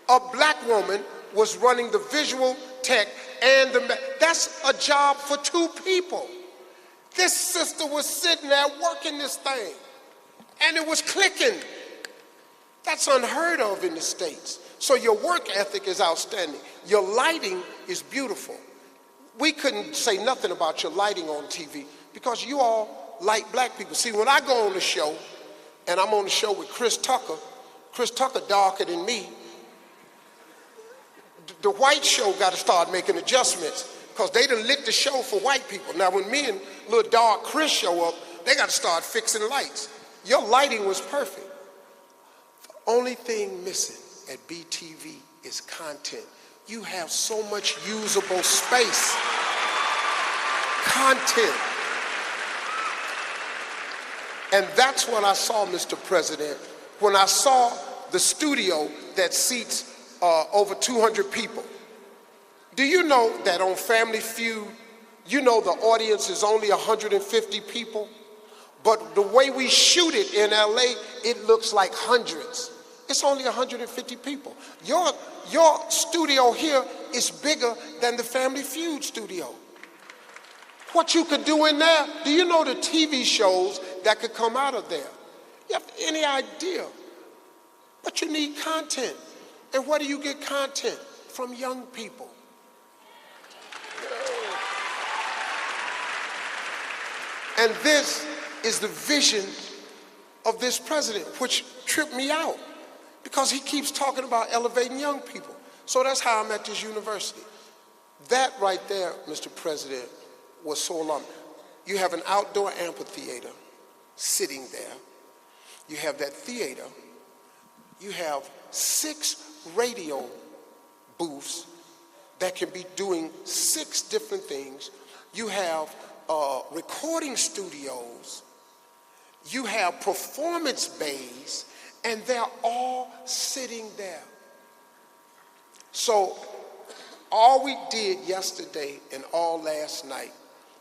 P: A black woman was running the visual tech and that's a job for 2 people. This sister was sitting there working this thing, and it was clicking. That's unheard of in the States. So your work ethic is outstanding. Your lighting is beautiful. We couldn't say nothing about your lighting on TV because you all like black people. See, when I go on the show, and I'm on the show with Chris Tucker. Chris Tucker darker than me. The white show got to start making adjustments because they done lit the show for white people. Now when me and little dark Chris show up, they got to start fixing lights. Your lighting was perfect. The only thing missing at BTV is content. You have so much usable space. Content. And that's what I saw, Mr. President, when I saw the studio that seats over 200 people. Do you know that on Family Feud, you know the audience is only 150 people? But the way we shoot it in LA, it looks like hundreds. It's only 150 people. Your studio here is bigger than the Family Feud studio. What you could do in there, do you know the TV shows that could come out of there? You have any idea? But you need content. And where do you get content? From young people. And this is the vision of this president, which tripped me out because he keeps talking about elevating young people. So that's how I'm at this university. That right there, Mr. President, was so alarming. You have an outdoor amphitheater sitting there. You have that theater. You have 6 radio booths that can be doing 6 different things. You have recording studios. You have performance bays, and they're all sitting there. So all we did yesterday and all last night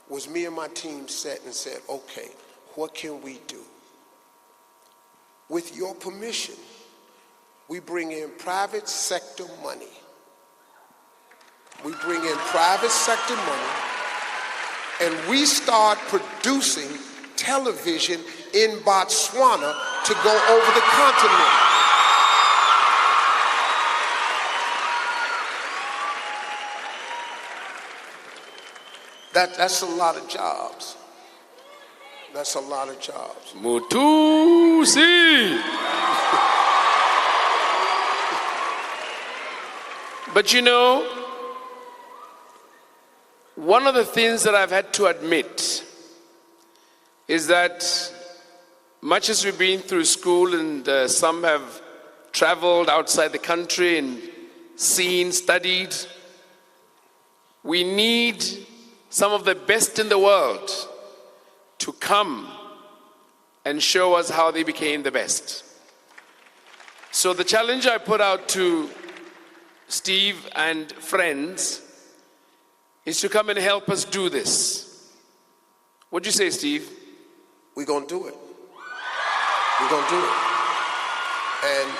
P: was me and my team sat and said, okay, what can we do? With your permission, we bring in private sector money. We bring in private sector money, and we start producing television in Botswana to go over the continent. That's a lot of jobs. That's a lot of jobs.
O: Mutusi. But you know, one of the things that I've had to admit is that much as we've been through school and some have traveled outside the country and seen, studied, we need some of the best in the world to come and show us how they became the best. So the challenge I put out to Steve and friends is to come and help us do this. What'd you say, Steve?
P: We're gonna do it. We're gonna do it. And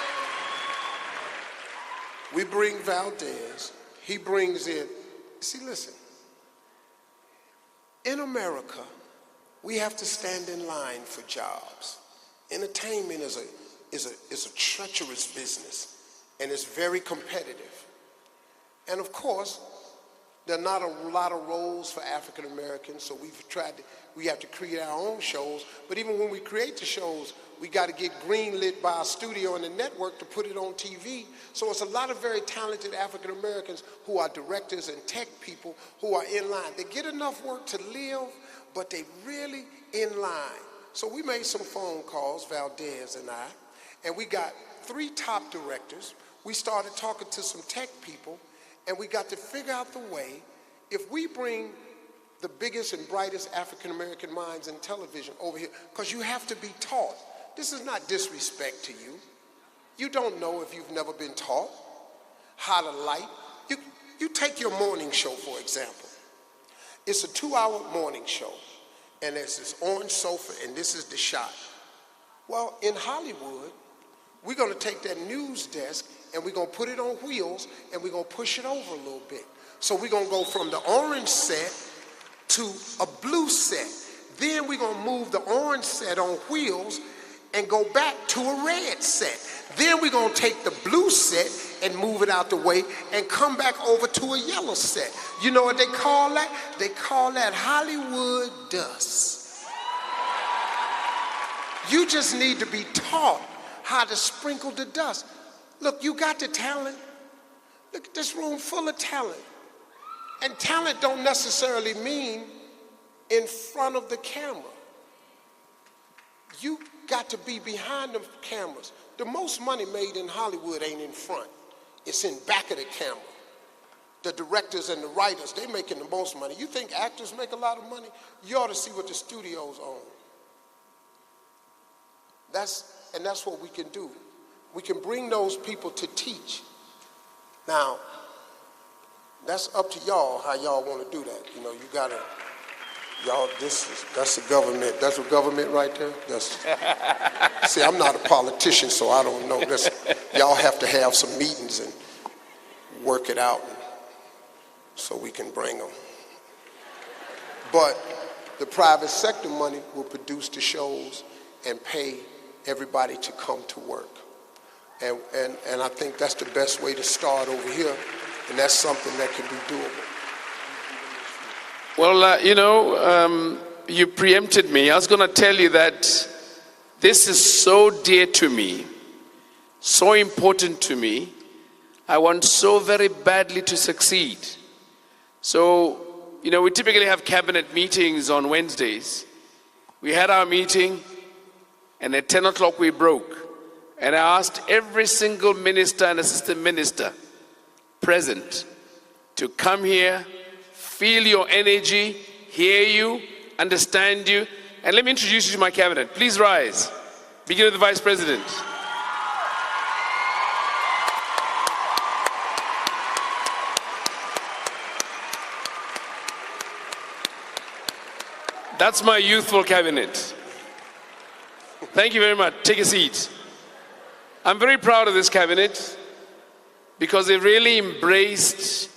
P: we bring Valdez, he brings in, see, listen, in America, we have to stand in line for jobs. Entertainment is a treacherous business, and it's very competitive. And of course, there are not a lot of roles for African Americans, so we have to create our own shows. But even when we create the shows, we got to get greenlit by our studio and the network to put it on TV. So it's a lot of very talented African Americans who are directors and tech people who are in line. They get enough work to live, but they really in line. So we made some phone calls, Valdez and I, and we got 3 top directors. We started talking to some tech people, and we got to figure out the way, if we bring the biggest and brightest African-American minds in television over here, because you have to be taught. This is not disrespect to you. You don't know if you've never been taught how to light. You take your morning show, for example. It's a 2-hour morning show, and there's this orange sofa, and this is the shot. Well, in Hollywood, we're gonna take that news desk and we're gonna put it on wheels and we're gonna push it over a little bit. So we're gonna go from the orange set to a blue set. Then we're gonna move the orange set on wheels and go back to a red set. Then we're gonna take the blue set and move it out the way and come back over to a yellow set. You know what they call that? They call that Hollywood dust. You just need to be taught how to sprinkle the dust. Look, you got the talent. Look at this room full of talent. And talent don't necessarily mean in front of the camera. You got to be behind the cameras. The most money made in Hollywood ain't in front. It's in back of the camera. The directors and the writers, they making the most money. You think actors make a lot of money? You ought to see what the studios own. That's what we can do. We can bring those people to teach. Now, that's up to y'all how y'all want to do that. You know, you gotta, y'all, that's the government. That's a government right there. See, I'm not a politician, so I don't know. Y'all have to have some meetings and work it out so we can bring them. But the private sector money will produce the shows and pay everybody to come to work. And I think that's the best way to start over here, and that's something that can be doable.
O: Well, you preempted me. I was going to tell you that this is so dear to me, so important to me. I want so very badly to succeed. So, we typically have cabinet meetings on Wednesdays. We had our meeting, and at 10 o'clock we broke. And I asked every single minister and assistant minister present to come here, feel your energy, hear you, understand you. And let me introduce you to my cabinet. Please rise. Begin with the Vice President. That's my youthful cabinet. Thank you very much. Take a seat. I'm very proud of this cabinet because they really embraced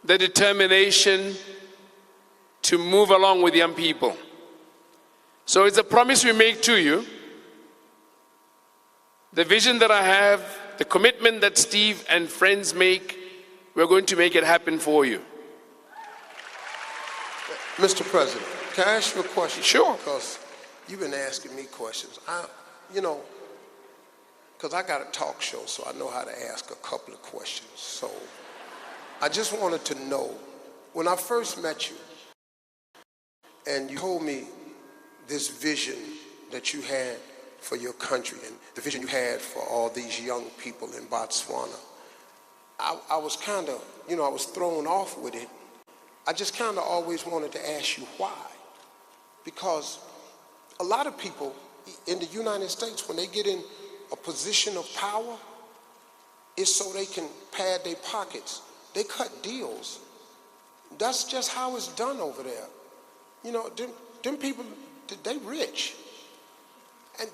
O: the determination to move along with young people. So it's a promise we make to you. The vision that I have, the commitment that Steve and friends make, we're going to make it happen for you.
P: Mr. President, can I ask you a question?
O: Sure.
P: Because you've been asking me questions. Because I got a talk show, so I know how to ask a couple of questions. So I just wanted to know, when I first met you, and you told me this vision that you had for your country and the vision you had for all these young people in Botswana, I was kind of, I was thrown off with it. I just kind of always wanted to ask you why. Because a lot of people in the United States, when they get in a position of power, it's so they can pad their pockets. They cut deals. That's just how it's done over there. Them people, they rich. And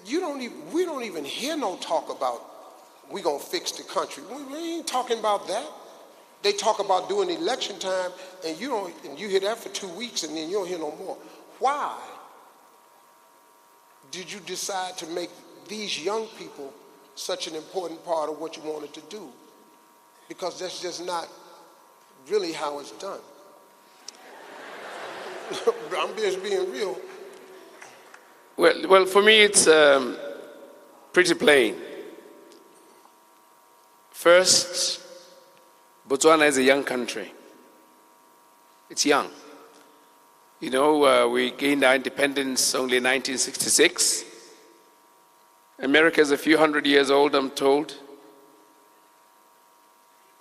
P: we don't even hear no talk about we gonna fix the country. We ain't talking about that. They talk about doing election time, and you hear that for 2 weeks, and then you don't hear no more. Why did you decide to make these young people such an important part of what you wanted to do? Because that's just not really how it's done. I'm just being real.
O: Well, for me, it's pretty plain. First, Botswana is a young country. It's young. We gained our independence only in 1966. America is a few hundred years old, I'm told.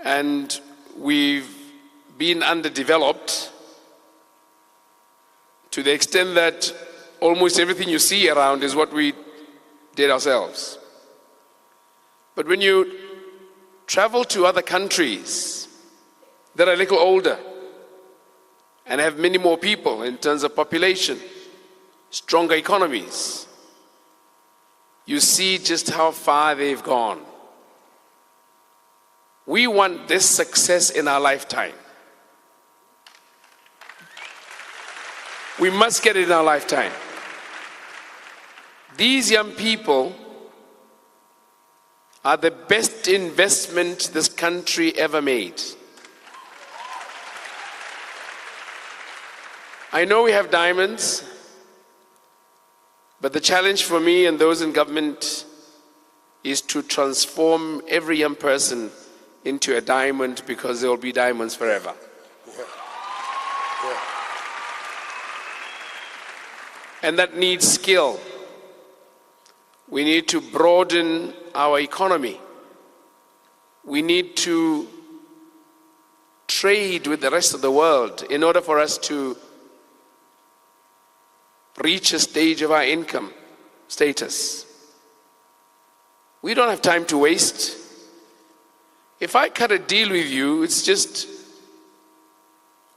O: And we've been underdeveloped to the extent that almost everything you see around is what we did ourselves. But when you travel to other countries that are a little older and have many more people in terms of population, stronger economies, you see just how far they've gone. We want this success in our lifetime. We must get it in our lifetime. These young people are the best investment this country ever made. I know we have diamonds. But the challenge for me and those in government is to transform every young person into a diamond, because there will be diamonds forever. And that needs skill. We need to broaden our economy. We need to trade with the rest of the world in order for us to reach a stage of our income status. We don't have time to waste. If I cut a deal with you, it's just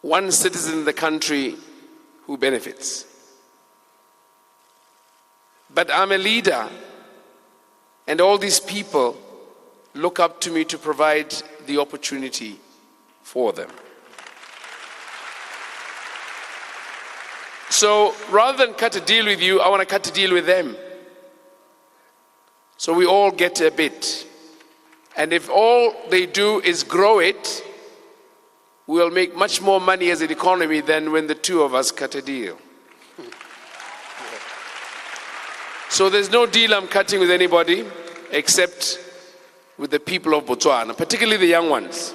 O: one citizen in the country who benefits. But I'm a leader, and all these people look up to me to provide the opportunity for them. So rather than cut a deal with you, I want to cut a deal with them. So we all get a bit. And if all they do is grow it, we'll make much more money as an economy than when the two of us cut a deal. So there's no deal I'm cutting with anybody except with the people of Botswana, particularly the young ones.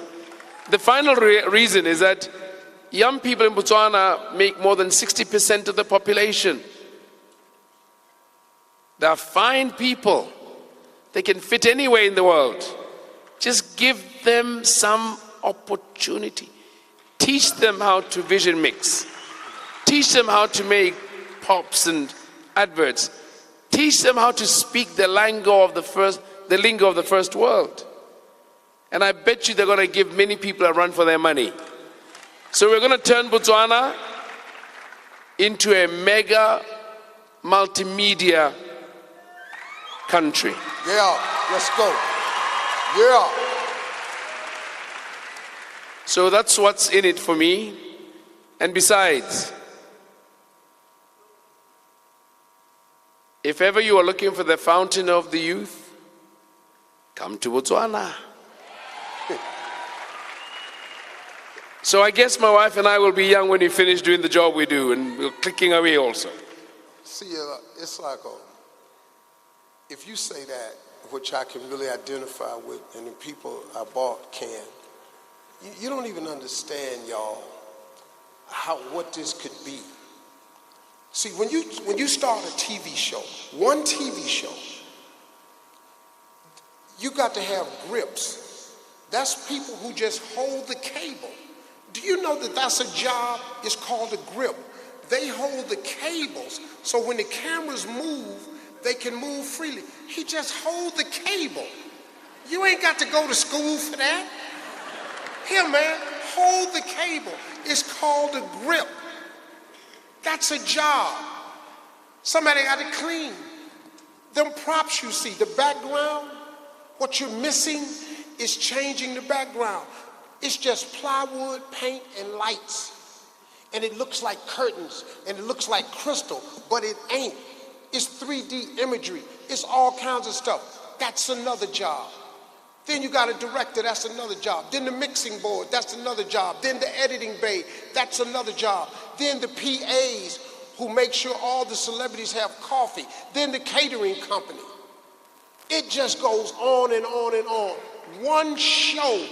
O: The final reason is that young people in Botswana make more than 60% of the population. They are fine people. They can fit anywhere in the world. Just give them some opportunity. Teach them how to vision mix. Teach them how to make pops and adverts. Teach them how to speak the lingo of the first world. And I bet you they're going to give many people a run for their money. So we're going to turn Botswana into a mega multimedia country.
P: Yeah, let's go. Yeah.
O: So that's what's in it for me. And besides, if ever you are looking for the fountain of the youth, come to Botswana. So I guess my wife and I will be young when we finish doing the job we do, and we're clicking away also.
P: See, it's like if you say that, which I can really identify with, and the people I bought can, you don't even understand, y'all, what this could be. See, when you start a TV show, one TV show, you got to have grips. That's people who just hold the cable. Do you know that that's a job? It's called a grip. They hold the cables, so when the cameras move, they can move freely. He just hold the cable. You ain't got to go to school for that. Here, man, hold the cable. It's called a grip. That's a job. Somebody got to clean. Them props you see, the background, what you're missing is changing the background. It's just plywood, paint, and lights. And it looks like curtains, and it looks like crystal, but it ain't. It's 3D imagery. It's all kinds of stuff. That's another job. Then you got a director, that's another job. Then the mixing board, that's another job. Then the editing bay, that's another job. Then the PAs who make sure all the celebrities have coffee. Then the catering company. It just goes on and on and on. One show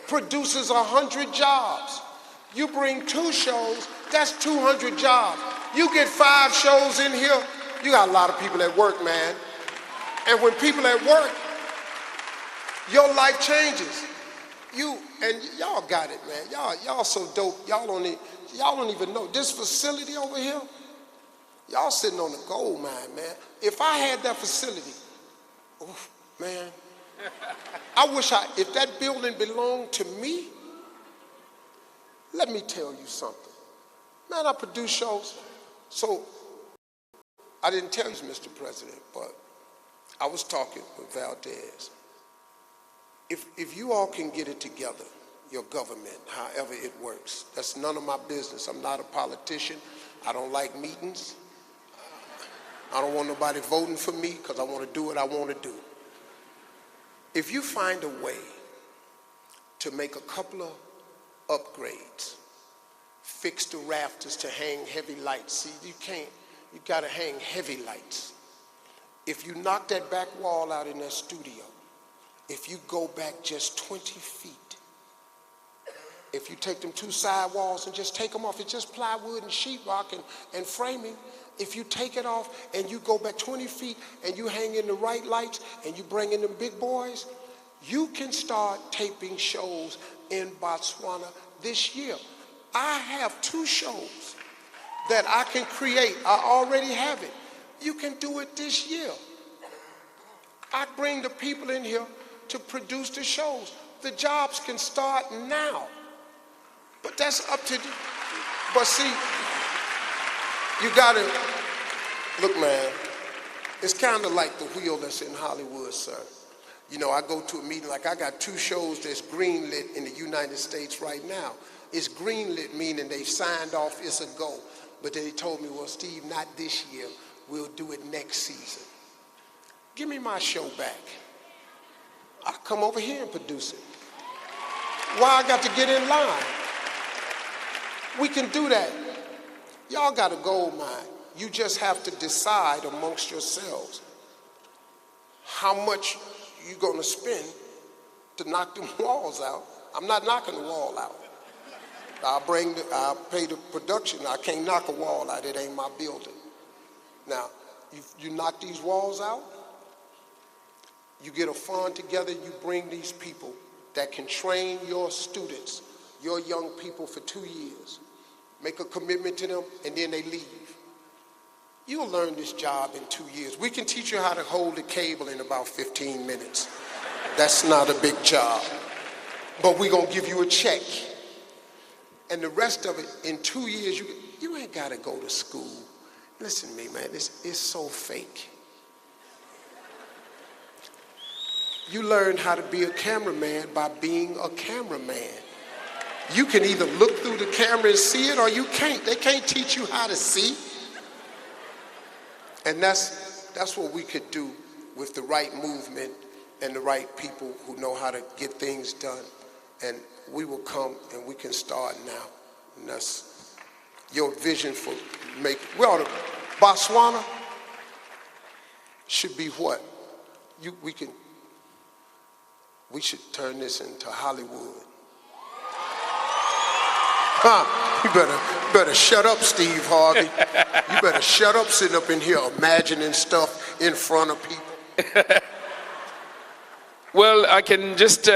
P: produces 100 jobs. You bring 2 shows, that's 200 jobs. You get 5 shows in here, you got a lot of people at work, man. And when people at work, your life changes. Y'all got it, man. Y'all so dope. Y'all don't even know. This facility over here, y'all sitting on the gold mine, man. If I had that facility, oof, man, I wish if that building belonged to me, let me tell you something. Man, I produce shows. So I didn't tell you, Mr. President, but I was talking with Valdez. If you all can get it together, your government, however it works, that's none of my business. I'm not a politician. I don't like meetings. I don't want nobody voting for me because I want to do what I want to do. If you find a way to make a couple of upgrades, fix the rafters to hang heavy lights. See, you can't, you got to hang heavy lights. If you knock that back wall out in that studio, if you go back just 20 feet, if you take them 2 side walls and just take them off, it's just plywood and sheetrock and framing. If you take it off and you go back 20 feet and you hang in the right lights and you bring in them big boys, you can start taping shows in Botswana this year. I have 2 shows that I can create. I already have it. You can do it this year. I bring the people in here to produce the shows. The jobs can start now. But that's up to, but see, you gotta, look man, it's kind of like the wheel that's in Hollywood, sir. You know, I go to a meeting, like I got 2 shows that's greenlit in the United States right now. It's greenlit, meaning they've signed off, it's a go. But they told me, well, Steve, not this year, we'll do it next season. Give me my show back. I'll come over here and produce it. Why I got to get in line? We can do that. Y'all got a gold mine. You just have to decide amongst yourselves how much you're going to spend to knock them walls out. I'm not knocking the wall out. I'll pay the production. I can't knock a wall out. It ain't my building. Now, you knock these walls out, you get a fund together, you bring these people that can train your students, your young people for 2 years. Make a commitment to them, and then they leave. You'll learn this job in 2 years. We can teach you how to hold the cable in about 15 minutes. That's not a big job. But we're going to give you a check. And the rest of it, in 2 years, you ain't got to go to school. Listen to me, man, it's so fake. You learn how to be a cameraman by being a cameraman. You can either look through the camera and see it, or you can't. They can't teach you how to see. And that's what we could do with the right movement and the right people who know how to get things done. And we will come and we can start now. And that's your vision for Botswana should be what? We should turn this into Hollywood. You better shut up, Steve Harvey. You better shut up sitting up in here imagining stuff in front of people.
O: Well, I can just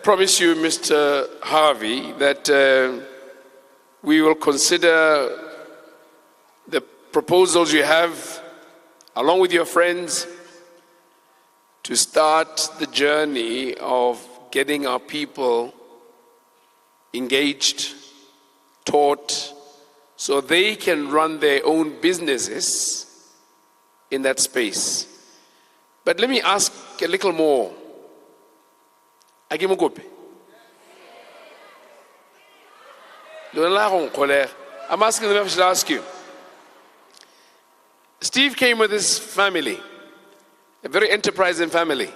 O: promise you, Mr. Harvey, that we will consider the proposals you have, along with your friends, to start the journey of getting our people engaged, taught, so they can run their own businesses in that space. But let me ask a little more. I'm asking them to ask you. Steve came with his family, a very enterprising family.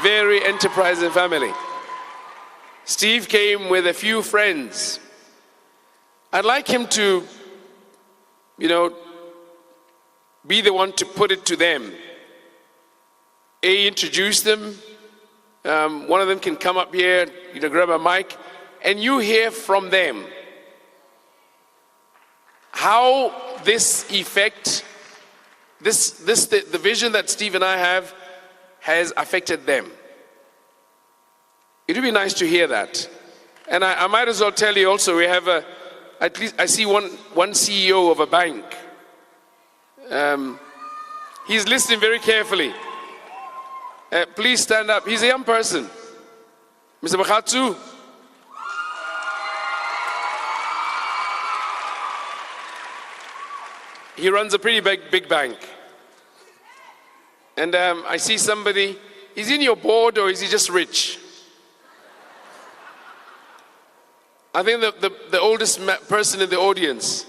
O: Very enterprising family. Steve came with a few friends. I'd like him to, be the one to put it to them. Introduce them. One of them can come up here, grab a mic, and you hear from them how this effect, the vision that Steve and I have, has affected them. It would be nice to hear that. And I might as well tell you also, we have at least I see one CEO of a bank. He's listening very carefully. Please stand up. He's a young person. Mr. Bakhatsu. He runs a pretty big bank. And I see somebody, is he in your board or is he just rich? I think the oldest person in the audience,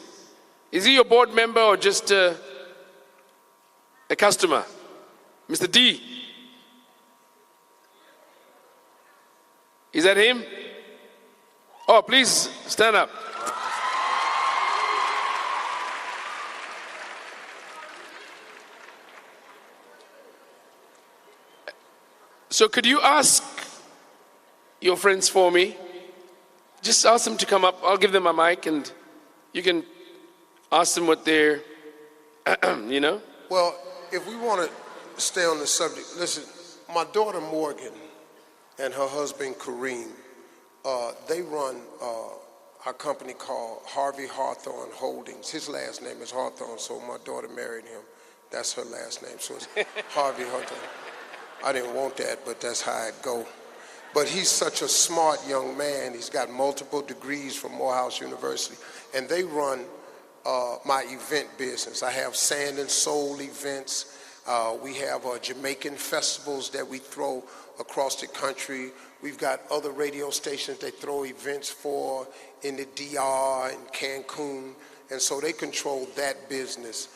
O: is he your board member or just a customer? Mr. D. Is that him? Oh, please stand up. So could you ask your friends for me? Just ask them to come up. I'll give them a mic and you can ask them what they're, you know?
P: Well, if we want to stay on the subject, listen, my daughter Morgan and her husband Kareem, they run a company called Harvey Hawthorne Holdings. His last name is Hawthorne, so my daughter married him. That's her last name, so it's Harvey Hawthorne. I didn't want that, but that's how it go. But he's such a smart young man. He's got multiple degrees from Morehouse University, and they run my event business. I have sand and soul events. We have Jamaican festivals that we throw across the country. We've got other radio stations they throw events for in the DR and Cancun, and so they control that business.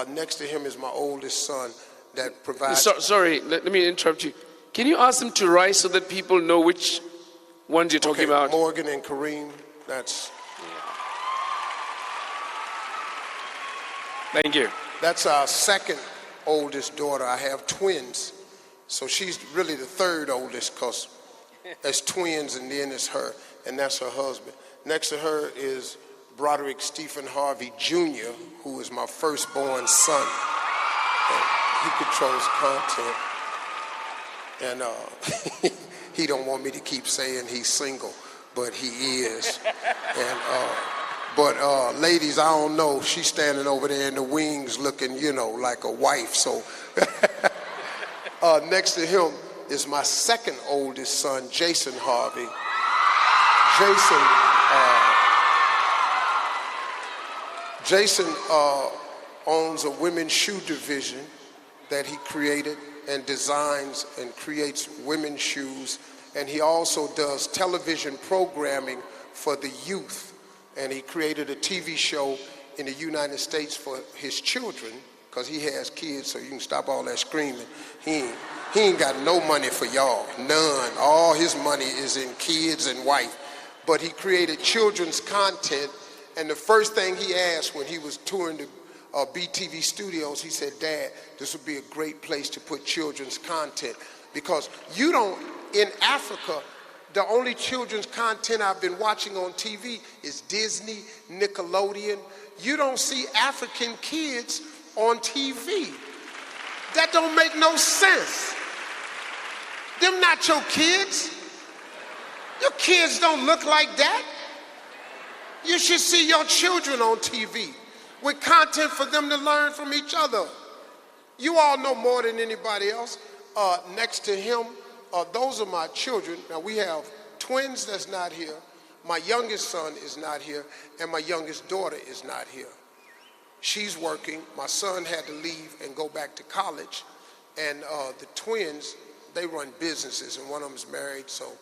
P: Next to him is my oldest son that provides...
O: Sorry, let me interrupt you. Can you ask them to rise so that people know which ones you're talking about?
P: Morgan and Kareem, that's...
O: Thank you.
P: That's our second oldest daughter. I have twins, so she's really the third oldest because there's twins and then it's her, and that's her husband. Next to her is Broderick Stephen Harvey Jr., who is my firstborn son. And he controls content, and he don't want me to keep saying he's single, but he is. And but ladies, I don't know. She's standing over there in the wings, looking, you know, like a wife. So next to him is my second oldest son, Jason Harvey. Jason owns a women's shoe division that he created and designs and creates women's shoes. And he also does television programming for the youth. And he created a TV show in the United States for his children, because he has kids, so you can stop all that screaming. He ain't got no money for y'all, none. All his money is in kids and wife. But he created children's content, and the first thing he asked when he was touring the BTV studios, he said, "Dad, this would be a great place to put children's content, because you don't, in Africa, the only children's content I've been watching on TV is Disney, Nickelodeon. You don't see African kids on TV. That don't make no sense. Them not your kids. Your kids don't look like that. You should see your children on TV with content for them to learn from each other. You all know more than anybody else." Next to him, those are my children. Now we have twins that's not here. My youngest son is not here, and my youngest daughter is not here. She's working. My son had to leave and go back to college, and the twins, they run businesses, and one of them is married. So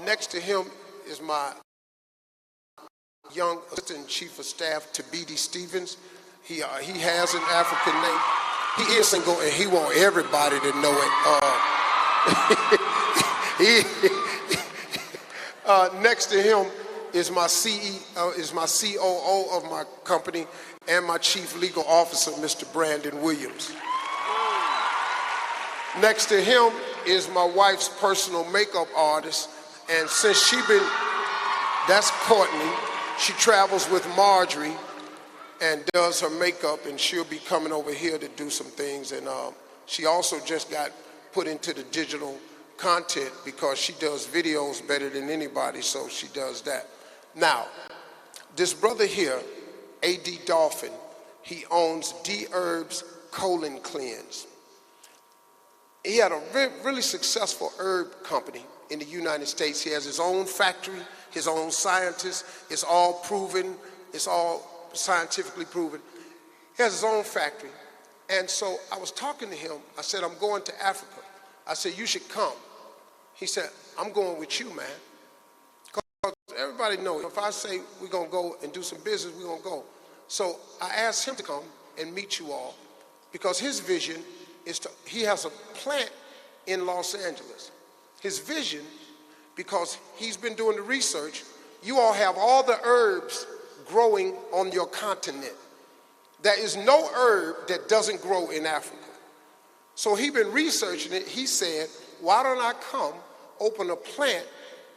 P: next to him is my young assistant chief of staff, Tabidi Stevens. He has an African name. He is single, and he want everybody to know it. Next to him is my COO of my company and my chief legal officer, Mr. Brandon Williams. Next to him is my wife's personal makeup artist, and since that's Courtney. She travels with Marjorie and does her makeup, and she'll be coming over here to do some things. And she also just got put into the digital content because she does videos better than anybody, so she does that. Now, this brother here, A.D. Dolphin, he owns D-Herbs Colon Cleanse. He had a really successful herb company in the United States. He has his own factory, his own scientists. It's all proven. It's all scientifically proven. He has his own factory. And so I was talking to him. I said, "I'm going to Africa." I said, "You should come." He said, "I'm going with you, man." Because everybody knows if I say we're going to go and do some business, we're going to go. So I asked him to come and meet you all, because his vision is he has a plant in Los Angeles. His vision, because he's been doing the research, you all have all the herbs growing on your continent. There is no herb that doesn't grow in Africa. So he's been researching it. He said, why don't I come open a plant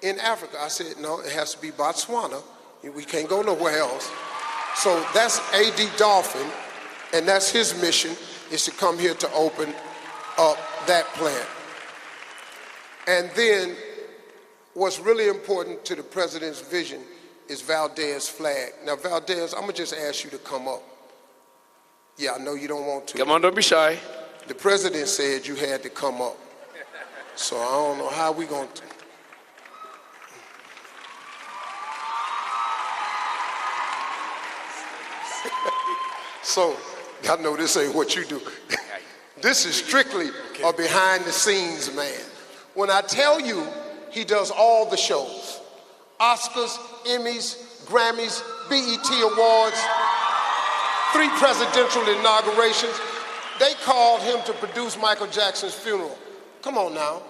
P: in Africa? I said, no, it has to be Botswana. We can't go nowhere else. So that's A.D. Dolphin, and that's his mission, is to come here to open up that plant. And then what's really important to the president's vision is Valdez's flag. Now, Valdez, I'm gonna just ask you to come up. Yeah, I know you don't want to.
O: Come on, don't be shy.
P: The president said you had to come up. So I don't know how we gonna So, I know this ain't what you do. This is strictly a behind the scenes man. When I tell you he does all the shows, Oscars, Emmys, Grammys, BET Awards, 3 presidential inaugurations, they called him to produce Michael Jackson's funeral. Come on now.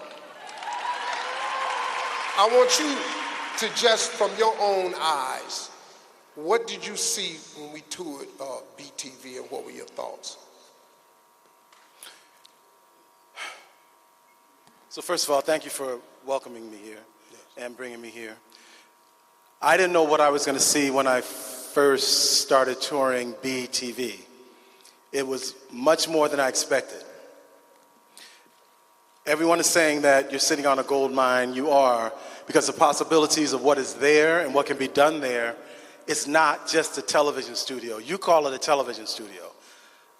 P: I want you to just, from your own eyes, what did you see when we toured BTV, and what were your thoughts?
R: So first of all, thank you for welcoming me here and bringing me here. I didn't know what I was going to see when I first started touring BTV. It was much more than I expected. Everyone is saying that you're sitting on a gold mine. You are, because the possibilities of what is there and what can be done there, it's not just a television studio. You call it a television studio.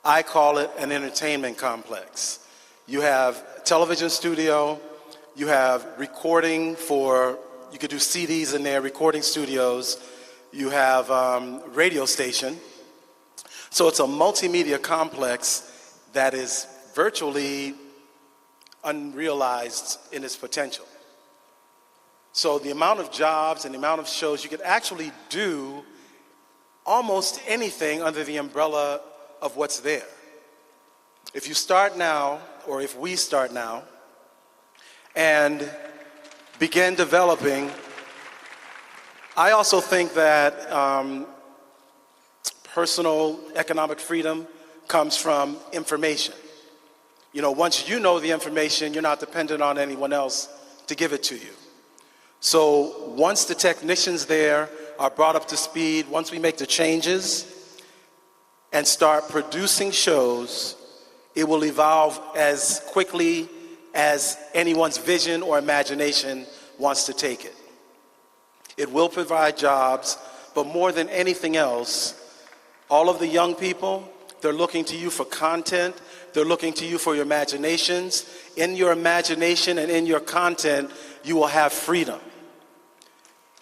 R: I call it an entertainment complex. You have television studio, you have recording for, you could do CDs in there, recording studios, you have radio station. So it's a multimedia complex that is virtually unrealized in its potential. So the amount of jobs and the amount of shows, you could actually do almost anything under the umbrella of what's there. If you start now, or if we start now, and begin developing, I also think that personal economic freedom comes from information. You know, once you know the information, you're not dependent on anyone else to give it to you. So once the technicians there are brought up to speed, once we make the changes and start producing shows, it will evolve as quickly as anyone's vision or imagination wants to take it. It will provide jobs, but more than anything else, all of the young people, they're looking to you for content, they're looking to you for your imaginations. In your imagination and in your content, you will have freedom.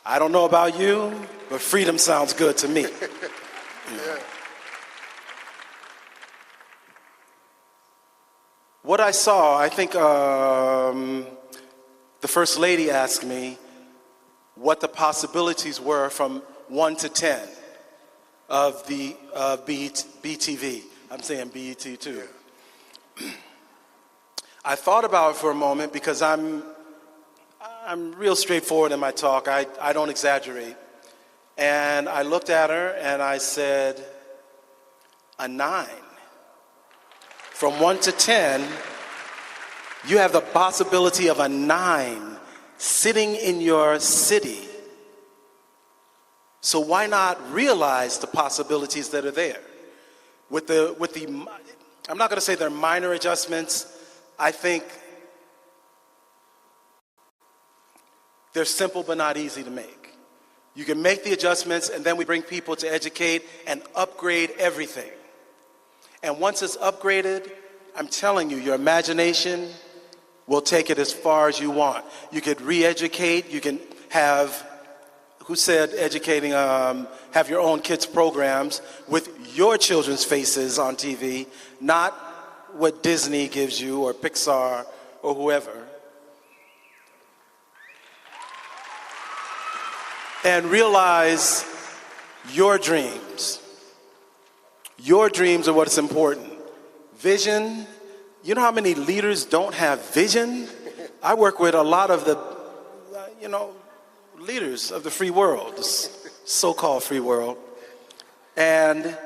R: I don't know about you, but freedom sounds good to me. Yeah. What I saw, I think the First Lady asked me what the possibilities were from 1 to 10 of the BTV. I'm saying BET too. I thought about it for a moment because I'm real straightforward in my talk. I don't exaggerate. And I looked at her and I said, a 9. From 1 to 10, you have the possibility of a 9 sitting in your city. So why not realize the possibilities that are there? With the I'm not going to say they're minor adjustments. I think they're simple but not easy to make. You can make the adjustments, and then we bring people to educate and upgrade everything. And once it's upgraded, I'm telling you, your imagination will take it as far as you want. You could re-educate, you can have, who said educating, have your own kids' programs with your children's faces on TV, not what Disney gives you or Pixar or whoever. And realize your dreams. Your dreams are what's important. Vision, you know how many leaders don't have vision? I work with a lot of the, leaders of the free world, the so-called free world. And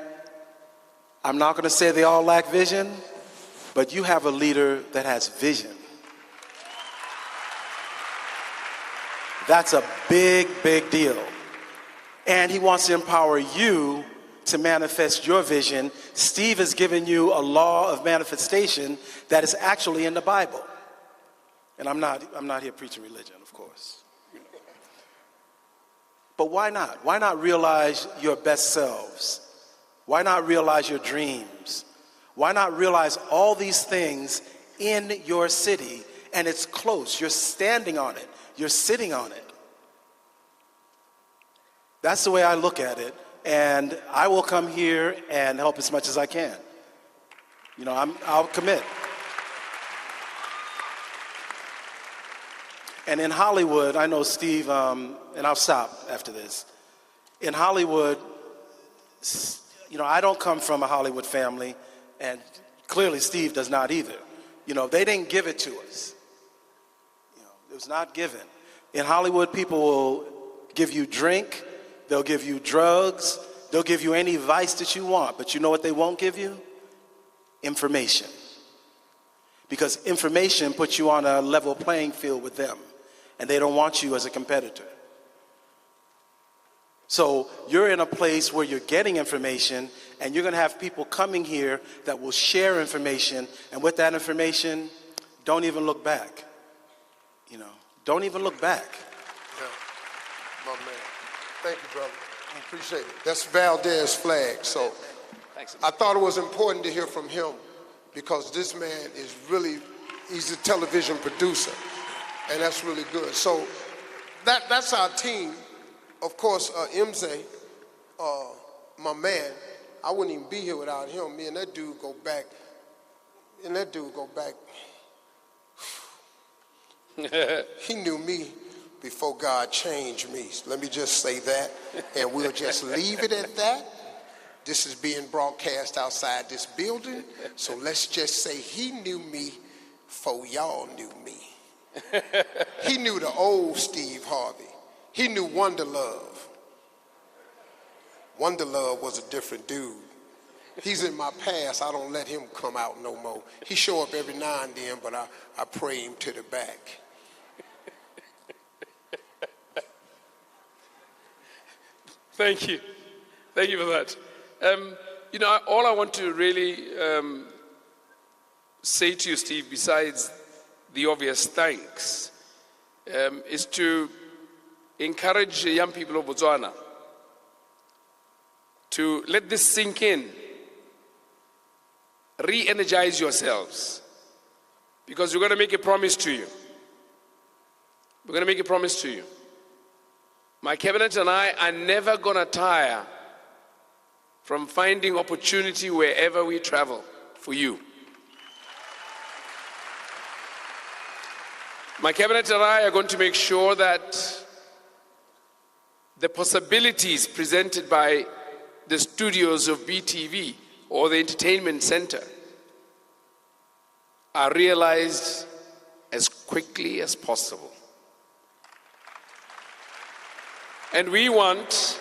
R: I'm not going to say they all lack vision, but you have a leader that has vision. That's a big, big deal. And he wants to empower you to manifest your vision. Steve has given you a law of manifestation that is actually in the Bible. And I'm not here preaching religion, of course. But why not? Why not realize your best selves? Why not realize your dreams? Why not realize all these things in your city? And it's close. You're standing on it. You're sitting on it. That's the way I look at it. And I will come here and help as much as I can. I'll commit. And in Hollywood, I know Steve, and I'll stop after this. In Hollywood, I don't come from a Hollywood family, and clearly Steve does not either. They didn't give it to us. It was not given. In Hollywood, people will give you drink, they'll give you drugs, they'll give you any vice that you want, but you know what they won't give you? Information. Because information puts you on a level playing field with them, and they don't want you as a competitor. So you're in a place where you're getting information, and you're going to have people coming here that will share information, and with that information, don't even look back. Don't even look back.
P: Yeah, my man. Thank you, brother. I appreciate it. That's Valdez's flag. So I thought it was important to hear from him because this man is he's a television producer, and that's really good. So that's our team. Of course, Mze, my man, I wouldn't even be here without him. Me and that dude go back. He knew me before God changed me. Let me just say that, and we'll just leave it at that. This is being broadcast outside this building, so let's just say he knew me before y'all knew me. He knew the old Steve Harvey. He knew Wonder Love. Wonder Love was a different dude. He's in my past. I don't let him come out no more. He show up every now and then, but I pray him to the back.
O: Thank you. Thank you for that. All I want to really say to you, Steve, besides the obvious thanks, is to encourage the young people of Botswana to let this sink in. Re-energize yourselves, because we're going to make a promise to you. We're going to make a promise to you. My cabinet and I are never going to tire from finding opportunity wherever we travel for you. My cabinet and I are going to make sure that the possibilities presented by the studios of BTV or the entertainment center are realized as quickly as possible. And we want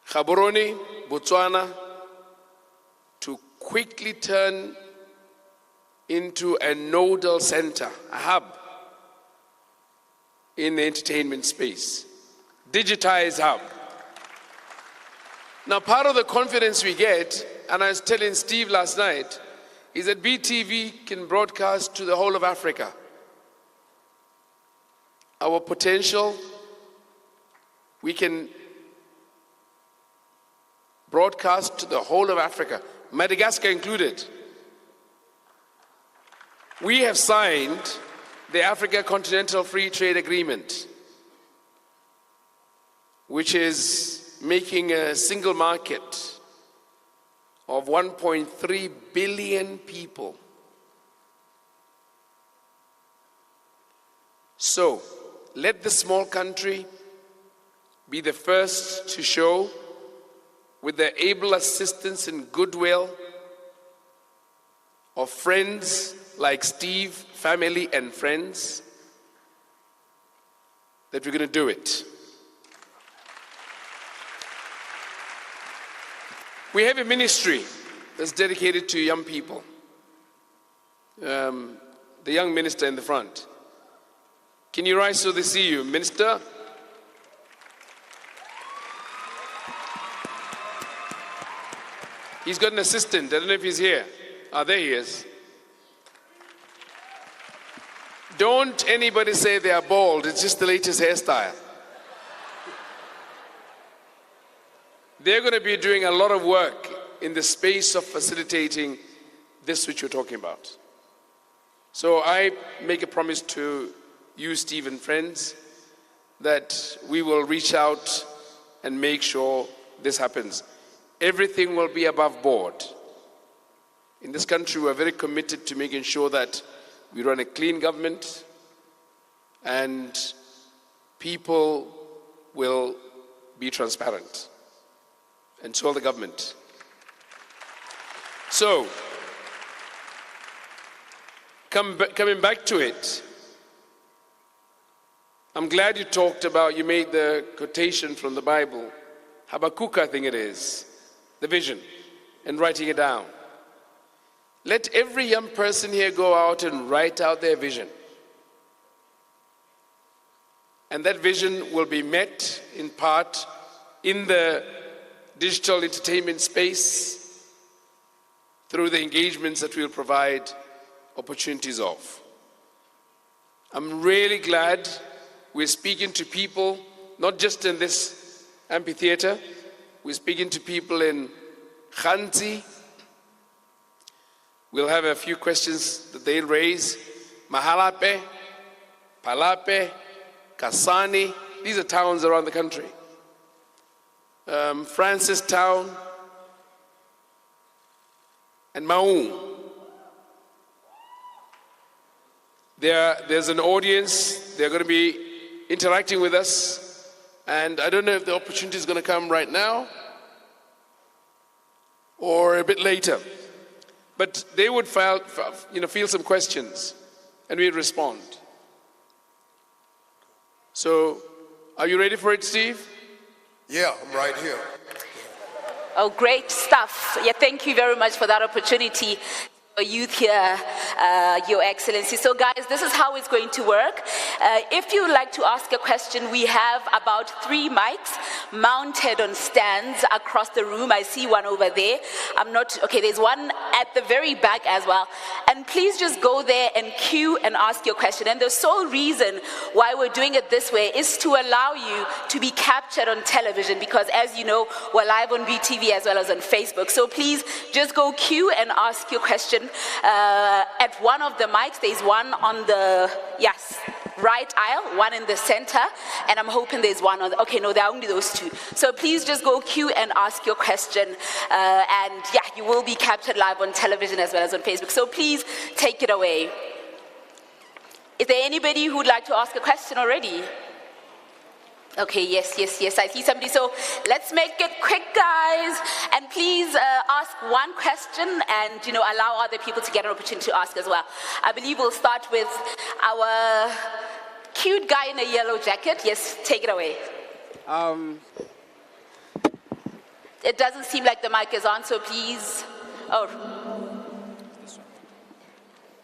O: Gaborone, Botswana, to quickly turn into a nodal center, a hub in the entertainment space, digitized hub. Now, part of the confidence we get, and I was telling Steve last night, is that BTV can broadcast to the whole of Africa. Our potential, we can broadcast to the whole of Africa, Madagascar included. We have signed the Africa Continental Free Trade Agreement, which is making a single market of 1.3 billion people. So, let the small country be the first to show, with the able assistance and goodwill of friends like Steve, family and friends, that we're going to do it. We have a ministry that's dedicated to young people. The young minister in the front, Can you rise so they see you? Minister? He's got an assistant. I don't know if he's here. There he is. Don't anybody say they are bald. It's just the latest hairstyle. They're going to be doing a lot of work in the space of facilitating this which you're talking about. So I make a promise to you, Steve and friends, that we will reach out and make sure this happens. Everything will be above board. In this country, we're very committed to making sure that we run a clean government and people will be transparent. And so will the government. So, coming back to it, I'm glad you made the quotation from the Bible, Habakkuk, I think it is, the vision, and writing it down. Let every young person here go out and write out their vision. And that vision will be met in part in the digital entertainment space through the engagements that we'll provide opportunities of. I'm really glad we're speaking to people, not just in this amphitheater, we're speaking to people in Khanti. We'll have a few questions that they'll raise. Mahalape, Palape, Kasani, these are towns around the country. Francistown and Maung. There's an audience, they're going to be interacting with us, and I don't know if the opportunity is going to come right now or a bit later. But they would feel some questions, and we'd respond. So, are you ready for it, Steve?
P: Yeah, I'm right here.
E: Oh, great stuff. Yeah, thank you very much for that opportunity. Youth here, Your Excellency. So guys, this is how it's going to work. If you would like to ask a question, we have about 3 mics mounted on stands across the room. I see one over there. There's one at the very back as well. And please just go there and queue and ask your question. And the sole reason why we're doing it this way is to allow you to be captured on television, because as you know, we're live on BTV as well as on Facebook. So please just go queue and ask your question. At one of the mics, there's one on the, right aisle, one in the center, and I'm hoping there's one on the, there are only those 2. So please just go queue and ask your question, you will be captured live on television as well as on Facebook. So please take it away. Is there anybody who would like to ask a question already? Okay, yes, I see somebody. So let's make it quick, guys. And please ask one question and, allow other people to get an opportunity to ask as well. I believe we'll start with our cute guy in a yellow jacket. Yes, take it away. It doesn't seem like the mic is on, so please. Oh.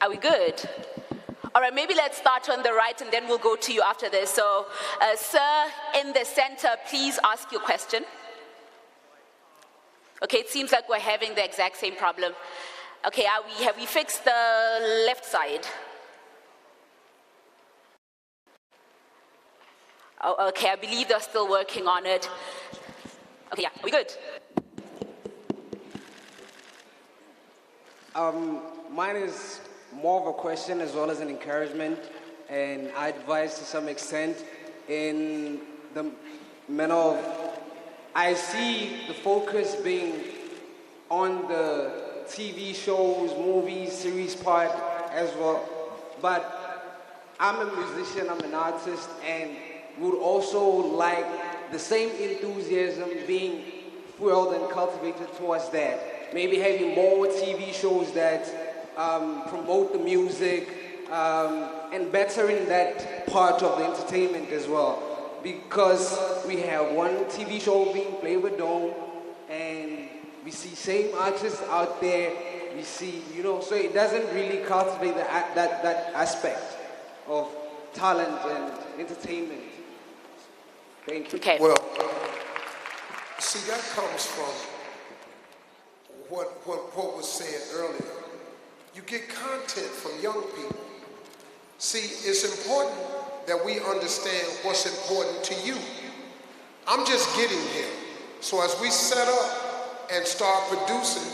E: Are we good? All right, maybe let's start on the right and then we'll go to you after this. So, sir, in the center, please ask your question. Okay, it seems like we're having the exact same problem. Okay, have we fixed the left side? Oh, okay, I believe they're still working on it. Okay, we good?
S: Mine is more of a question as well as an encouragement, and I advise to some extent in the manner of, I see the focus being on the TV shows, movies, series part as well, but I'm a musician, I'm an artist, and would also like the same enthusiasm being fueled and cultivated towards that. Maybe having more TV shows that promote the music and bettering that part of the entertainment as well. Because we have one TV show being played with Dome, and we see same artists out there, we see, so it doesn't really cultivate that aspect of talent and entertainment. Thank you.
E: Okay.
P: Well, see, that comes from what was said earlier. You get content from young people. See, it's important that we understand what's important to you. I'm just getting here. So as we set up and start producing,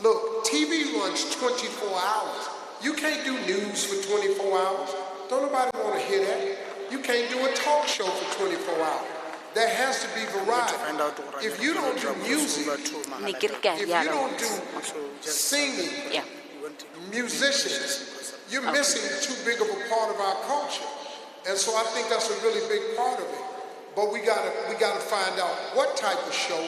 P: look, TV runs 24 hours. You can't do news for 24 hours. Don't nobody want to hear that. You can't do a talk show for 24 hours. There has to be variety. If you don't do music, if you don't do singing, musicians, you're missing too big of a part of our culture. And so I think that's a really big part of it. But we gotta find out what type of show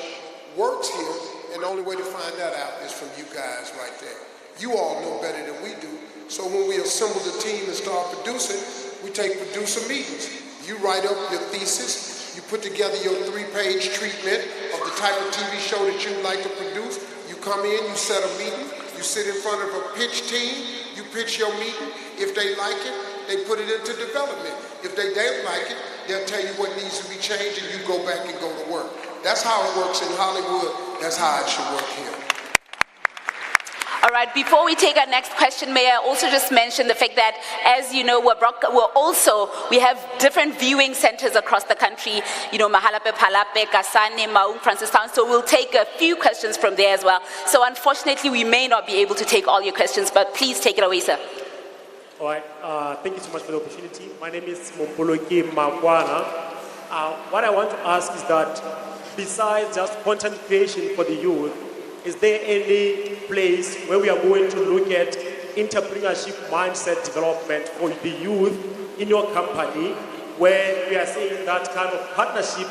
P: works here, and the only way to find that out is from you guys right there. You all know better than we do. So when we assemble the team and start producing, we take producer meetings. You write up your thesis, you put together your 3-page treatment of the type of TV show that you'd like to produce. You come in, you set a meeting, you sit in front of a pitch team, you pitch your meeting. If they like it, they put it into development. If they don't like it, they'll tell you what needs to be changed and you go back and go to work. That's how it works in Hollywood. That's how it should work here.
E: All right, before we take our next question, may I also just mention the fact that, as you know, we have different viewing centers across the country, you know, Mahalape, Palape, Kasane, Maung, Francistown, so we'll take a few questions from there as well. So unfortunately, we may not be able to take all your questions, but please take it away, sir.
T: All right, thank you so much for the opportunity. My name is Mompoloki Makwana. What I want to ask is that besides just content creation for the youth, is there any place where we are going to look at entrepreneurship mindset development for the youth in your company, where we are seeing that kind of partnership?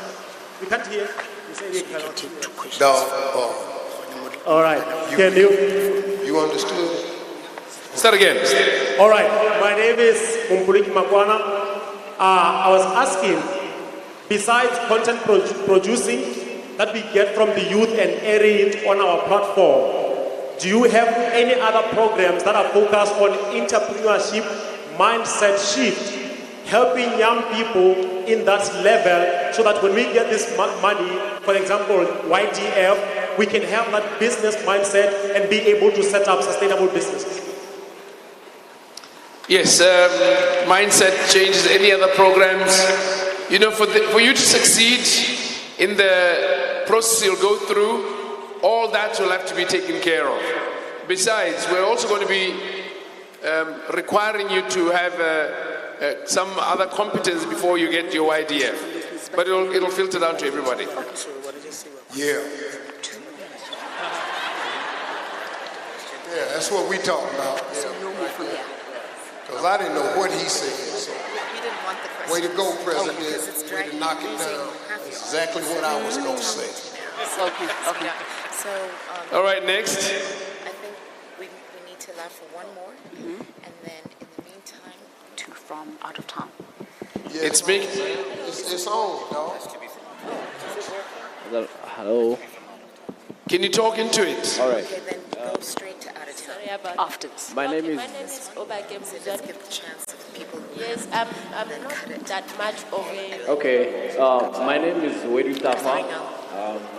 T: We can't hear. You say we cannot hear.
P: No.
T: All right.
P: You understood?
O: Start again.
T: All right. My name is Mompoloki Makwana. I was asking, besides content producing that we get from the youth and airing it on our platform, do you have any other programs that are focused on entrepreneurship mindset shift, helping young people in that level so that when we get this money, for example, YDF, we can have that business mindset and be able to set up sustainable businesses?
O: Yes, mindset changes, any other programs. You know, for you to succeed in the process you'll go through, all that will have to be taken care of. Besides, we're also going to be requiring you to have some other competence before you get your IDF. But it'll filter down to everybody.
P: Yeah. Yeah, that's what we talking about. Because I didn't know what he said. So. Way to go, President. Way to knock it down. That's exactly what I was going to say.
E: Okay.
U: So,
O: all right, next.
U: I think we need to allow for one more. And then in the meantime,
E: two from out of town.
P: Yeah,
O: it's big.
P: It's on, dog.
V: Hello.
O: Can you talk into it?
V: All right.
U: Okay, then go straight to out of town.
E: After this.
V: My name is
U: Obake. Let's give the chance of people.
W: Yes, I'm not that much of a...
V: Okay, my name is Wedu Tafa.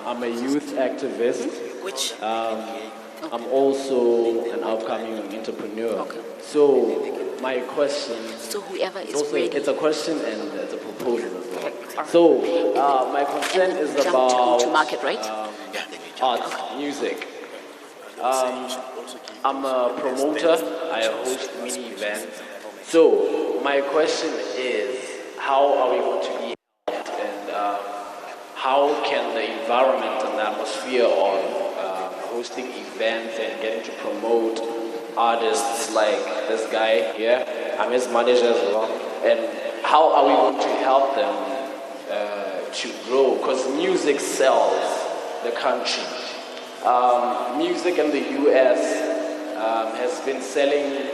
V: I'm a youth activist. I'm also an upcoming entrepreneur. So my question...
E: So whoever is
V: also,
E: ready.
V: it's a question and it's a proposal as well. So my concern is about
E: to market, right?
V: Arts, music. I'm a promoter. I host mini events. So my question is, how are we going to be helped, and how can the environment and the atmosphere of hosting events and getting to promote artists like this guy here, I'm his manager as well, and how are we going to help them to grow? Because music sells the country. Music in the US has been selling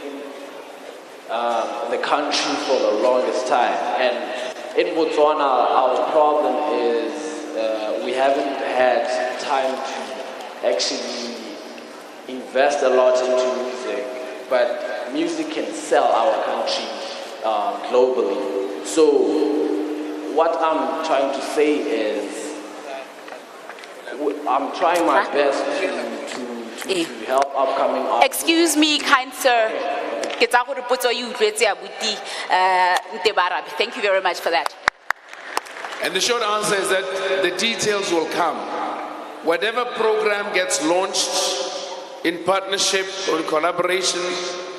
V: the country for the longest time. And in Botswana, our problem is we haven't had time to actually invest a lot into music. But music can sell our country globally. So what I'm trying to say is I'm trying my best to help upcoming artists.
E: Excuse me, kind sir. Ke tsa gore potso e utlwetse abuti Ntebarabe. Thank you very much for that.
O: And the short answer is that the details will come. Whatever program gets launched in partnership or in collaboration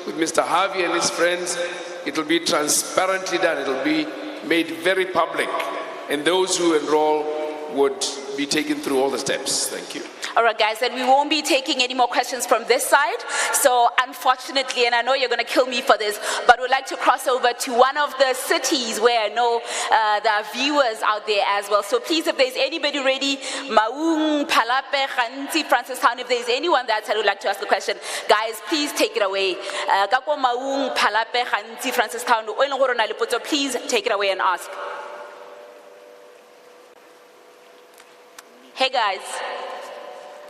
O: with Mr. Harvey and his friends, it will be transparently done. It will be made very public. And those who enroll would be taken through all the steps. Thank you.
E: All right, guys, and we won't be taking any more questions from this side. So unfortunately, and I know you're going to kill me for this, but we'd like to cross over to one of the cities where I know there are viewers out there as well. So please, if there's anybody ready, Maung, Palape, Khanti, Francistown, if there's anyone that would like to ask a question, guys, please take it away. Kako Maung, Palape, Khanti, Francistown, please take it away and ask. Hey guys.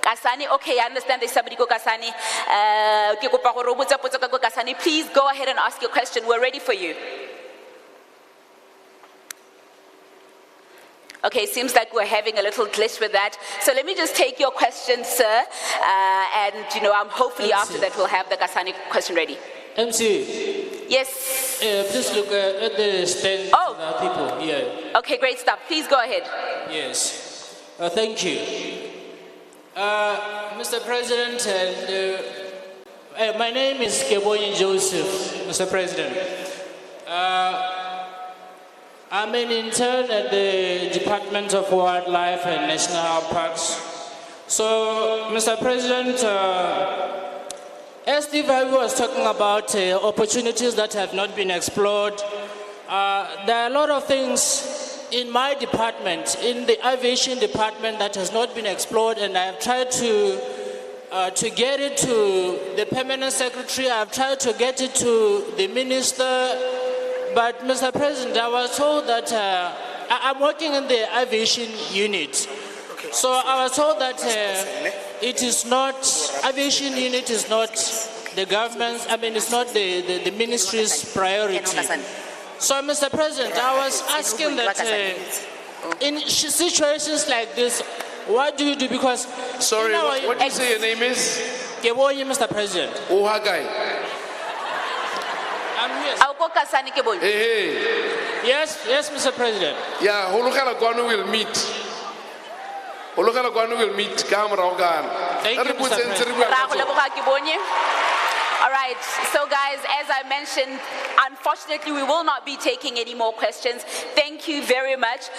E: Kasani, okay, I understand there's somebody go Kasani. Kasani, please go ahead and ask your question. We're ready for you. Okay, seems like we're having a little glitch with that. So let me just take your question, sir. And hopefully after that we'll have the Kasani question ready.
C: MC.
E: Yes.
C: Please look at the stand of the people here.
E: Okay, great stuff. Please go ahead.
C: Yes. Thank you. Mr. President, and my name is Gaborone Joseph, Mr. President. I'm an intern at the Department of Wildlife and National Parks. So, Mr. President, as Steve Harvey was talking about opportunities that have not been explored, there are a lot of things in my department, in the aviation department, that has not been explored, and I have tried to get it to the permanent secretary. I have tried to get it to the minister, but Mr. President, I was told that I'm working in the aviation unit. So I was told that it is not, aviation unit is not the government's, it's not the ministry's priority. So, Mr. President, I was asking that in situations like this, what do you do? Because...
O: Sorry, what do you say your name is?
C: Gaborone, Mr. President.
O: Ohagai.
C: Hey. Yes, Mr. President.
O: Yeah, Holukala Guanu will meet. Holukala Guanu will meet.
C: Thank you, Mr.
E: President. All right, so guys, as I mentioned, unfortunately, we will not be taking any more questions. Thank you very much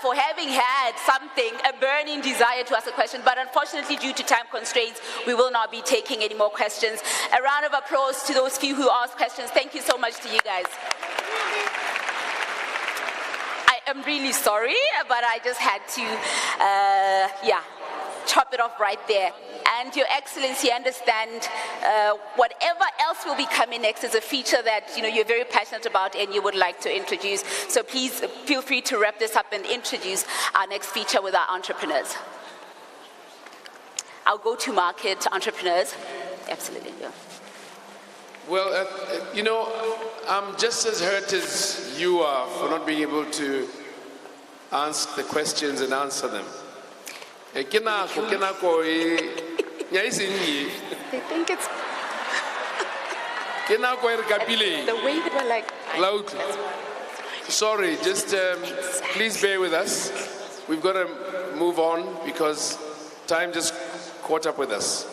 E: for having had a burning desire to ask a question, but unfortunately, due to time constraints, we will not be taking any more questions. A round of applause to those few who asked questions. Thank you so much to you guys. I am really sorry, but I just had to, chop it off right there. And Your Excellency, understand whatever else will be coming next is a feature that you're very passionate about and you would like to introduce. So please feel free to wrap this up and introduce our next feature with our entrepreneurs. Our go-to-market entrepreneurs. Absolutely, yeah.
O: Well, I'm just as hurt as you are for not being able to ask the questions and answer them.
E: They think it's the way they were like
O: loudly. Sorry, just please bear with us. We've got to move on because time just caught up with us.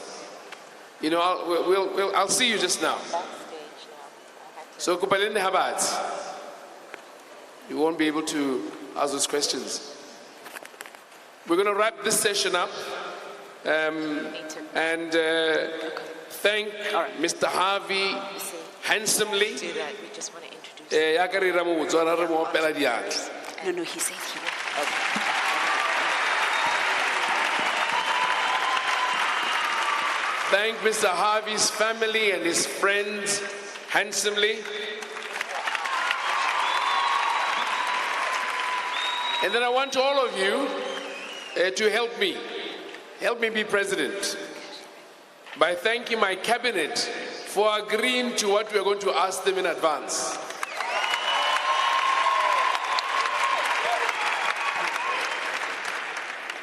O: I'll see you just now. So Kupalende Habat, you won't be able to ask those questions. We're going to wrap this session up and thank Mr. Harvey handsomely.
U: We just want to introduce
E: No, he said he will.
O: Thank Mr. Harvey's family and his friends handsomely. And then I want all of you to help me be president by thanking my cabinet for agreeing to what we are going to ask them in advance.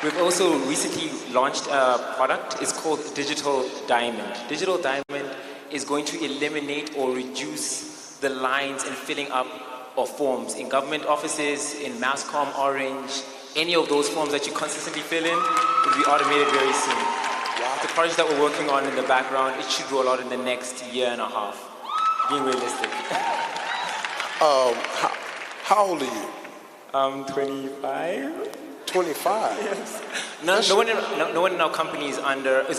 G: We've also recently launched a product. It's called Digital Diamond. Digital Diamond is going to eliminate or reduce the lines in filling up of forms in government offices, in Masscom, Orange, any of those forms that you consistently fill in will be automated very soon. The project that we're working on in the background, it should roll out in the next year and a half. Being realistic.
P: How old are you?
G: 25.
P: 25?
G: Yes. No one in our company is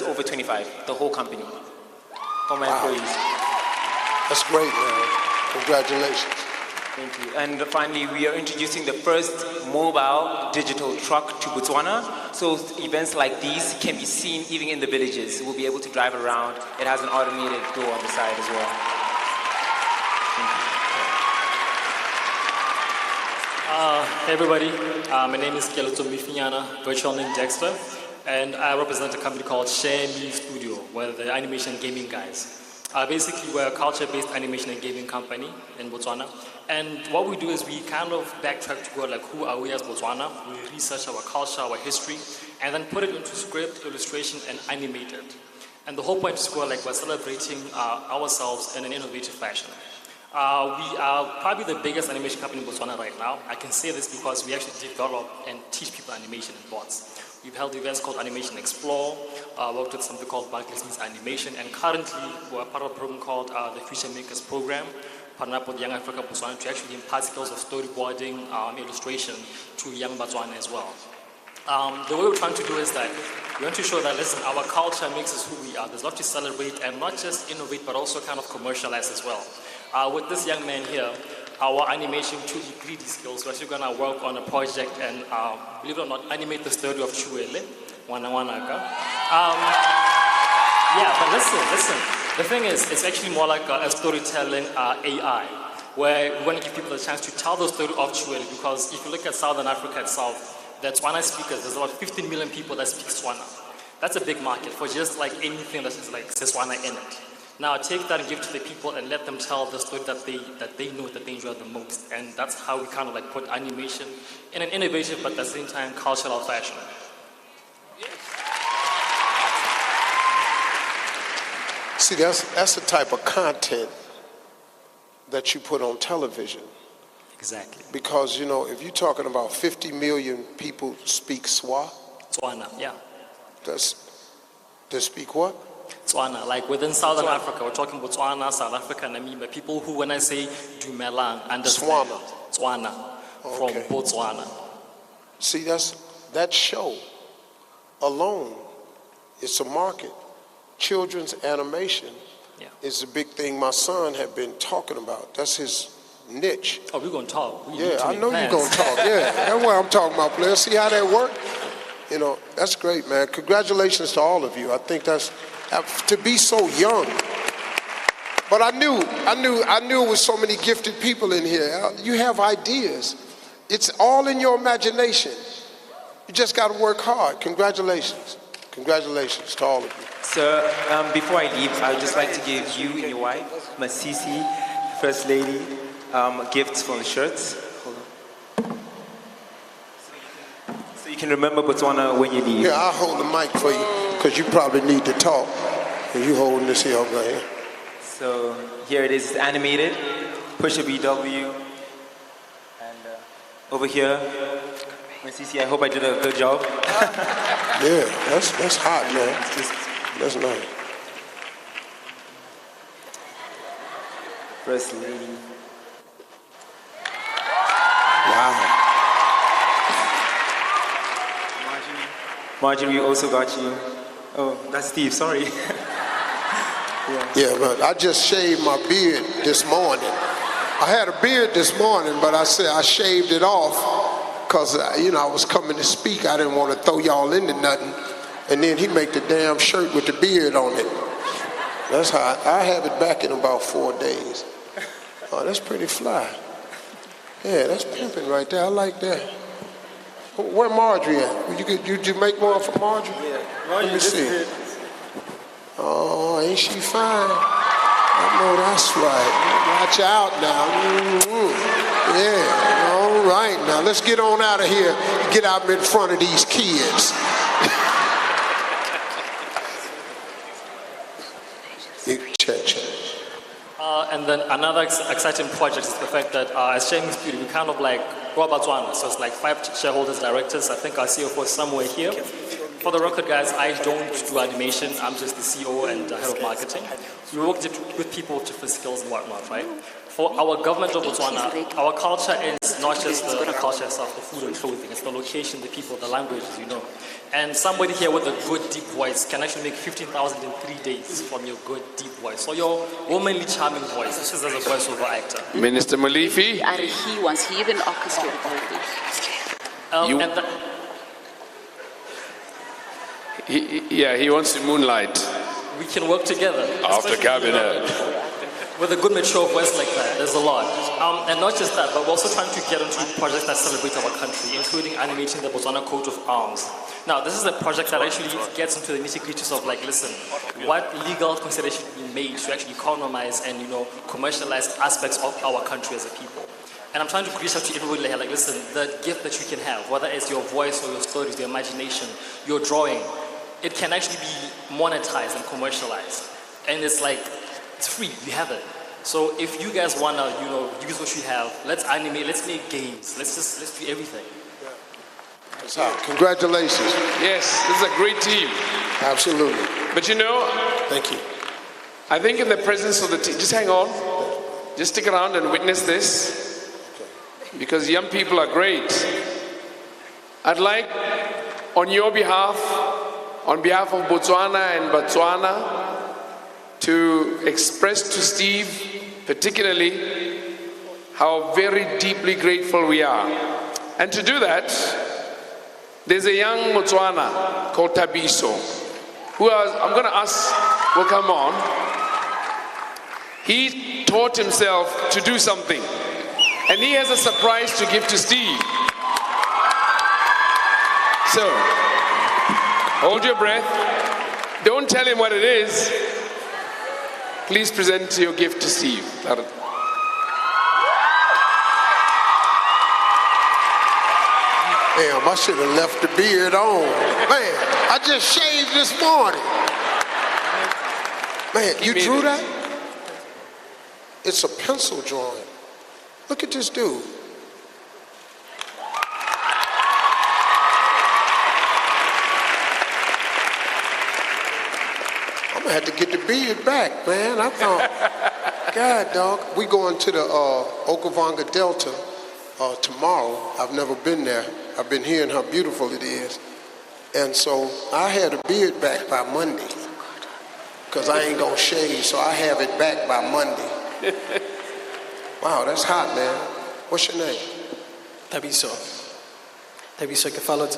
G: over 25. The whole company. For my employees.
P: That's great, man. Congratulations.
G: Thank you. And finally, we are introducing the first mobile digital truck to Botswana. So events like these can be seen even in the villages. We'll be able to drive around. It has an automated door on the side as well.
H: Hey everybody, my name is Keloto Mifinyana, virtual name Dexter, and I represent a company called Share Me Studio. We're the animation gaming guys. Basically, we're a culture-based animation and gaming company in Botswana. And what we do is we kind of backtrack to go like, who are we as Botswana? We research our culture, our history, and then put it into script, illustration, and animate it. And the whole point is go like we're celebrating ourselves in an innovative fashion. We are probably the biggest animation company in Botswana right now. I can say this because we actually develop and teach people animation in bots. We've held events called Animation Explore, worked with something called Barclays Meets Animation, and currently we're part of a program called the Future Makers Program, partnered up with Young Africa Botswana to actually impart skills of storyboarding, illustration to young Botswana as well. The way we're trying to do is that we want to show that, listen, our culture makes us who we are. There's a lot to celebrate and not just innovate, but also kind of commercialize as well. With this young man here, our animation 2D, 3D skills, we're actually going to work on a project and, believe it or not, animate the story of Chuele, Wanawanaka. Yeah, but listen. The thing is, it's actually more like a storytelling AI, where we want to give people a chance to tell the story of Chuele, because if you look at Southern Africa itself, the Tswana speakers, there's about 15 million people that speak Tswana. That's a big market for just like anything that is like Setswana in it. Now take that and give it to the people and let them tell the story that they know, that they enjoy the most. And that's how we kind of like put animation in an innovative but at the same time cultural fashion.
P: See, that's the type of content that you put on television.
H: Exactly.
P: Because, you know, if you're talking about 50 million people speak
H: Tswana, yeah.
P: They speak what?
H: Tswana, like within Southern Africa, we're talking Botswana, South Africa, Namibia, people who, when I say Dumelang, understand Tswana from Botswana.
P: See, that show alone, it's a market. Children's animation is a big thing my son had been talking about. That's his niche.
H: Oh, we're going to talk.
P: I know you're going to talk. Yeah, that's what I'm talking about, players. See how that works? You know, that's great, man. Congratulations to all of you. I think that's, to be so young. But I knew with so many gifted people in here, you have ideas. It's all in your imagination. You just got to work hard. Congratulations. Congratulations to all of you.
G: Sir, before I leave, I would just like to give you and your wife, Masisi, First Lady, gifts for the shirts. Hold on. So you can remember Botswana when you leave.
P: Yeah, I'll hold the mic for you because you probably need to talk. And you holding this here right here.
G: So here it is, animated. Push a BW. And over here, Masisi, I hope I did a good job.
P: Yeah, that's hot, man. That's nice.
G: First Lady.
P: Wow.
G: Marjorie, we also got you. Oh, that's Steve, sorry.
P: Yeah, but I just shaved my beard this morning. I had a beard this morning, but I said I shaved it off because, you know, I was coming to speak. I didn't want to throw y'all into nothing. And then he make the damn shirt with the beard on it. That's hot. I have it back in about 4 days. Oh, that's pretty fly. Yeah, that's pimping right there. I like that. Where Marjorie at? Did you make one for Marjorie?
G: Yeah.
P: Let me see. Oh, ain't she fine? I know that's right. Watch out now. Yeah, All right, now let's get on out of here and get out in front of these kids. Check.
H: And then another exciting project is the fact that as Jamie's Beauty, we kind of like go Botswana. So it's like 5 shareholders, directors. I think our CFO is somewhere here. For the record, guys, I don't do animation. I'm just the CEO and head of marketing. We work with people to for skills and whatnot, right? For our government of Botswana, our culture is not just the culture itself, the food and clothing. It's the location, the people, the languages, you know. And somebody here with a good, deep voice can actually make 15,000 in 3 days from your good, deep voice. So your womanly, charming voice. This is as a voiceover actor.
O: Minister Malifi.
E: He even orchestrated all this.
O: He wants to moonlight.
H: We can work together.
O: After cabinet.
H: With a good mature voice like that, there's a lot. And not just that, but we're also trying to get into projects that celebrate our country, including animating the Botswana coat of arms. Now, this is a project that actually gets into the nitty-gritties of like, listen, what legal consideration should be made to actually economize and, you know, commercialize aspects of our country as a people. And I'm trying to reach out to everybody here, like, listen, the gift that you can have, whether it's your voice or your stories, your imagination, your drawing, it can actually be monetized and commercialized. And it's like, it's free, you have it. So if you guys wanna, you know, use what you have, let's animate, let's make games, let's do everything.
P: Congratulations.
O: Yes, this is a great team.
P: Absolutely.
O: But you know,
P: thank you.
O: I think in the presence of the team, just hang on, just stick around and witness this, because young people are great. I'd like, on your behalf, on behalf of Botswana and Botswana, to express to Steve, particularly, how very deeply grateful we are. And to do that, there's a young Botswana called Tabiso, who I'm going to ask will come on. He taught himself to do something, and he has a surprise to give to Steve. So, hold your breath. Don't tell him what it is. Please present your gift to Steve.
P: Man, damn, I should have left the beard on. Man, I just shaved this morning. Man, you drew that? It's a pencil drawing. Look at this dude. I'm gonna have to get the beard back, man. I thought, God, dog. We going to the Okavango Delta tomorrow. I've never been there. I've been hearing how beautiful it is. And so I had a beard back by Monday, because I ain't gonna shave, so I have it back by Monday. Wow, that's hot, man. What's your name?
I: Tabiso Kefalot.